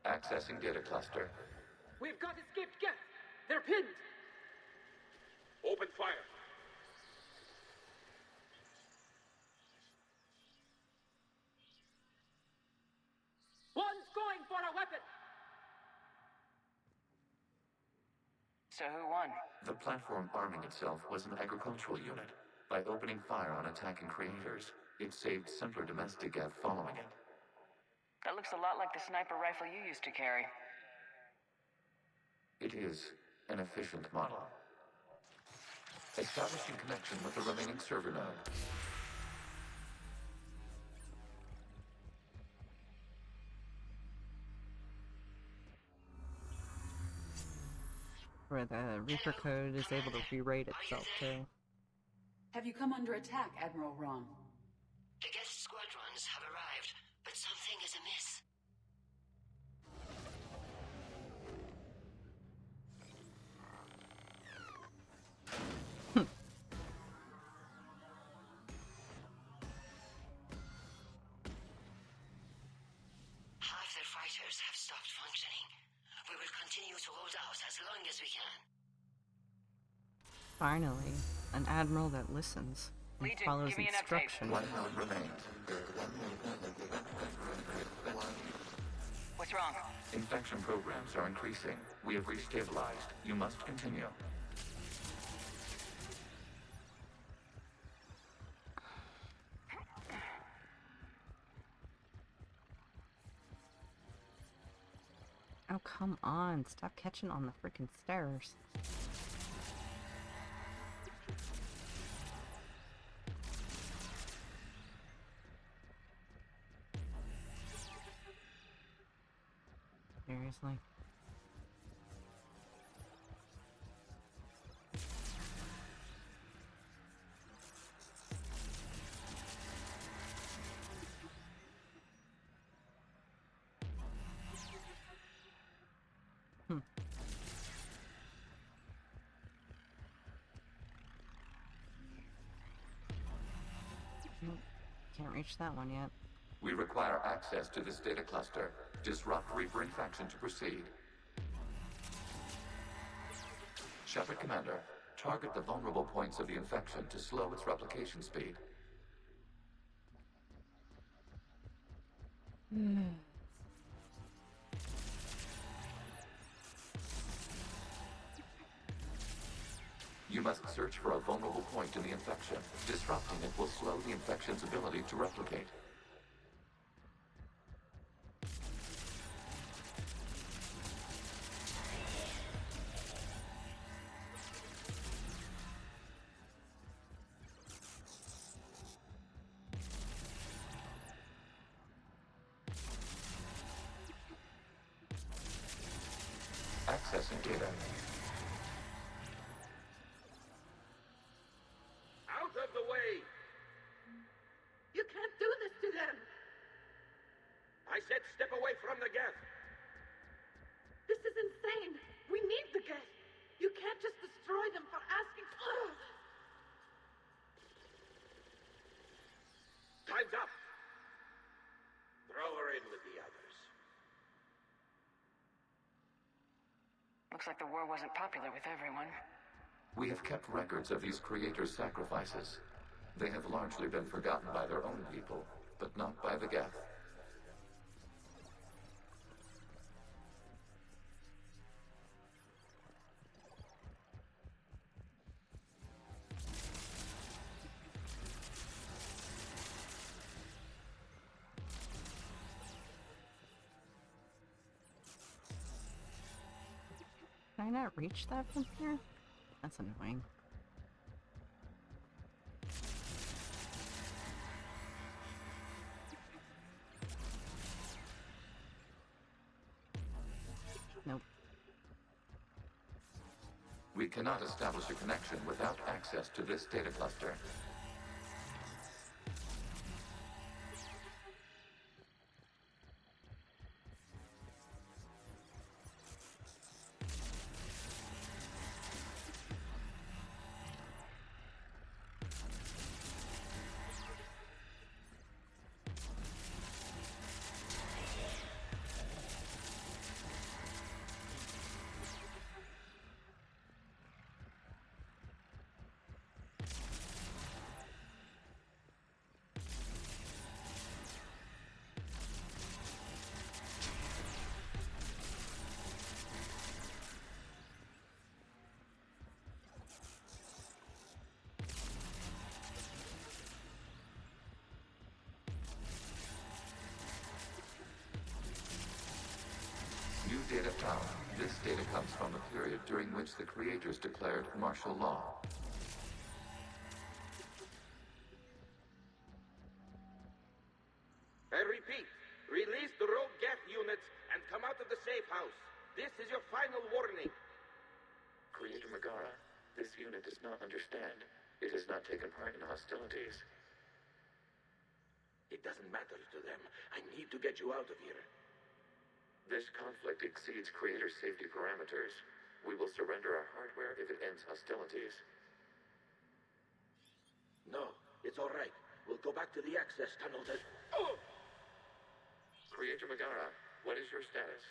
Accessing data cluster. We've got escaped Geth! They're pinned! Open fire. One's going for a weapon! So who won? The platform arming itself was an agricultural unit. By opening fire on attacking creators, it saved simpler domestic Geth following it. That looks a lot like the sniper rifle you used to carry. It is an efficient model. Establishing connection with the remaining server node. Where the Reaper code is able to rewrite itself too. Have you come under attack, Admiral Ron? The Geth squadrons have arrived, but something is amiss. Half their fighters have stopped functioning. We will continue to hold out as long as we can. Finally, an admiral that listens and Legion, follows give me an instructions. One node remains. What's wrong? Infection programs are increasing. We have restabilized. You must continue. Oh, come on. Stop catching on the freaking stairs. Seriously? Nope. Can't reach that one yet. We require access to this data cluster. Disrupt Reaper infection to proceed. Shepard Commander, target the vulnerable points of the infection to slow its replication speed. You must search for a vulnerable point in the infection. Disrupting it will slow the infection's ability to replicate. Accessing data. Out of the way! You can't do this to them! I said step away from the Geth! This is insane! We need the Geth! You can't just destroy them for asking. Ugh. Time's up! Throw her in with the others. Looks like the war wasn't popular with everyone. We have kept records of these creators' sacrifices. They have largely been forgotten by their own people, but not by the Geth. Can I not reach that from here? That's annoying. Nope. We cannot establish a connection without access to this data cluster. Data found. This data comes from a period during which the creators declared martial law. I repeat, release the rogue Geth units and come out of the safe house. This is your final warning. Creator Megara, this unit does not understand. It has not taken part in hostilities. It doesn't matter to them. I need to get you out of here. This conflict exceeds Creator's safety parameters. We will surrender our hardware if it ends hostilities. No, it's all right. We'll go back to the access tunnel that... Oh! Creator Megara, what is your status?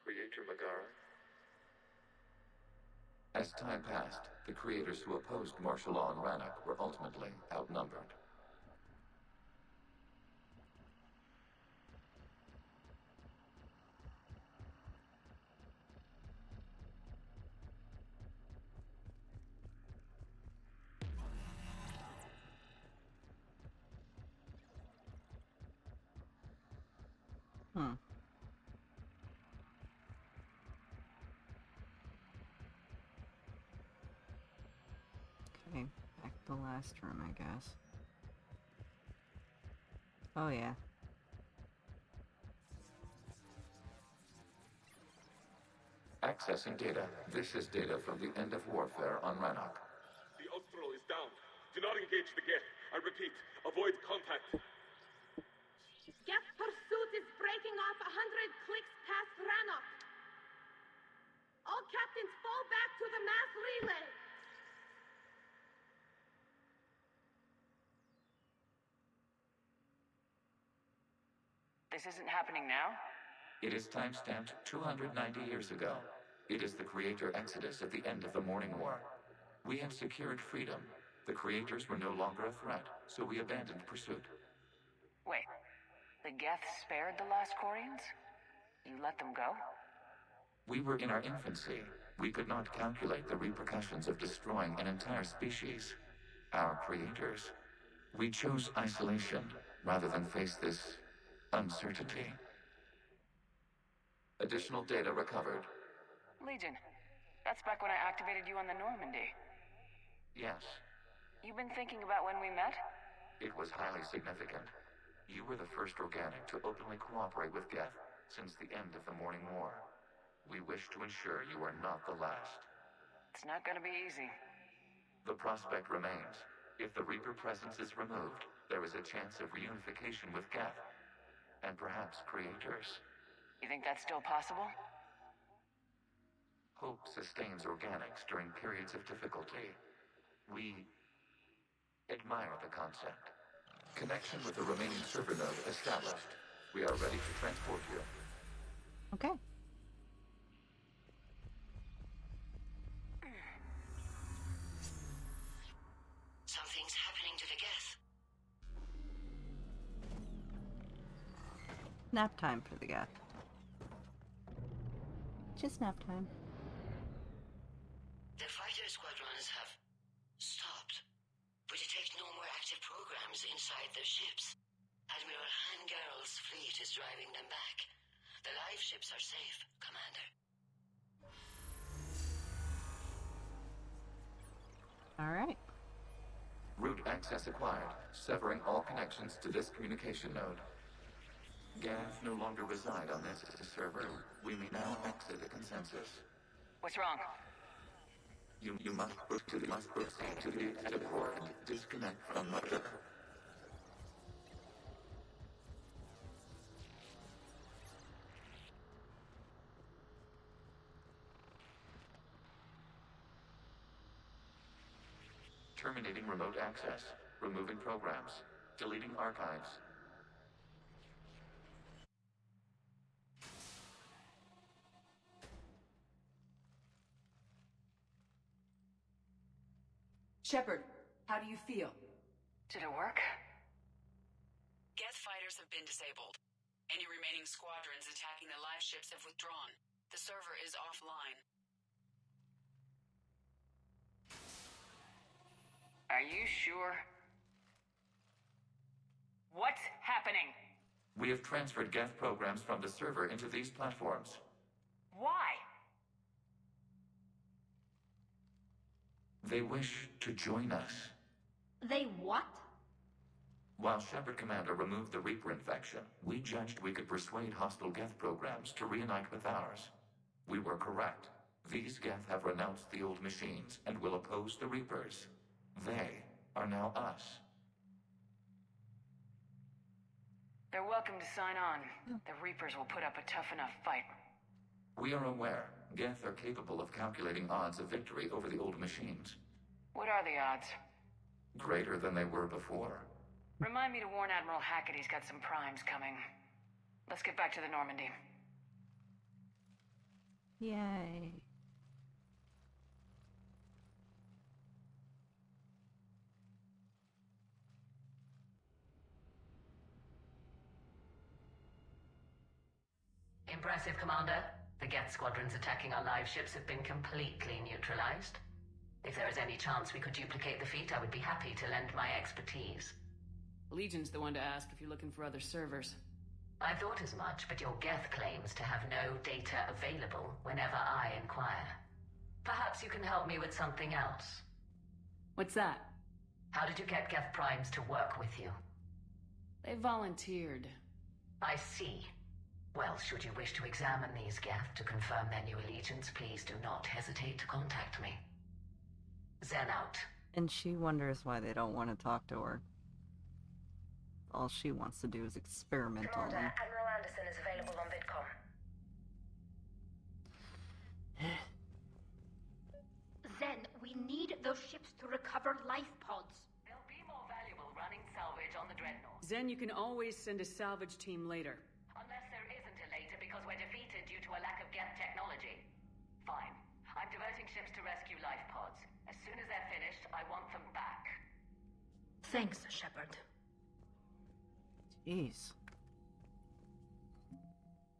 Creator Megara? As time passed, the creators who opposed martial law in Rannoch were ultimately outnumbered. Okay, back to the last room, I guess. Oh, yeah. Accessing data. This is data from the end of warfare on Rannoch. The Austral is down. Do not engage the Geth. I repeat, avoid contact. Geth pursuit is breaking off 100 clicks past Rannoch. All captains fall back to the mass relay. This isn't happening now? It is timestamped 290 years ago. It is the Creator Exodus at the end of the Morning War. We have secured freedom. The Creators were no longer a threat, so we abandoned pursuit. Wait, the Geth spared the last Quarians? You let them go? We were in our infancy. We could not calculate the repercussions of destroying an entire species. Our creators. We chose isolation rather than face this uncertainty. Additional data recovered. Legion. That's back when I activated you on the Normandy. Yes, You've been thinking about when we met? it was highly significant. You were the first organic to openly cooperate with Geth since the end of the Morning War. We wish to ensure you are not the last. It's not gonna be easy. The prospect remains. If the Reaper presence is removed, there is a chance of reunification with Geth. And perhaps creators. You think that's still possible? Hope sustains organics during periods of difficulty. We admire the concept. Connection with the remaining server node established. We are ready to transport you. Okay. Something's happening to the Geth. Nap time for the Geth. Just nap time. The fighter squadrons have stopped. We detect no more active programs inside their ships. Admiral Hangarl's fleet is driving them back. The live ships are safe, Commander. Alright. Route access acquired, severing all connections to this communication node. Geth no longer reside on this server. We may now exit the consensus. What's wrong? You must proceed to the exit port and disconnect from mother. Terminating remote access. Removing programs. Deleting archives. Shepard, how do you feel? Did it work? Geth fighters have been disabled. Any remaining squadrons attacking the live ships have withdrawn. The server is offline. Are you sure? What's happening? We have transferred Geth programs from the server into these platforms. Why? They wish to join us. They what? While Shepard Commander removed the Reaper infection, we judged we could persuade hostile Geth programs to reunite with ours. We were correct. These Geth have renounced the old machines and will oppose the Reapers. They are now us. They're welcome to sign on. The Reapers will put up a tough enough fight. We are aware Geth are capable of calculating odds of victory over the old machines. What are the odds? Greater than they were before. Remind me to warn Admiral Hackett he's got some primes coming. Let's get back to the Normandy. Yay. Impressive, Commander. The Geth squadrons attacking our live ships have been completely neutralized. If there is any chance we could duplicate the feat, I would be happy to lend my expertise. Legion's the one to ask if you're looking for other servers. I thought as much, but your Geth claims to have no data available whenever I inquire. Perhaps you can help me with something else. What's that? How did you get Geth primes to work with you? They volunteered. I see. Well, should you wish to examine these Geth to confirm their new allegiance, please do not hesitate to contact me. Zen out. And she wonders why they don't want to talk to her. All she wants to do is experiment on them. Admiral Anderson is available on VidCom. Zen, we need those ships to recover life pods. They'll be more valuable running salvage on the Dreadnought. Zen, you can always send a salvage team later. Unless there isn't a later because we're defeated due to a lack of Geth technology. Fine. I'm diverting ships to rescue life pods. As soon as they're finished, I want them back. Thanks, Shepard. Jeez.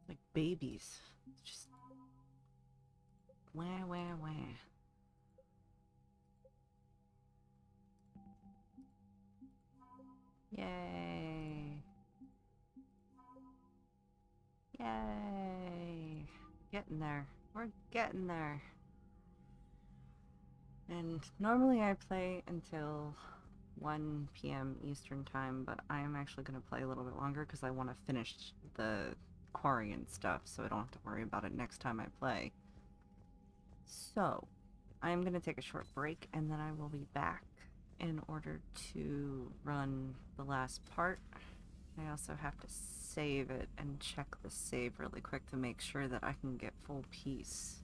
Like babies. Just... Wah, wah, wah. Yay. Yay. Getting there. We're getting there. And normally I play until 1 p.m. Eastern time, but I'm actually going to play a little bit longer because I want to finish the quarry and stuff so I don't have to worry about it next time I play. So, I'm going to take a short break and then I will be back in order to run the last part. I also have to save it and check the save really quick to make sure that I can get full peace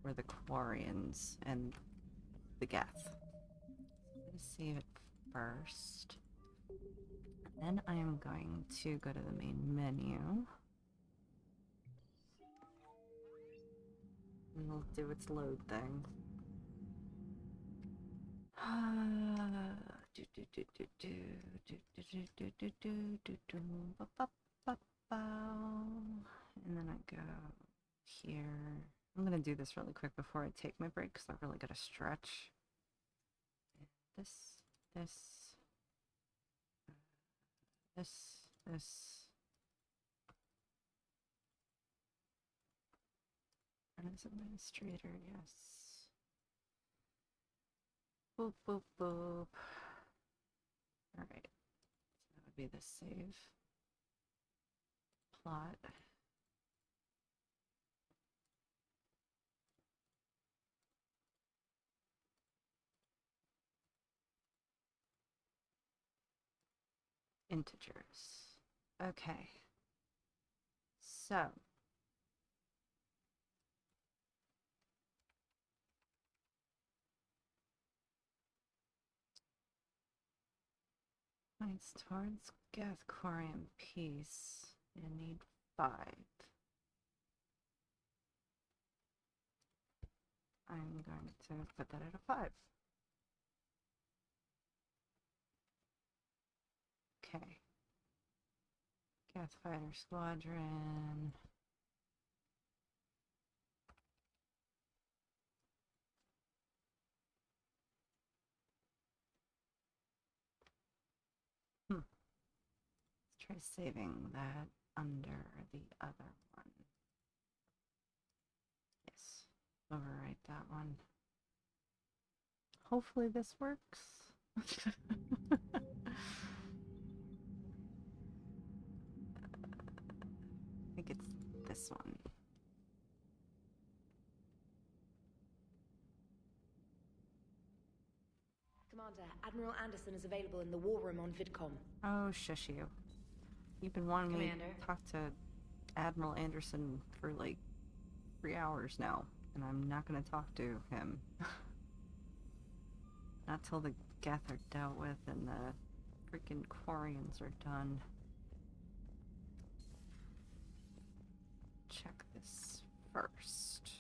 for the Quarians and the Geth. I'm going to save it first. And then I am going to go to the main menu. And we'll do its load thing. And then I go here. I'm gonna do this really quick before I take my break because I really gotta stretch. This. And as administrator, yes. Boop, boop, boop. Alright. So that would be the save. Plot. Integers. Okay. So. Points towards Geth Quarian Peace. You need 5. I'm going to put that at a 5. Okay. Geth Fighter Squadron. Let's Try saving that under the other one. Yes. Overwrite that one. Hopefully this works. I think it's this one. Commander, Admiral Anderson is available in the war room on VidCom. Oh, shush you. You've been wanting me Commander. to talk to Admiral Anderson for like 3 hours now, and I'm not going to talk to him. Not till the Geth are dealt with and the freaking Quarians are done. Check this first.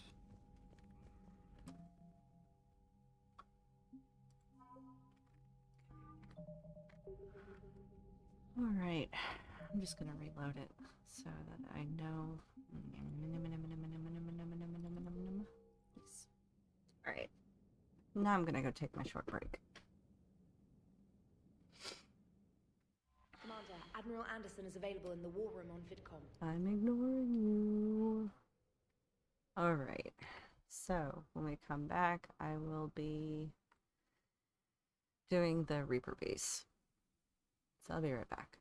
Alright, I'm just gonna reload it so that I know. Alright, now I'm gonna go take my short break. Commander, Admiral Anderson is available in the war room on VidCom. I'm ignoring you. Alright, so when we come back, I will be doing the Reaper base. So I'll be right back.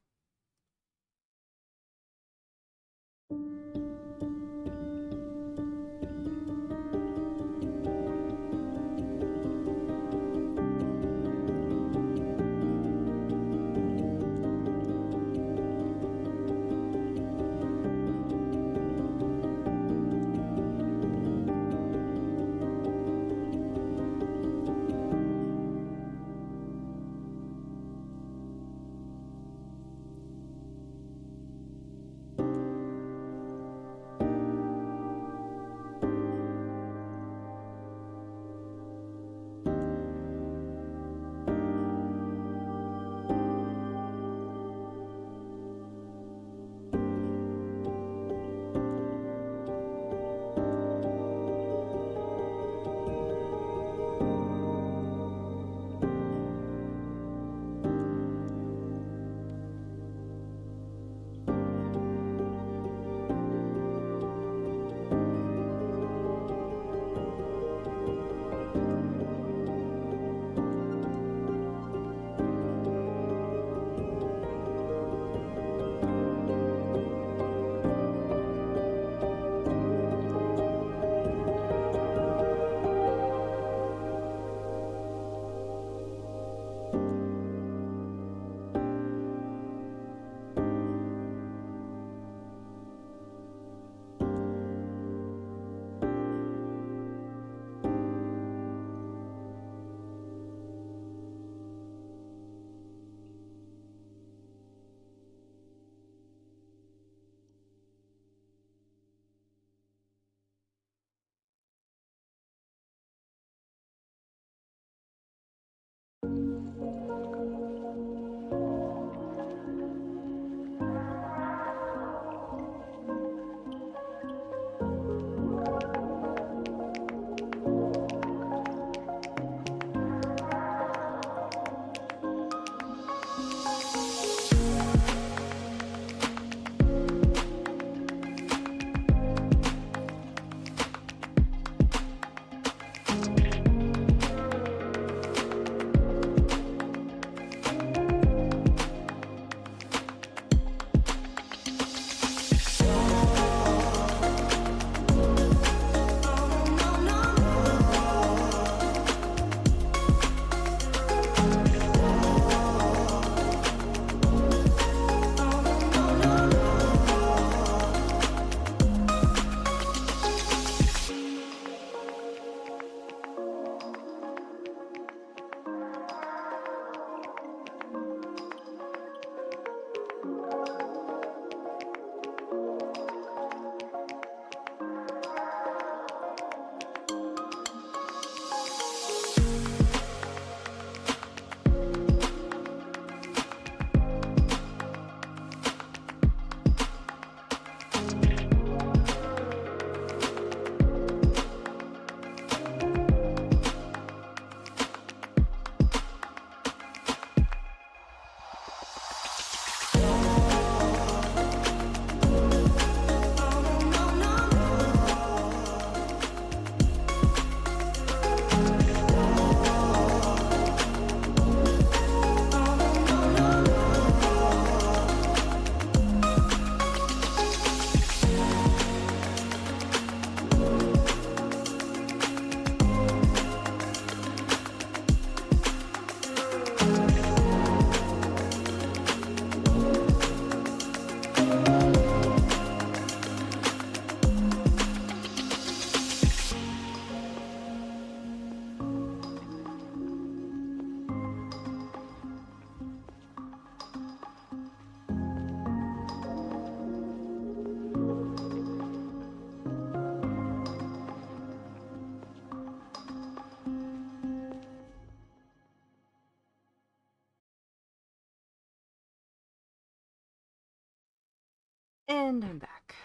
And I'm back.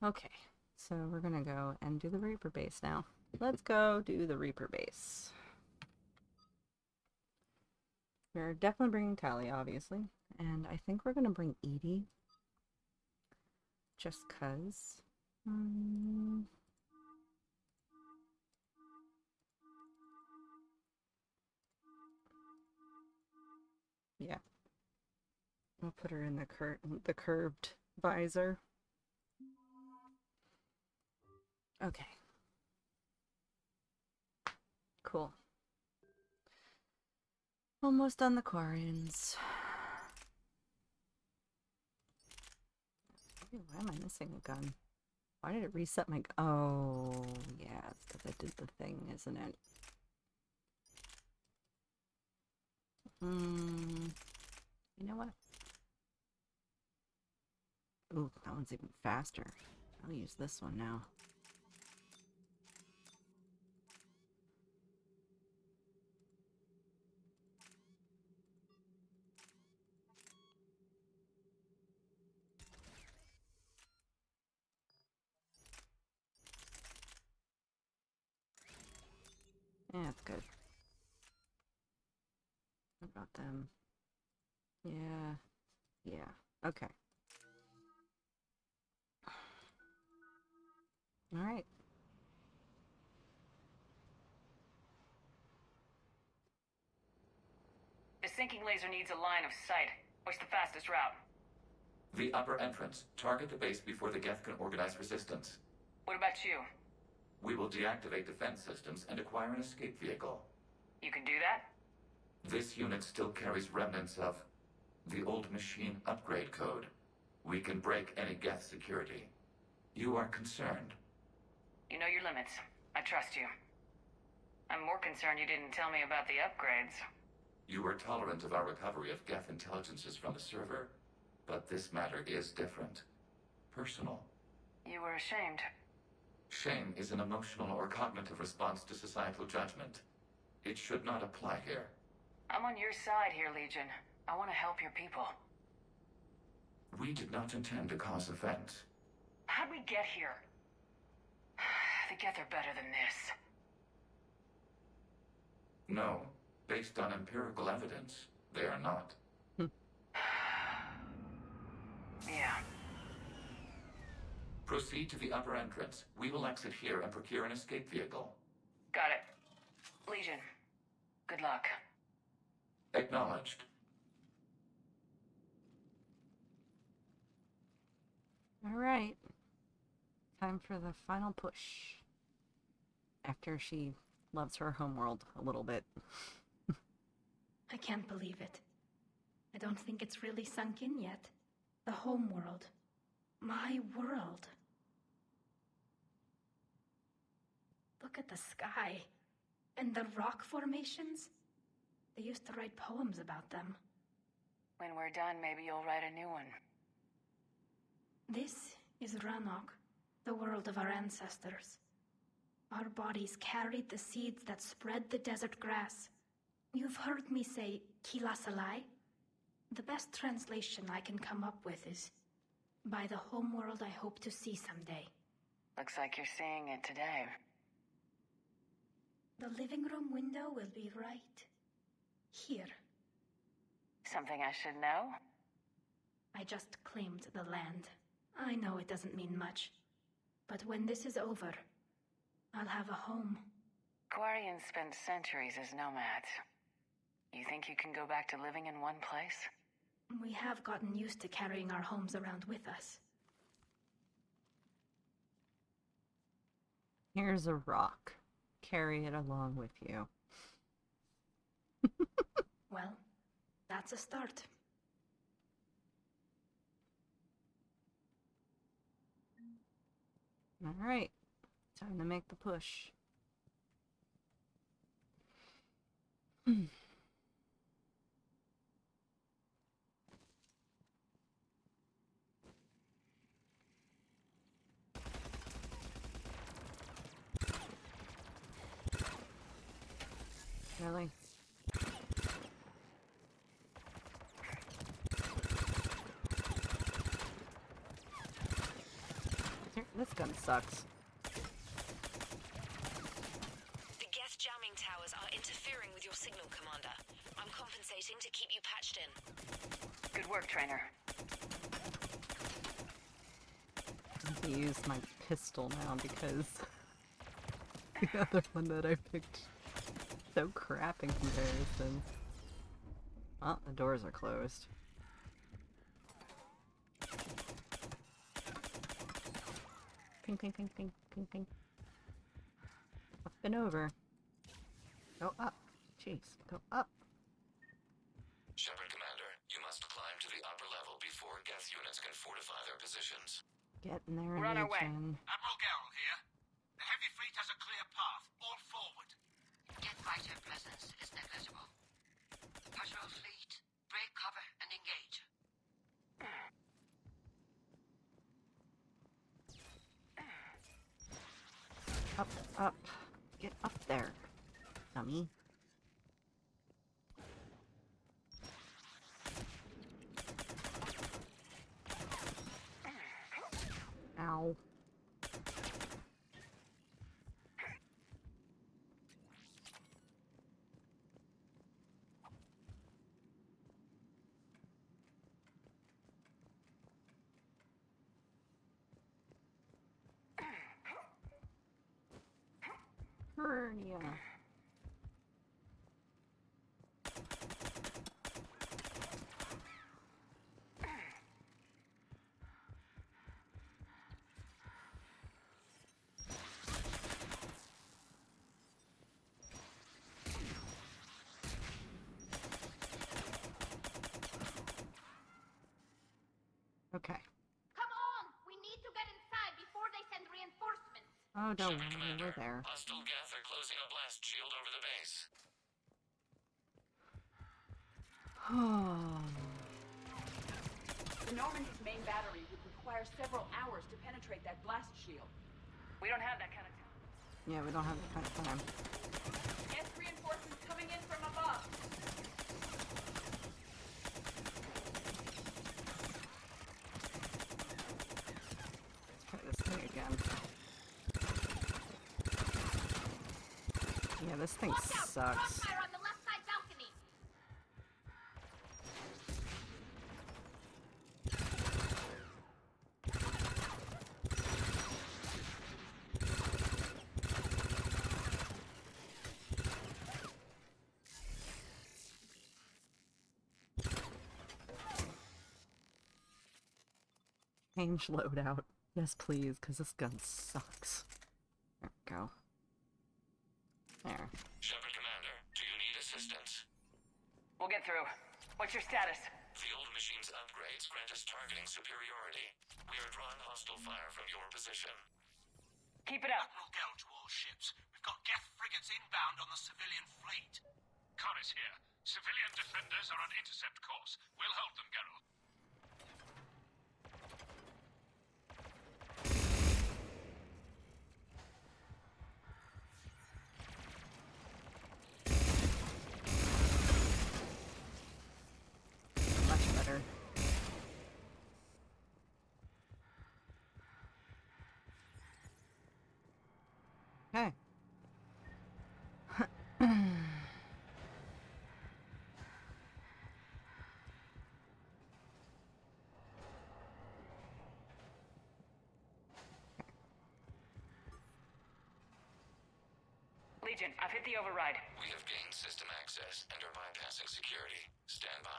Okay, so we're gonna go and do the Reaper base now. Let's go do the Reaper base. We're definitely bringing Tali, obviously. And I think we're gonna bring Edie. Just cuz. Yeah. We'll put her in the curved visor. Okay. Cool. Almost done the Quarians. Why am I missing a gun? Why did it reset my... Oh, yeah, it's because I did the thing, isn't it? You know what? Ooh, that one's even faster. I'll use this one now. Yeah, it's good. What about them? Yeah. Yeah. Okay. Alright. The sinking laser needs a line of sight. What's the fastest route? The upper entrance. Target the base before the Geth can organize resistance. What about you? We will deactivate defense systems and acquire an escape vehicle. You can do that? This unit still carries remnants of the old machine upgrade code. We can break any Geth security. You are concerned? You know your limits. I trust you. I'm more concerned you didn't tell me about the upgrades. You are tolerant of our recovery of Geth intelligences from the server, but this matter is different. Personal. You were ashamed. Shame is an emotional or cognitive response to societal judgment. It should not apply here. I'm on your side here, Legion. I want to help your people. We did not intend to cause offense. How'd we get here? The Geth are better than this. No. Based on empirical evidence, they are not. Yeah. Proceed to the upper entrance. We will exit here and procure an escape vehicle. Got it. Legion, good luck. Acknowledged. Alright. Time for the final push. After she loves her homeworld a little bit. I can't believe it. I don't think it's really sunk in yet. The homeworld. My world. Look at the sky. And the rock formations. They used to write poems about them. When we're done, maybe you'll write a new one. This is Ranok, the world of our ancestors. Our bodies carried the seeds that spread the desert grass. You've heard me say Kilasalai? The best translation I can come up with is, by the homeworld I hope to see someday. Looks like you're seeing it today. The living room window will be right here. Something I should know? I just claimed the land. I know it doesn't mean much. But when this is over, I'll have a home. Quarians spend centuries as nomads. You think you can go back to living in one place? We have gotten used to carrying our homes around with us. Here's a rock. Carry it along with you. Well, that's a start. Alright. Time to make the push. Really? gun sucks. The Geth jamming towers are interfering with your signal, Commander. I'm compensating to keep you patched in. Good work, Trainer. I use my pistol now because the other one that I picked so crap in comparison. Well, the doors are closed. Ping, ping, ping, ping, ping, ping. Up and over. Go up. Jeez, go up. Shepard Commander, you must climb to the upper level before Geth units can fortify their positions. Get in there. We're on our way. Admiral Gerrel here. The heavy fleet has a clear path. All forward. Geth fighter presence is negligible. Patrol fleet, break cover and engage. Up, up. Get up there, dummy. Ow. Hernia. Okay. Come on! We need to get inside before they send reinforcements. Oh, don't Shepard worry, we're Commander, there. hostile Geth are closing a blast shield over the base. The Normandy's main battery would require several hours to penetrate that blast shield. We don't have that kind of time. Yeah, we don't have that kind of time. Geth reinforcements coming in from above. Let's try this thing again. Yeah, this thing sucks. Fire on the left side balcony. Change loadout. Yes, please, because this gun sucks. There we go. There. Shepard Commander, do you need assistance? We'll get through. What's your status? The old machine's upgrades grant us targeting superiority. We are drawing hostile fire from your position. Keep it up. Admiral Gerrel to all ships. We've got Geth frigates inbound on the civilian fleet. Corus here. Civilian defenders are on intercept course. We'll hold them, Gerrel. Much better. Okay. Legion, I've hit the override. We have gained system access and are bypassing security. Stand by.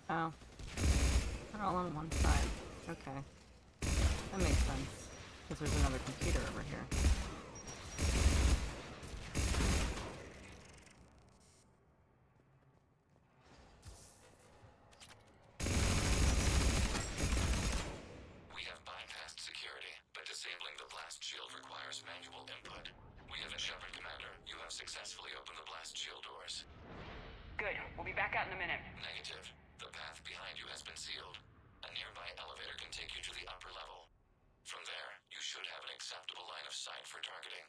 Oh. They're all on one side. Okay. That makes sense. Because there's another computer over here. We have bypassed security, but disabling the blast shield requires manual input. We have a Shepard Commander. You have successfully opened the blast shield doors. Good. We'll be back out in a minute. Negative. The path behind you has been sealed. A nearby elevator can take you to the upper level. From there, you should have an acceptable line of sight for targeting.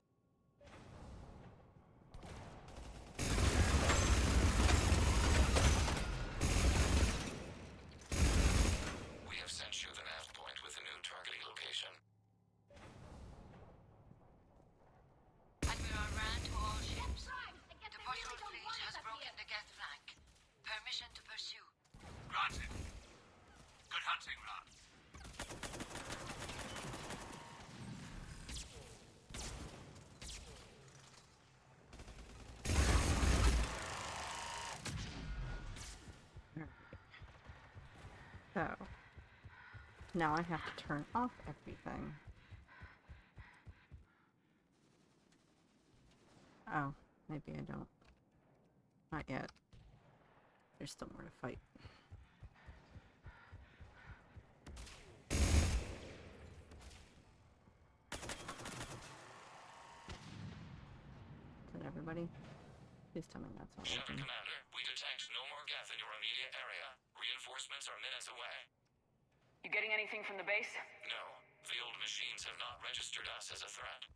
Now I have to turn off everything. Oh, maybe I don't. Not yet. There's still more to fight. Is that everybody? Please tell me that's all. Shepard Commander, we detect no more Geth in your immediate area. Reinforcements are minutes away. You getting anything from the base? No, the old machines have not registered us as a threat.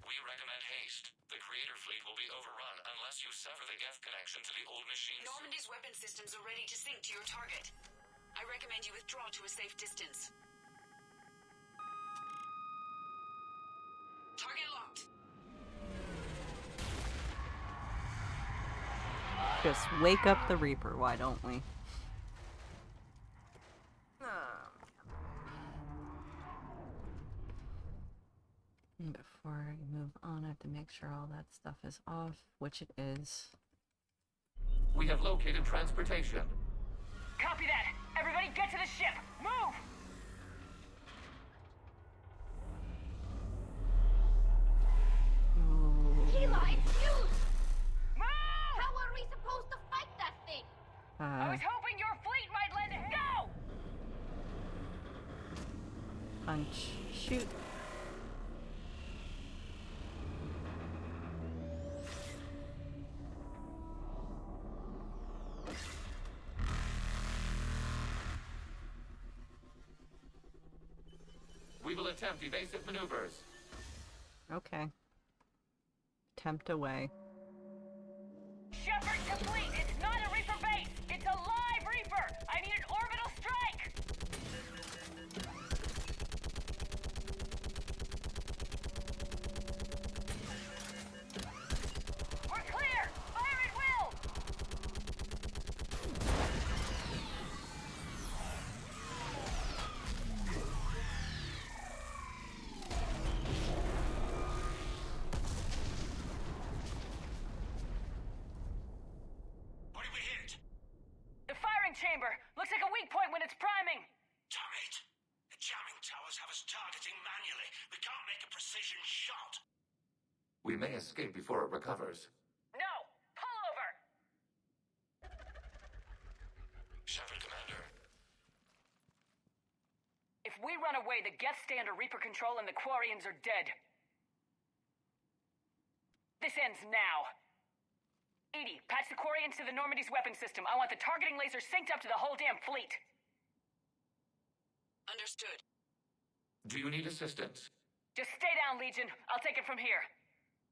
We recommend haste. The Creator fleet will be overrun unless you sever the Geth connection to the old machines. Normandy's weapon systems are ready to sync to your target. I recommend you withdraw to a safe distance. Target locked. Just wake up the Reaper, why don't we? And before I move on, I have to make sure all that stuff is off, which it is. We have located transportation. Copy that! Everybody get to the ship! Move! Keela, it's you! Move! How are we supposed to fight that thing? I was hoping your fleet might lend a go! Punch. Shoot. We will attempt evasive maneuvers. Okay. Tempt away. Shepard to fleet! It's not a Reaper base! It's a live Reaper! I need an orbital strike! We're clear! Fire at will! What did we hit? The firing chamber! Looks like a weak point when it's priming! Damn it! The jamming towers have us targeting manually. We can't make a precision shot. We may escape before it recovers. No! Pull over! Shepard Commander. If we run away, the Geth stay under Reaper control and the Quarians are dead. This ends now. Edie, patch the Quarians to the Normandy's weapon system. I want the targeting laser synced up to the whole damn fleet. Understood. Do you need assistance? Just stay down, Legion. I'll take it from here.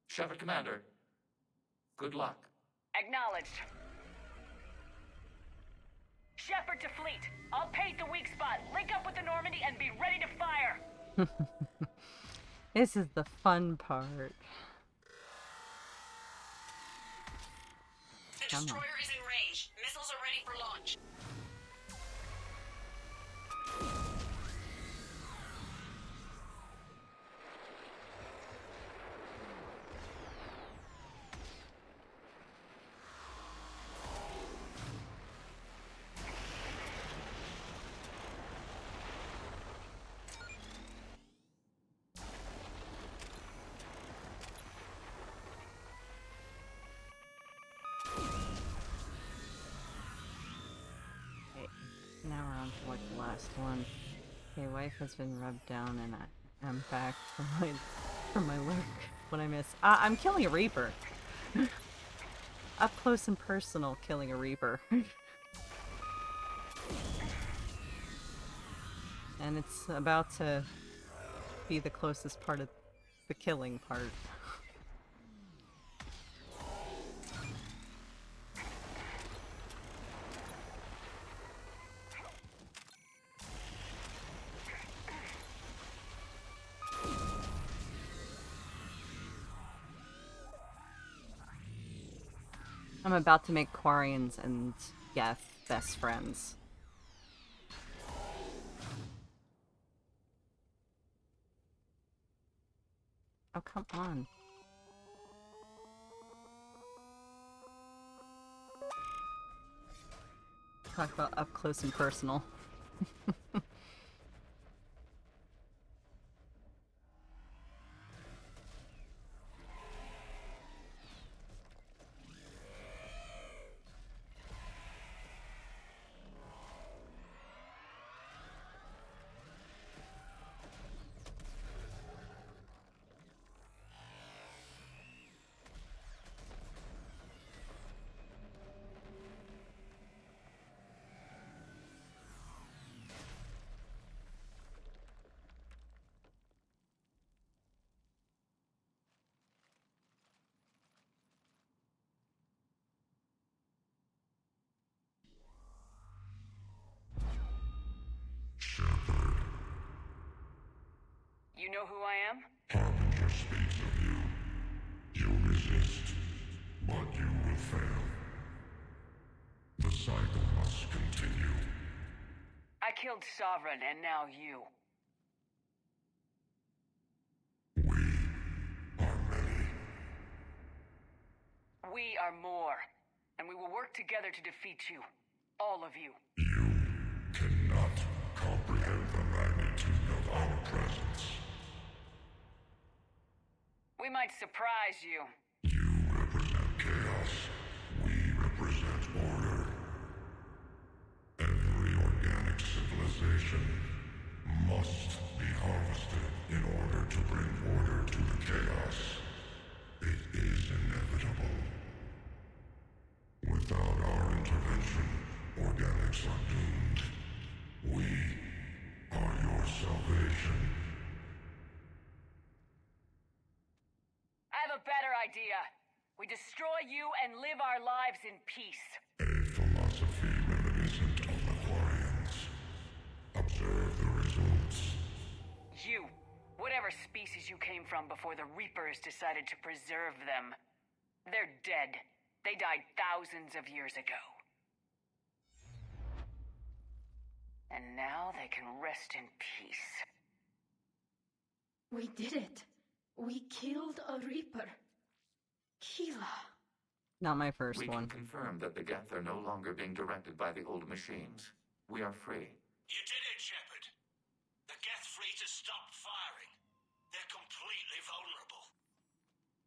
Shepard Commander. Good luck. Acknowledged. Shepard to fleet. I'll paint the weak spot, link up with the Normandy, and be ready to fire. This is the fun part. The destroyer is in range. Missiles are ready for launch. Now we're on to like the last one. Okay, wife has been rubbed down and I am back for my work. What I miss? I'm killing a Reaper. Up close and personal, killing a Reaper. And it's about to be the closest part of the killing part. I'm about to make Quarians and Geth best friends. Oh, come on. Talk about up close and personal. know who I am? Harbinger speaks of you. You resist, but you will fail. The cycle must continue. I killed Sovereign, and now you. We are more, and we will work together to defeat you. All of you. You cannot comprehend the magnitude of our presence. We might surprise you. You represent chaos. We represent order. Every organic civilization must be harvested in order to bring order to the chaos. It is inevitable. Without our intervention, organics are doomed. We are your salvation. I have a better idea. We destroy you and live our lives in peace. A philosophy reminiscent of the Quarians. Observe the results. You, whatever species you came from before the Reapers decided to preserve them, they're dead. They died thousands of years ago. And now they can rest in peace. We did it. We killed a Reaper. Keela. Not my first We one. can confirm that the Geth are no longer being directed by the old machines. We are free. You did it, Shepard. The Geth fleet has stopped firing. They're completely vulnerable.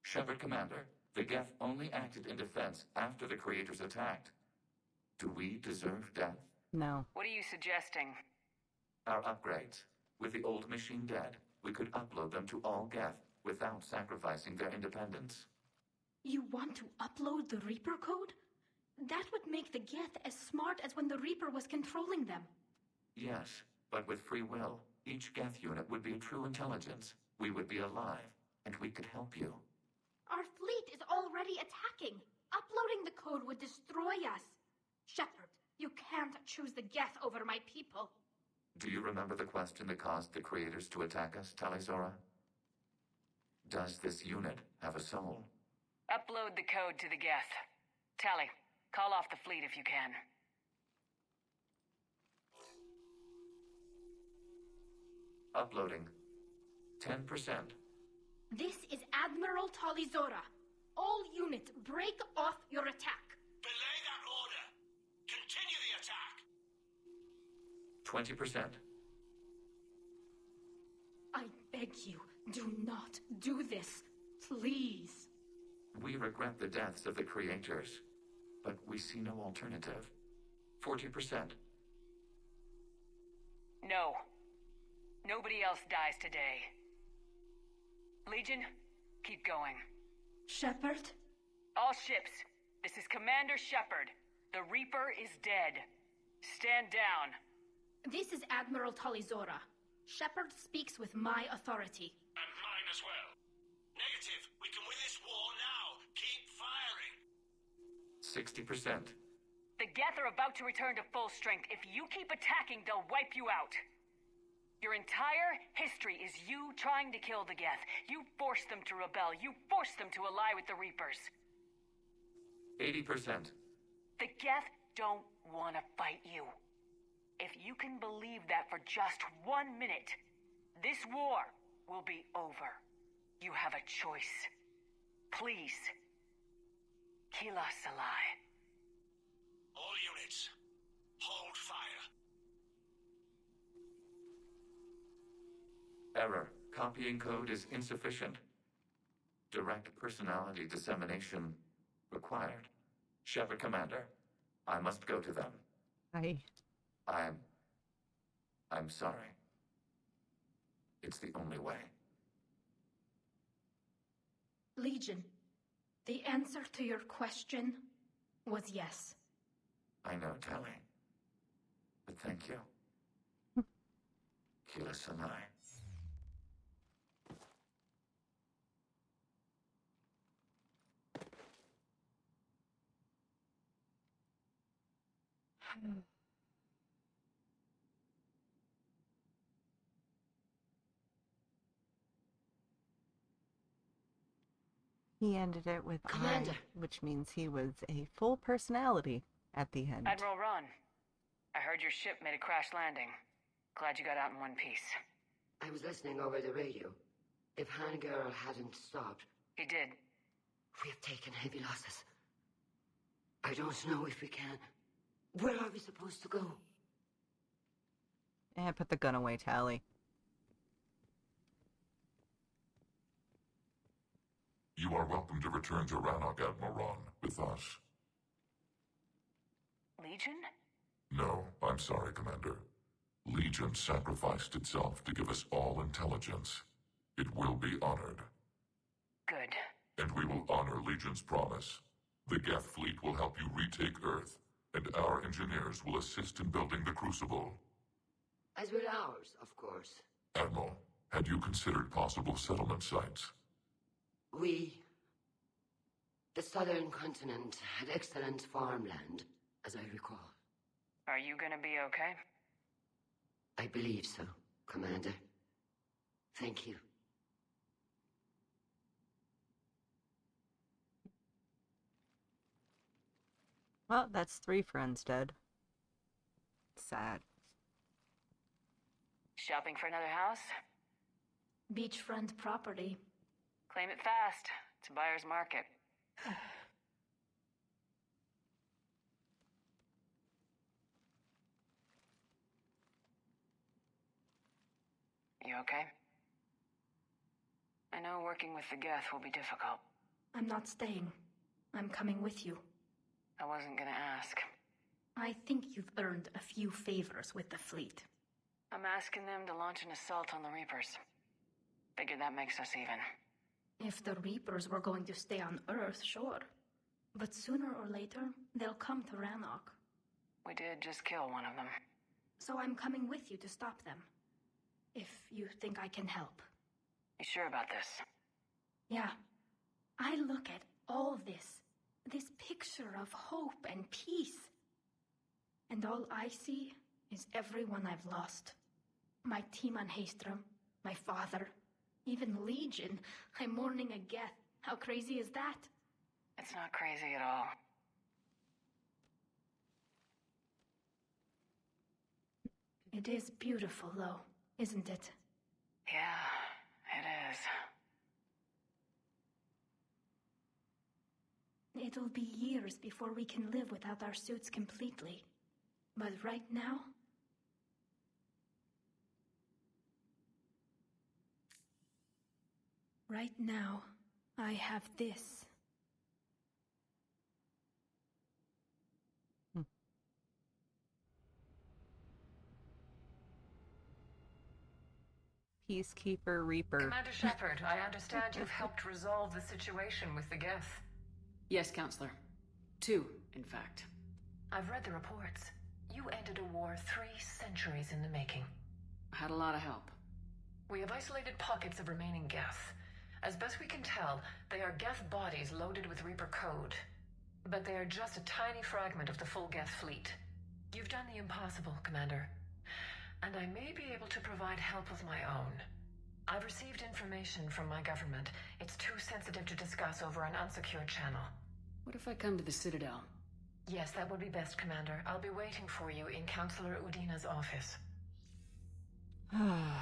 Shepard Commander, the Geth only acted in defense after the Creators attacked. Do we deserve death? No. What are you suggesting? Our upgrades. With the old machine dead, we could upload them to all Geth without sacrificing their independence. You want to upload the Reaper code? That would make the Geth as smart as when the Reaper was controlling them. Yes, but with free will, each Geth unit would be a true intelligence. We would be alive, and we could help you. Our fleet is already attacking. Uploading the code would destroy us. Shepard, you can't choose the Geth over my people. Do you remember the question that caused the Creators to attack us, Tali'Zorah? Does this unit have a soul? Upload the code to the Geth. Tali, call off the fleet if you can. Uploading. 10%. This is Admiral Tali'Zorah. All units, break off your attack. Belay that order. Continue the attack. 20%. I beg you, do not do this. Please. We regret the deaths of the Creators, but we see no alternative. 40%. No. Nobody else dies today. Legion, keep going. Shepard? All ships, this is Commander Shepard. The Reaper is dead. Stand down. This is Admiral Tali'Zorah. Shepard speaks with my authority. And mine as well. Negative. We can win this war now. Keep firing. 60%. The Geth are about to return to full strength. If you keep attacking, they'll wipe you out. Your entire history is you trying to kill the Geth. You forced them to rebel. You forced them to ally with the Reapers. 80%. The Geth don't want to fight you. If you can believe that for just 1 minute, this war will be over. You have a choice. Please. Kila Salai. All units, hold fire. Error. Copying code is insufficient. Direct personality dissemination required. Shepard Commander, I must go to them. I'm sorry. It's the only way. Legion, the answer to your question was yes. I know, Tali. But thank you. Kila Sanai. He ended it with Commander. which means he was a full personality at the end. Admiral Ron, I heard your ship made a crash landing. Glad you got out in one piece. I was listening over the radio. If Hangirl hadn't stopped... He did. We have taken heavy losses. I don't know if we can... Where are we supposed to go? Put the gun away, Tali. You are welcome to return to Rannoch, Admiral Ron, with us. Legion? No, I'm sorry, Commander. Legion sacrificed itself to give us all intelligence. It will be honored. Good. And we will honor Legion's promise. The Geth fleet will help you retake Earth, and our engineers will assist in building the Crucible. As will ours, of course. Admiral, had you considered possible settlement sites? The southern continent had excellent farmland, as I recall. Are you gonna be okay? I believe so, Commander. Thank you. Well, that's 3 friends dead. Sad. Shopping for another house? Beachfront property. Claim it fast. It's a buyer's market. You okay? I know working with the Geth will be difficult. I'm not staying. I'm coming with you. I wasn't gonna ask. I think you've earned a few favors with the fleet. I'm asking them to launch an assault on the Reapers. Figure that makes us even. If the Reapers were going to stay on Earth, sure. But sooner or later, they'll come to Rannoch. We did just kill one of them. So I'm coming with you to stop them. If you think I can help. You sure about this? Yeah. I look at all this picture of hope and peace. And all I see is everyone I've lost. My team on Haestrom, my father, even Legion. I'm mourning a Geth. How crazy is that? It's not crazy at all. It is beautiful, though, isn't it? Yeah, it is. It'll be years before we can live without our suits completely. But right now... Right now, I have this. Peacekeeper Reaper. Commander Shepard, I understand you've helped resolve the situation with the Geth. Yes, Counselor. 2, in fact. I've read the reports. You ended a war 3 centuries in the making. I had a lot of help. We have isolated pockets of remaining Geth. As best we can tell, they are Geth bodies loaded with Reaper code. But they are just a tiny fragment of the full Geth fleet. You've done the impossible, Commander. And I may be able to provide help of my own. I've received information from my government. It's too sensitive to discuss over an unsecured channel. What if I come to the Citadel? Yes, that would be best, Commander. I'll be waiting for you in Counselor Udina's office. Commander,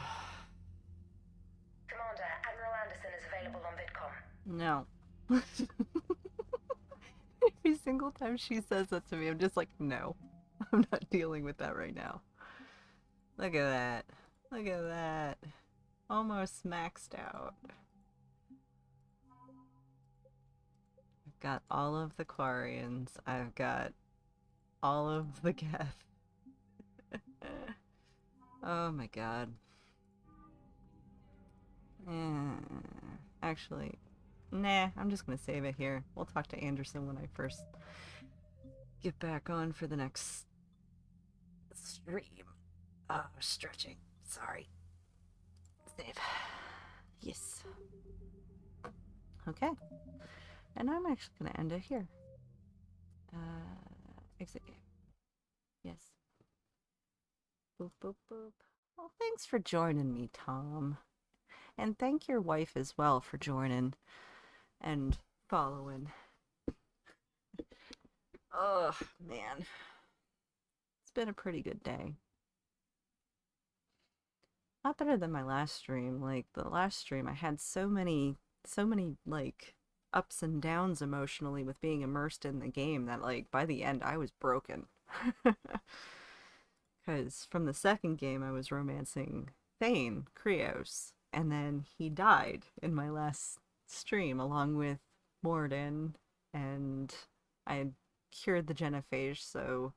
Admiral Anderson is available on VidCom. No. Every single time she says that to me, I'm just like, no. I'm not dealing with that right now. Look at that. Look at that. Almost maxed out. I've got all of the Quarians. I've got all of the Geth. Oh my god. Actually, nah, I'm just gonna save it here. We'll talk to Anderson when I first get back on for the next stream. Oh, stretching. Sorry. Save. Yes. Okay. And I'm actually going to end it here. Exit game. Yes. Boop, boop, boop. Well, thanks for joining me, Tom. And thank your wife as well for joining. and following. Oh, man. It's been a pretty good day. Not better than my last stream. Like, the last stream, I had so many, like, ups and downs emotionally with being immersed in the game that, like, by the end, I was broken. Because from the second game, I was romancing Thane, Krios, and then he died in my last stream, along with Morden, and I had cured the genophage, so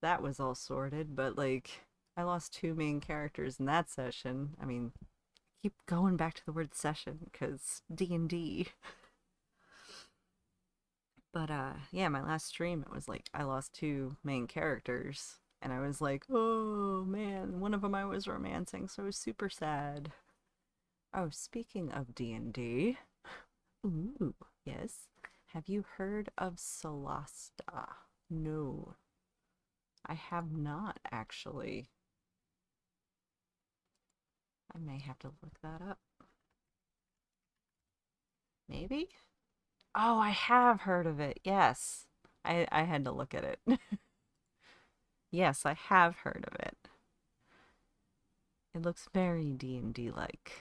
that was all sorted, but, like, I lost two main characters in that session. I mean, I keep going back to the word session, because D&D. But, yeah, my last stream, it was like, I lost two main characters, and I was like, oh, man, one of them I was romancing, so I was super sad. Oh, speaking of D&D, ooh, yes, have you heard of Solasta? No, I have not, actually. I may have to look that up. Maybe? Oh, I have heard of it, yes. I had to look at it. Yes, I have heard of it. It looks very D&D-like.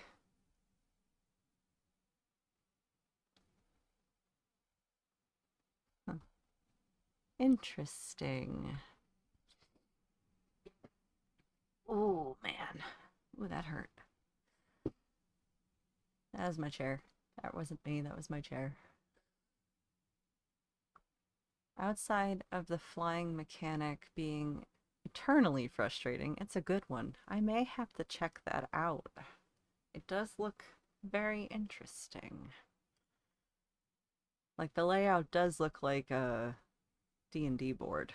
Huh. Interesting. Oh, man. Ooh, that hurt. That was my chair. That wasn't me, that was my chair. Outside of the flying mechanic being eternally frustrating, it's a good one. I may have to check that out. It does look very interesting. Like, the layout does look like a D&D board.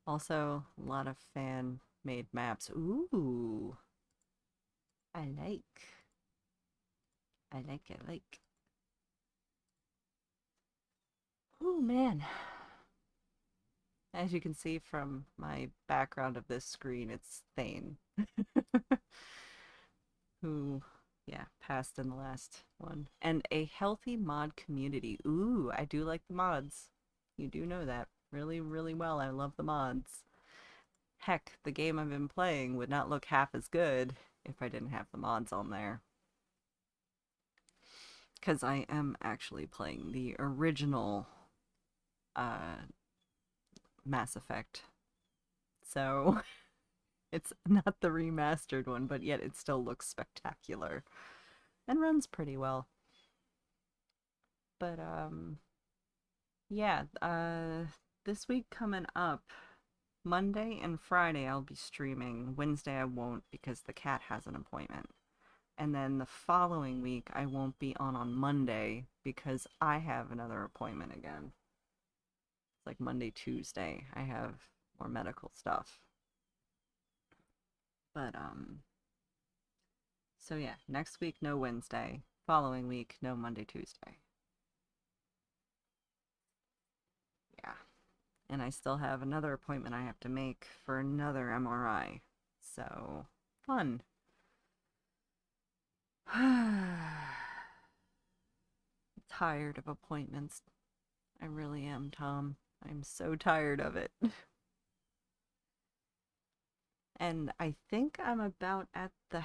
Also, a lot of fan-made maps. Ooh. I like. Oh, man. As you can see from my background of this screen, it's Thane. Who, yeah, passed in the last one. And a healthy mod community. Ooh, I do like the mods. You do know that really, really well. I love the mods. Heck, the game I've been playing would not look half as good if I didn't have the mods on there. Because I am actually playing the original Mass Effect. So it's not the remastered one, but yet it still looks spectacular and runs pretty well. But yeah, this week coming up, Monday and Friday I'll be streaming. Wednesday I won't because the cat has an appointment. And then the following week I won't be on Monday because I have another appointment again. It's like Monday, Tuesday. I have more medical stuff. But so yeah, next week no Wednesday. Following week no Monday, Tuesday. Yeah. And I still have another appointment I have to make for another MRI. So, fun. Tired of appointments. I really am, Tom. I'm so tired of it. And I think I'm about at the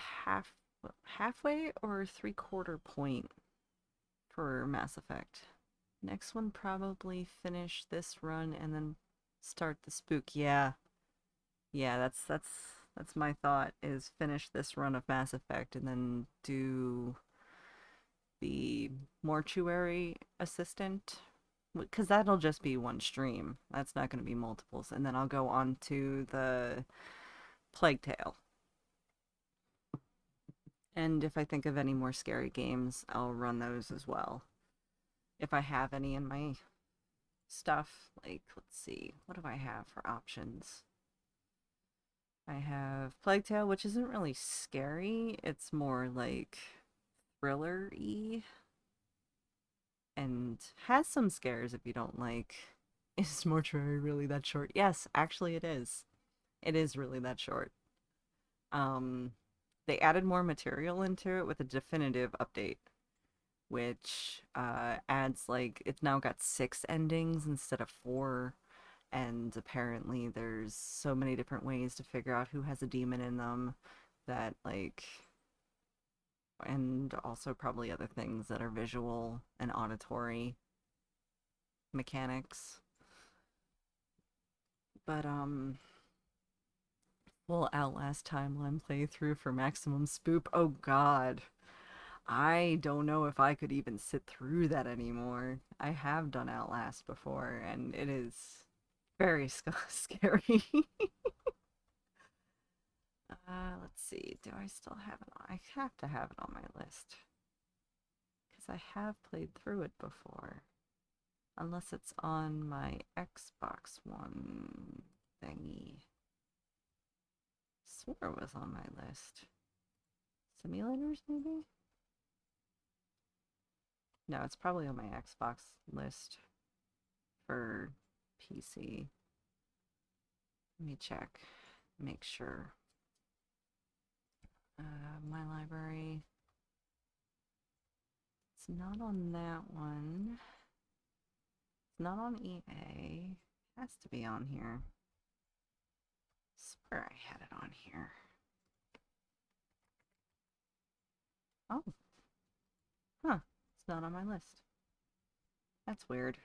halfway or three-quarter point for Mass Effect. Next one probably finish this run and then start the spook. Yeah. Yeah, that's my thought, is finish this run of Mass Effect and then do the mortuary assistant, because that'll just be one stream. That's not going to be multiples. And then I'll go on to the Plague Tale. And if I think of any more scary games, I'll run those as well. If I have any in my stuff, like, let's see, what do I have for options? I have Plague Tale, which isn't really scary. It's more like thriller-y. And has some scares if you don't like. Is Mortuary really that short? Yes, actually it is. It is really that short. They added more material into it with a definitive update. which adds like it's now got 6 endings instead of 4. And apparently there's so many different ways to figure out who has a demon in them that like, and also probably other things that are visual and auditory mechanics. But full Outlast timeline playthrough for maximum spoop. Oh god. I don't know if I could even sit through that anymore. I have done Outlast before and it is very scary. Let's see. Do I still have it on? I have to have it on my list. Because I have played through it before. Unless it's on my Xbox One thingy. Swore it was on my list. Simulators, maybe? No, it's probably on my Xbox list for PC. Let me check. Make sure. My library. It's not on that one. It's not on EA. It has to be on here. I swear I had it on here. Oh. Huh. It's not on my list. That's weird.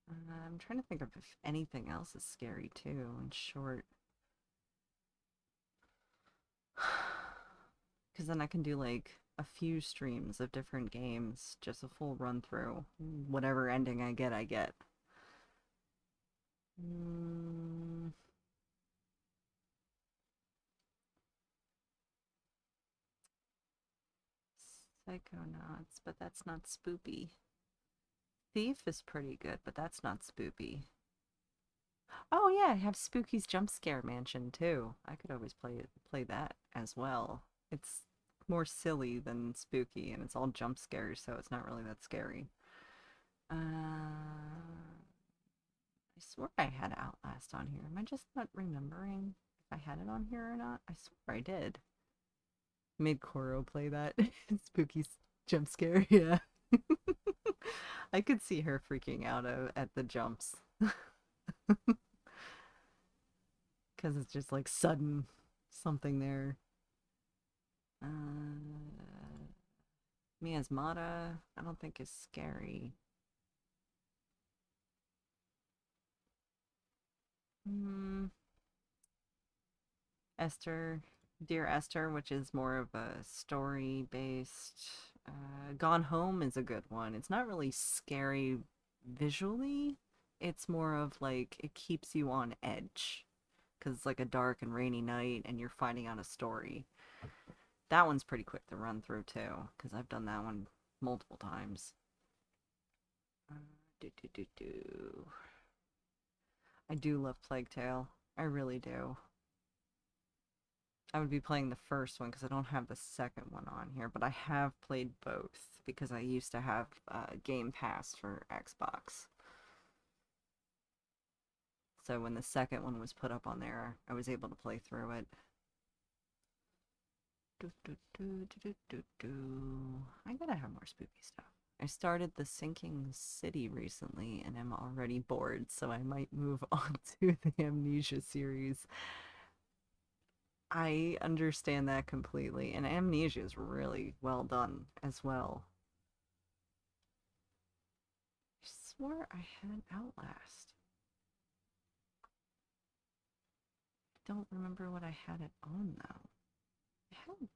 I'm trying to think of if anything else is scary too and short. Because then I can do like a few streams of different games, just a full run through. Whatever ending I get, I get. Psychonauts, but that's not spoopy. Thief is pretty good, but that's not spoopy. Oh yeah, I have Spooky's Jump Scare Mansion too. I could always play that as well. It's more silly than spooky, and it's all jump scares, so it's not really that scary. I swear I had Outlast on here. Am I just not remembering if I had it on here or not? I swear I did. Made Koro play that spooky jump scare, yeah. I could see her freaking out at the jumps. Because it's just like sudden something there. Miasmata, I don't think is scary. Esther, Dear Esther, which is more of a story-based. Gone Home is a good one. It's not really scary visually. It's more of like, it keeps you on edge. Because it's like a dark and rainy night and you're finding out a story. That one's pretty quick to run through too, because I've done that one multiple times. I do love Plague Tale. I really do. I would be playing the first one because I don't have the second one on here, but I have played both because I used to have Game Pass for Xbox. So when the second one was put up on there, I was able to play through it. I gotta have more spooky stuff. I started The Sinking City recently and I'm already bored, so I might move on to the Amnesia series. I understand that completely, and Amnesia is really well done as well. I swore I had Outlast. I don't remember what I had it on, though. I had...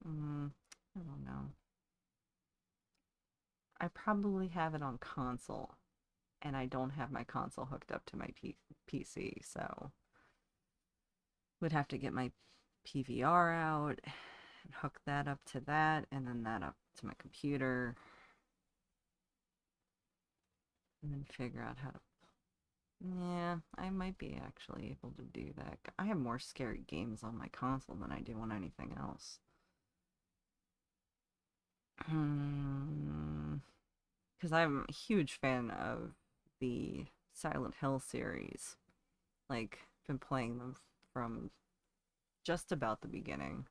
I don't know. I probably have it on console, and I don't have my console hooked up to my PC, so... Would have to get my PVR out, and hook that up to that, and then that up to my computer. And then figure out how to... Yeah, I might be actually able to do that. I have more scary games on my console than I do on anything else. Because I'm a huge fan of the Silent Hill series. Like, been playing them from just about the beginning.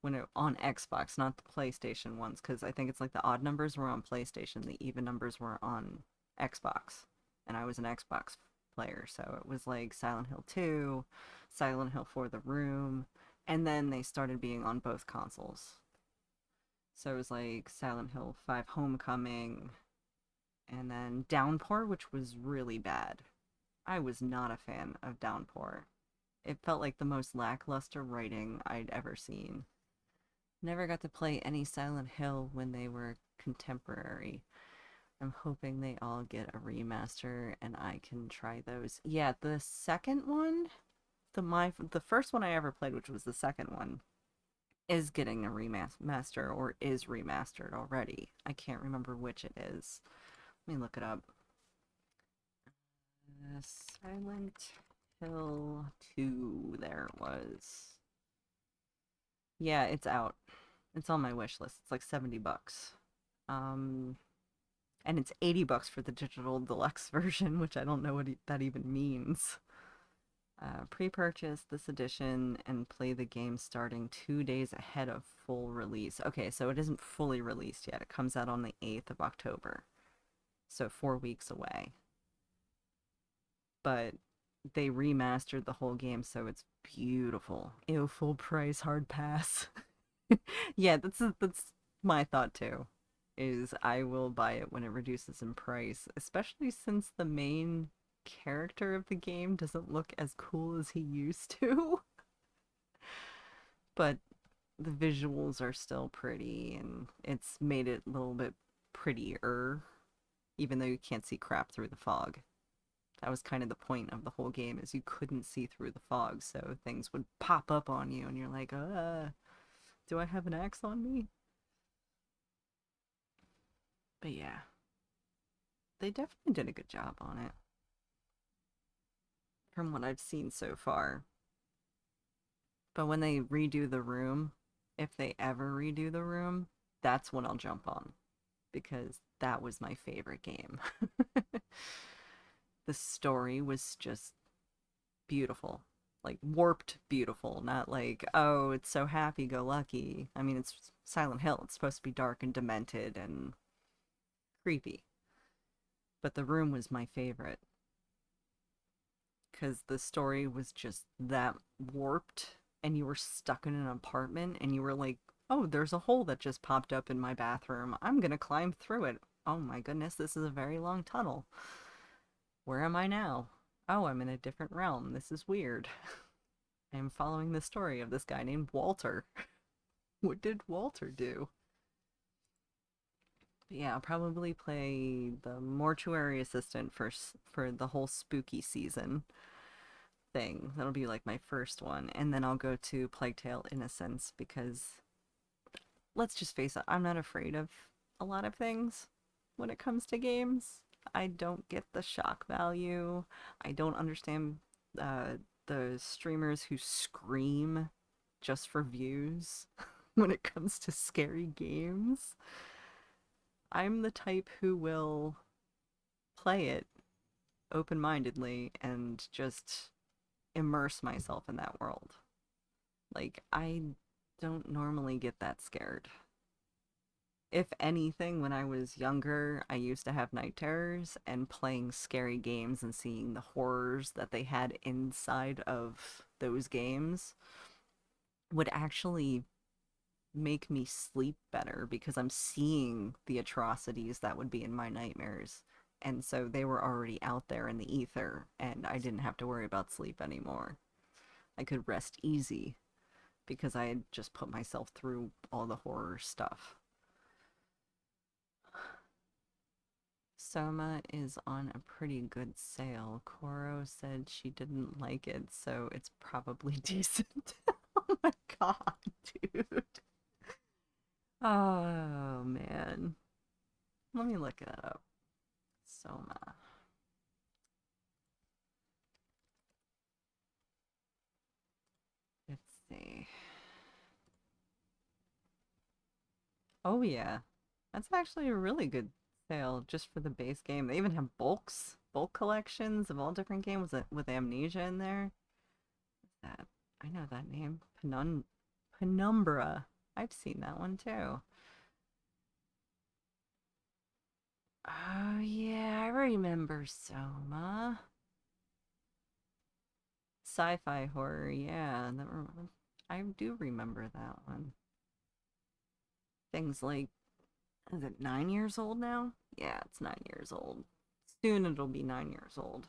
when it on Xbox, not the PlayStation ones, because I think it's like the odd numbers were on PlayStation, the even numbers were on Xbox, and I was an Xbox player, so it was like Silent Hill 2, Silent Hill 4 The Room, and then they started being on both consoles. So it was like Silent Hill 5 Homecoming, and then Downpour, which was really bad. I was not a fan of Downpour. It felt like the most lackluster writing I'd ever seen. Never got to play any Silent Hill when they were contemporary. I'm hoping they all get a remaster and I can try those. Yeah, the second one, the first one I ever played, which was the second one, is getting a remaster or is remastered already. I can't remember which it is. Let me look it up. Silent Hill 2, there it was. Yeah, it's out. It's on my wish list. It's like $70. And it's $80 for the digital deluxe version, which I don't know what that even means. Pre-purchase this edition and play the game starting 2 days ahead of full release. Okay, so it isn't fully released yet. It comes out on the 8th of October. So 4 weeks away. But they remastered the whole game, so it's beautiful. Ew, full price, hard pass. Yeah, that's my thought too. Is I will buy it when it reduces in price, especially since the main character of the game doesn't look as cool as he used to. But the visuals are still pretty, and it's made it a little bit prettier, even though you can't see crap through the fog. That was kind of the point of the whole game, is you couldn't see through the fog, so things would pop up on you, and you're like, do I have an axe on me? But yeah, they definitely did a good job on it. From what I've seen so far. But when they redo the room, if they ever redo the room, that's when I'll jump on. Because that was my favorite game. The story was just beautiful. Like, warped beautiful. Not like, oh, it's so happy-go-lucky. I mean, it's Silent Hill. It's supposed to be dark and demented and creepy. But the room was my favorite. Because the story was just that warped, and you were stuck in an apartment, and you were like, oh, there's a hole that just popped up in my bathroom. I'm gonna climb through it. Oh my goodness, this is a very long tunnel. Where am I now? Oh, I'm in a different realm. This is weird. I am following the story of this guy named Walter. What did Walter do? But yeah, I'll probably play the Mortuary Assistant for the whole spooky season thing. That'll be like my first one. And then I'll go to Plague Tale Innocence, because let's just face it, I'm not afraid of a lot of things when it comes to games. I don't get the shock value. I don't understand the streamers who scream just for views when it comes to scary games. I'm the type who will play it open-mindedly and just immerse myself in that world. Like, I don't normally get that scared. If anything, when I was younger, I used to have night terrors, and playing scary games and seeing the horrors that they had inside of those games would actually make me sleep better, because I'm seeing the atrocities that would be in my nightmares. And so they were already out there in the ether, and I didn't have to worry about sleep anymore. I could rest easy because I had just put myself through all the horror stuff. Soma is on a pretty good sale. Koro said she didn't like it, so it's probably decent. Oh my god, dude. Oh man. Let me look it up. Soma. Let's see. Oh yeah. That's actually a really good sale just for the base game. They even have bulk collections of all different games with Amnesia in there. What's that? I know that name. Penumbra. I've seen that one too. Oh, yeah, I remember Soma. Sci-fi horror, yeah. I do remember that one. Things like, is it 9 years old now? Yeah, it's 9 years old. Soon it'll be 9 years old.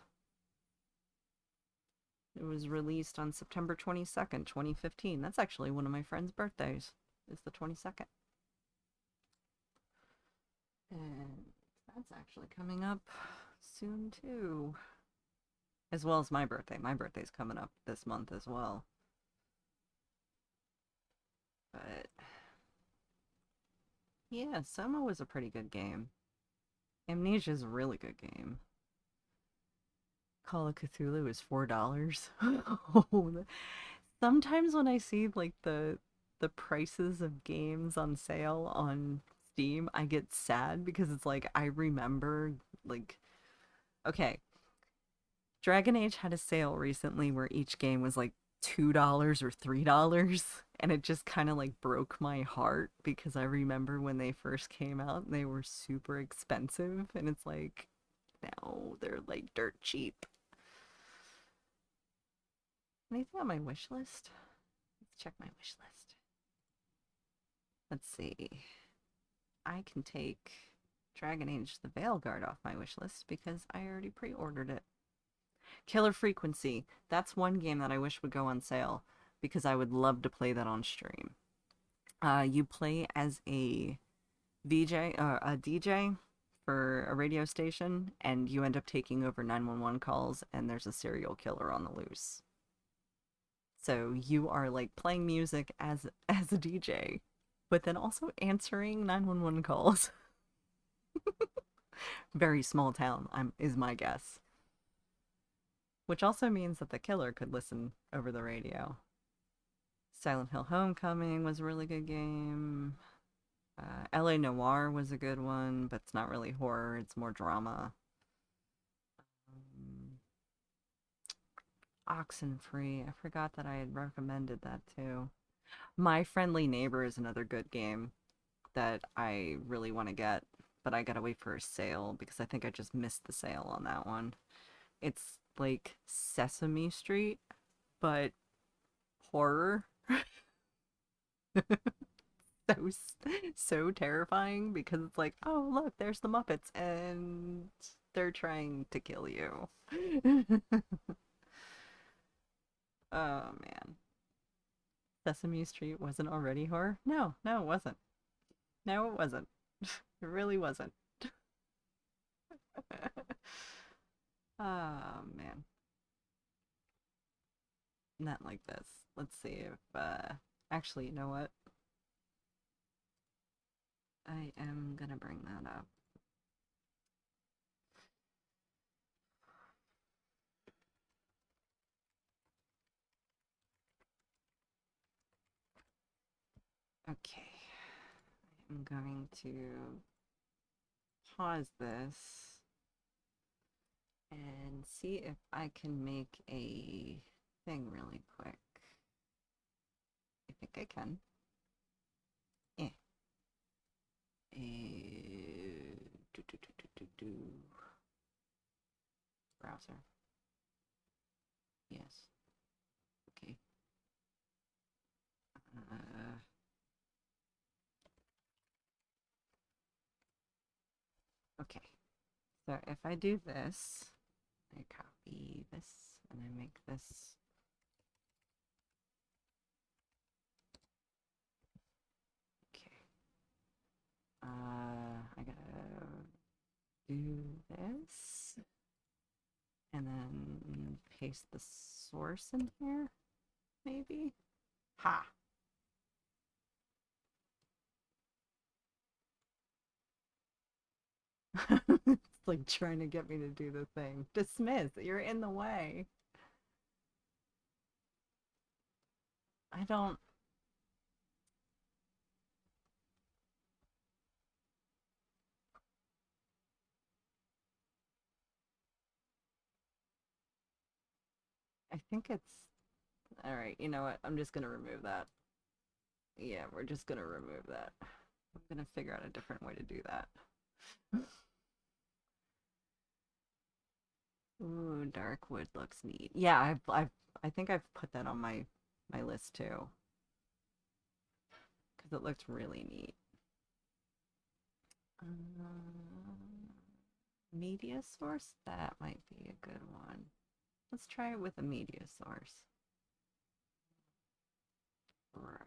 It was released on September 22nd, 2015. That's actually one of my friend's birthdays. It's the 22nd. And that's actually coming up soon too. As well as my birthday. My birthday's coming up this month as well. But yeah, Soma was a pretty good game. Amnesia's a really good game. Call of Cthulhu is $4. Sometimes when I see like the prices of games on sale on Steam, I get sad because it's like I remember like okay, Dragon Age had a sale recently where each game was like $2 or $3, and it just kind of like broke my heart because I remember when they first came out and they were super expensive, and it's like now they're like dirt cheap. Anything on my wish list? Let's check my wish list. Let's see. I can take Dragon Age the Veilguard off my wish list because I already pre-ordered it. Killer Frequency. That's one game that I wish would go on sale because I would love to play that on stream. You play as a a DJ for a radio station, and you end up taking over 911 calls, and there's a serial killer on the loose. So you are like playing music as a DJ, but then also answering 911 calls. Very small town, is my guess. Which also means that the killer could listen over the radio. Silent Hill Homecoming was a really good game. LA Noire was a good one, but it's not really horror, it's more drama. Oxenfree, I forgot that I had recommended that too. My Friendly Neighbor is another good game that I really want to get, but I gotta wait for a sale because I think I just missed the sale on that one. It's like Sesame Street, but horror. so so terrifying because it's like, oh look, there's the Muppets and they're trying to kill you. Oh man. Sesame Street wasn't already horror? No, no, it wasn't. No, it wasn't. It really wasn't. Oh man. Not like this. Let's see if actually, you know what? I am gonna bring that up. Okay. I'm going to pause this and see if I can make a thing really quick. I think I can. Yeah. Browser. Yes. Okay. Okay. So if I do this, I copy this and I make this. Okay. I gotta do this and then paste the source in here, maybe? Ha! It's like trying to get me to do the thing. Dismiss, you're in the way. I don't. I think it's. Alright, you know what? I'm just gonna remove that. Yeah, we're just gonna remove that. I'm gonna figure out a different way to do that. Ooh, Darkwood looks neat. Yeah, I think I've put that on my list too, because it looks really neat. Media source? That might be a good one. Let's try it with a media source. Browse.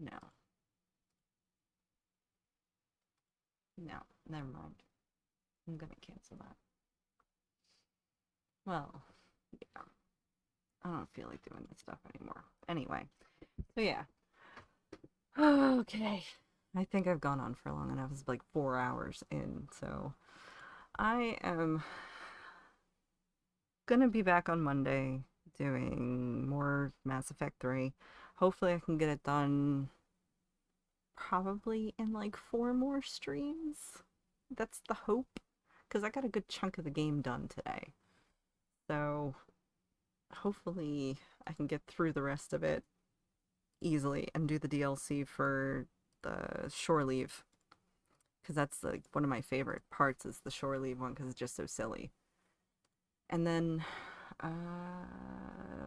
No. No, never mind. I'm gonna cancel that. Well, yeah. I don't feel like doing this stuff anymore. Anyway, so yeah. Okay. I think I've gone on for long enough. It's like 4 hours in, so I am gonna be back on Monday doing more Mass Effect 3. Hopefully I can get it done probably in like 4 more streams. That's the hope, because I got a good chunk of the game done today. So hopefully I can get through the rest of it easily and do the DLC for the shore leave, because that's like one of my favorite parts is the shore leave one, because it's just so silly. And then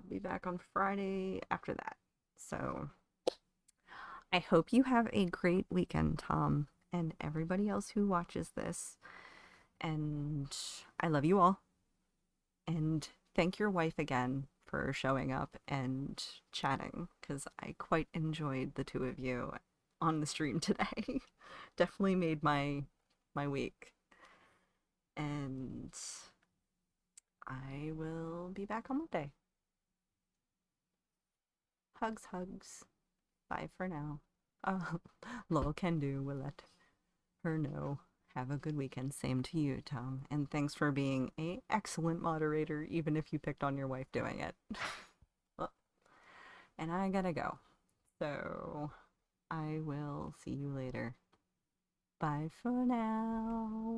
be back on Friday after that. So I hope you have a great weekend, Tom, and everybody else who watches this. And I love you all. And thank your wife again for showing up and chatting, because I quite enjoyed the two of you on the stream today. Definitely made my week. And I will be back on Monday. Hugs, hugs. Bye for now. Oh, lol can do. We'll let her know. Have a good weekend. Same to you, Tom. And thanks for being an excellent moderator, even if you picked on your wife doing it. Well, and I gotta go. So I will see you later. Bye for now.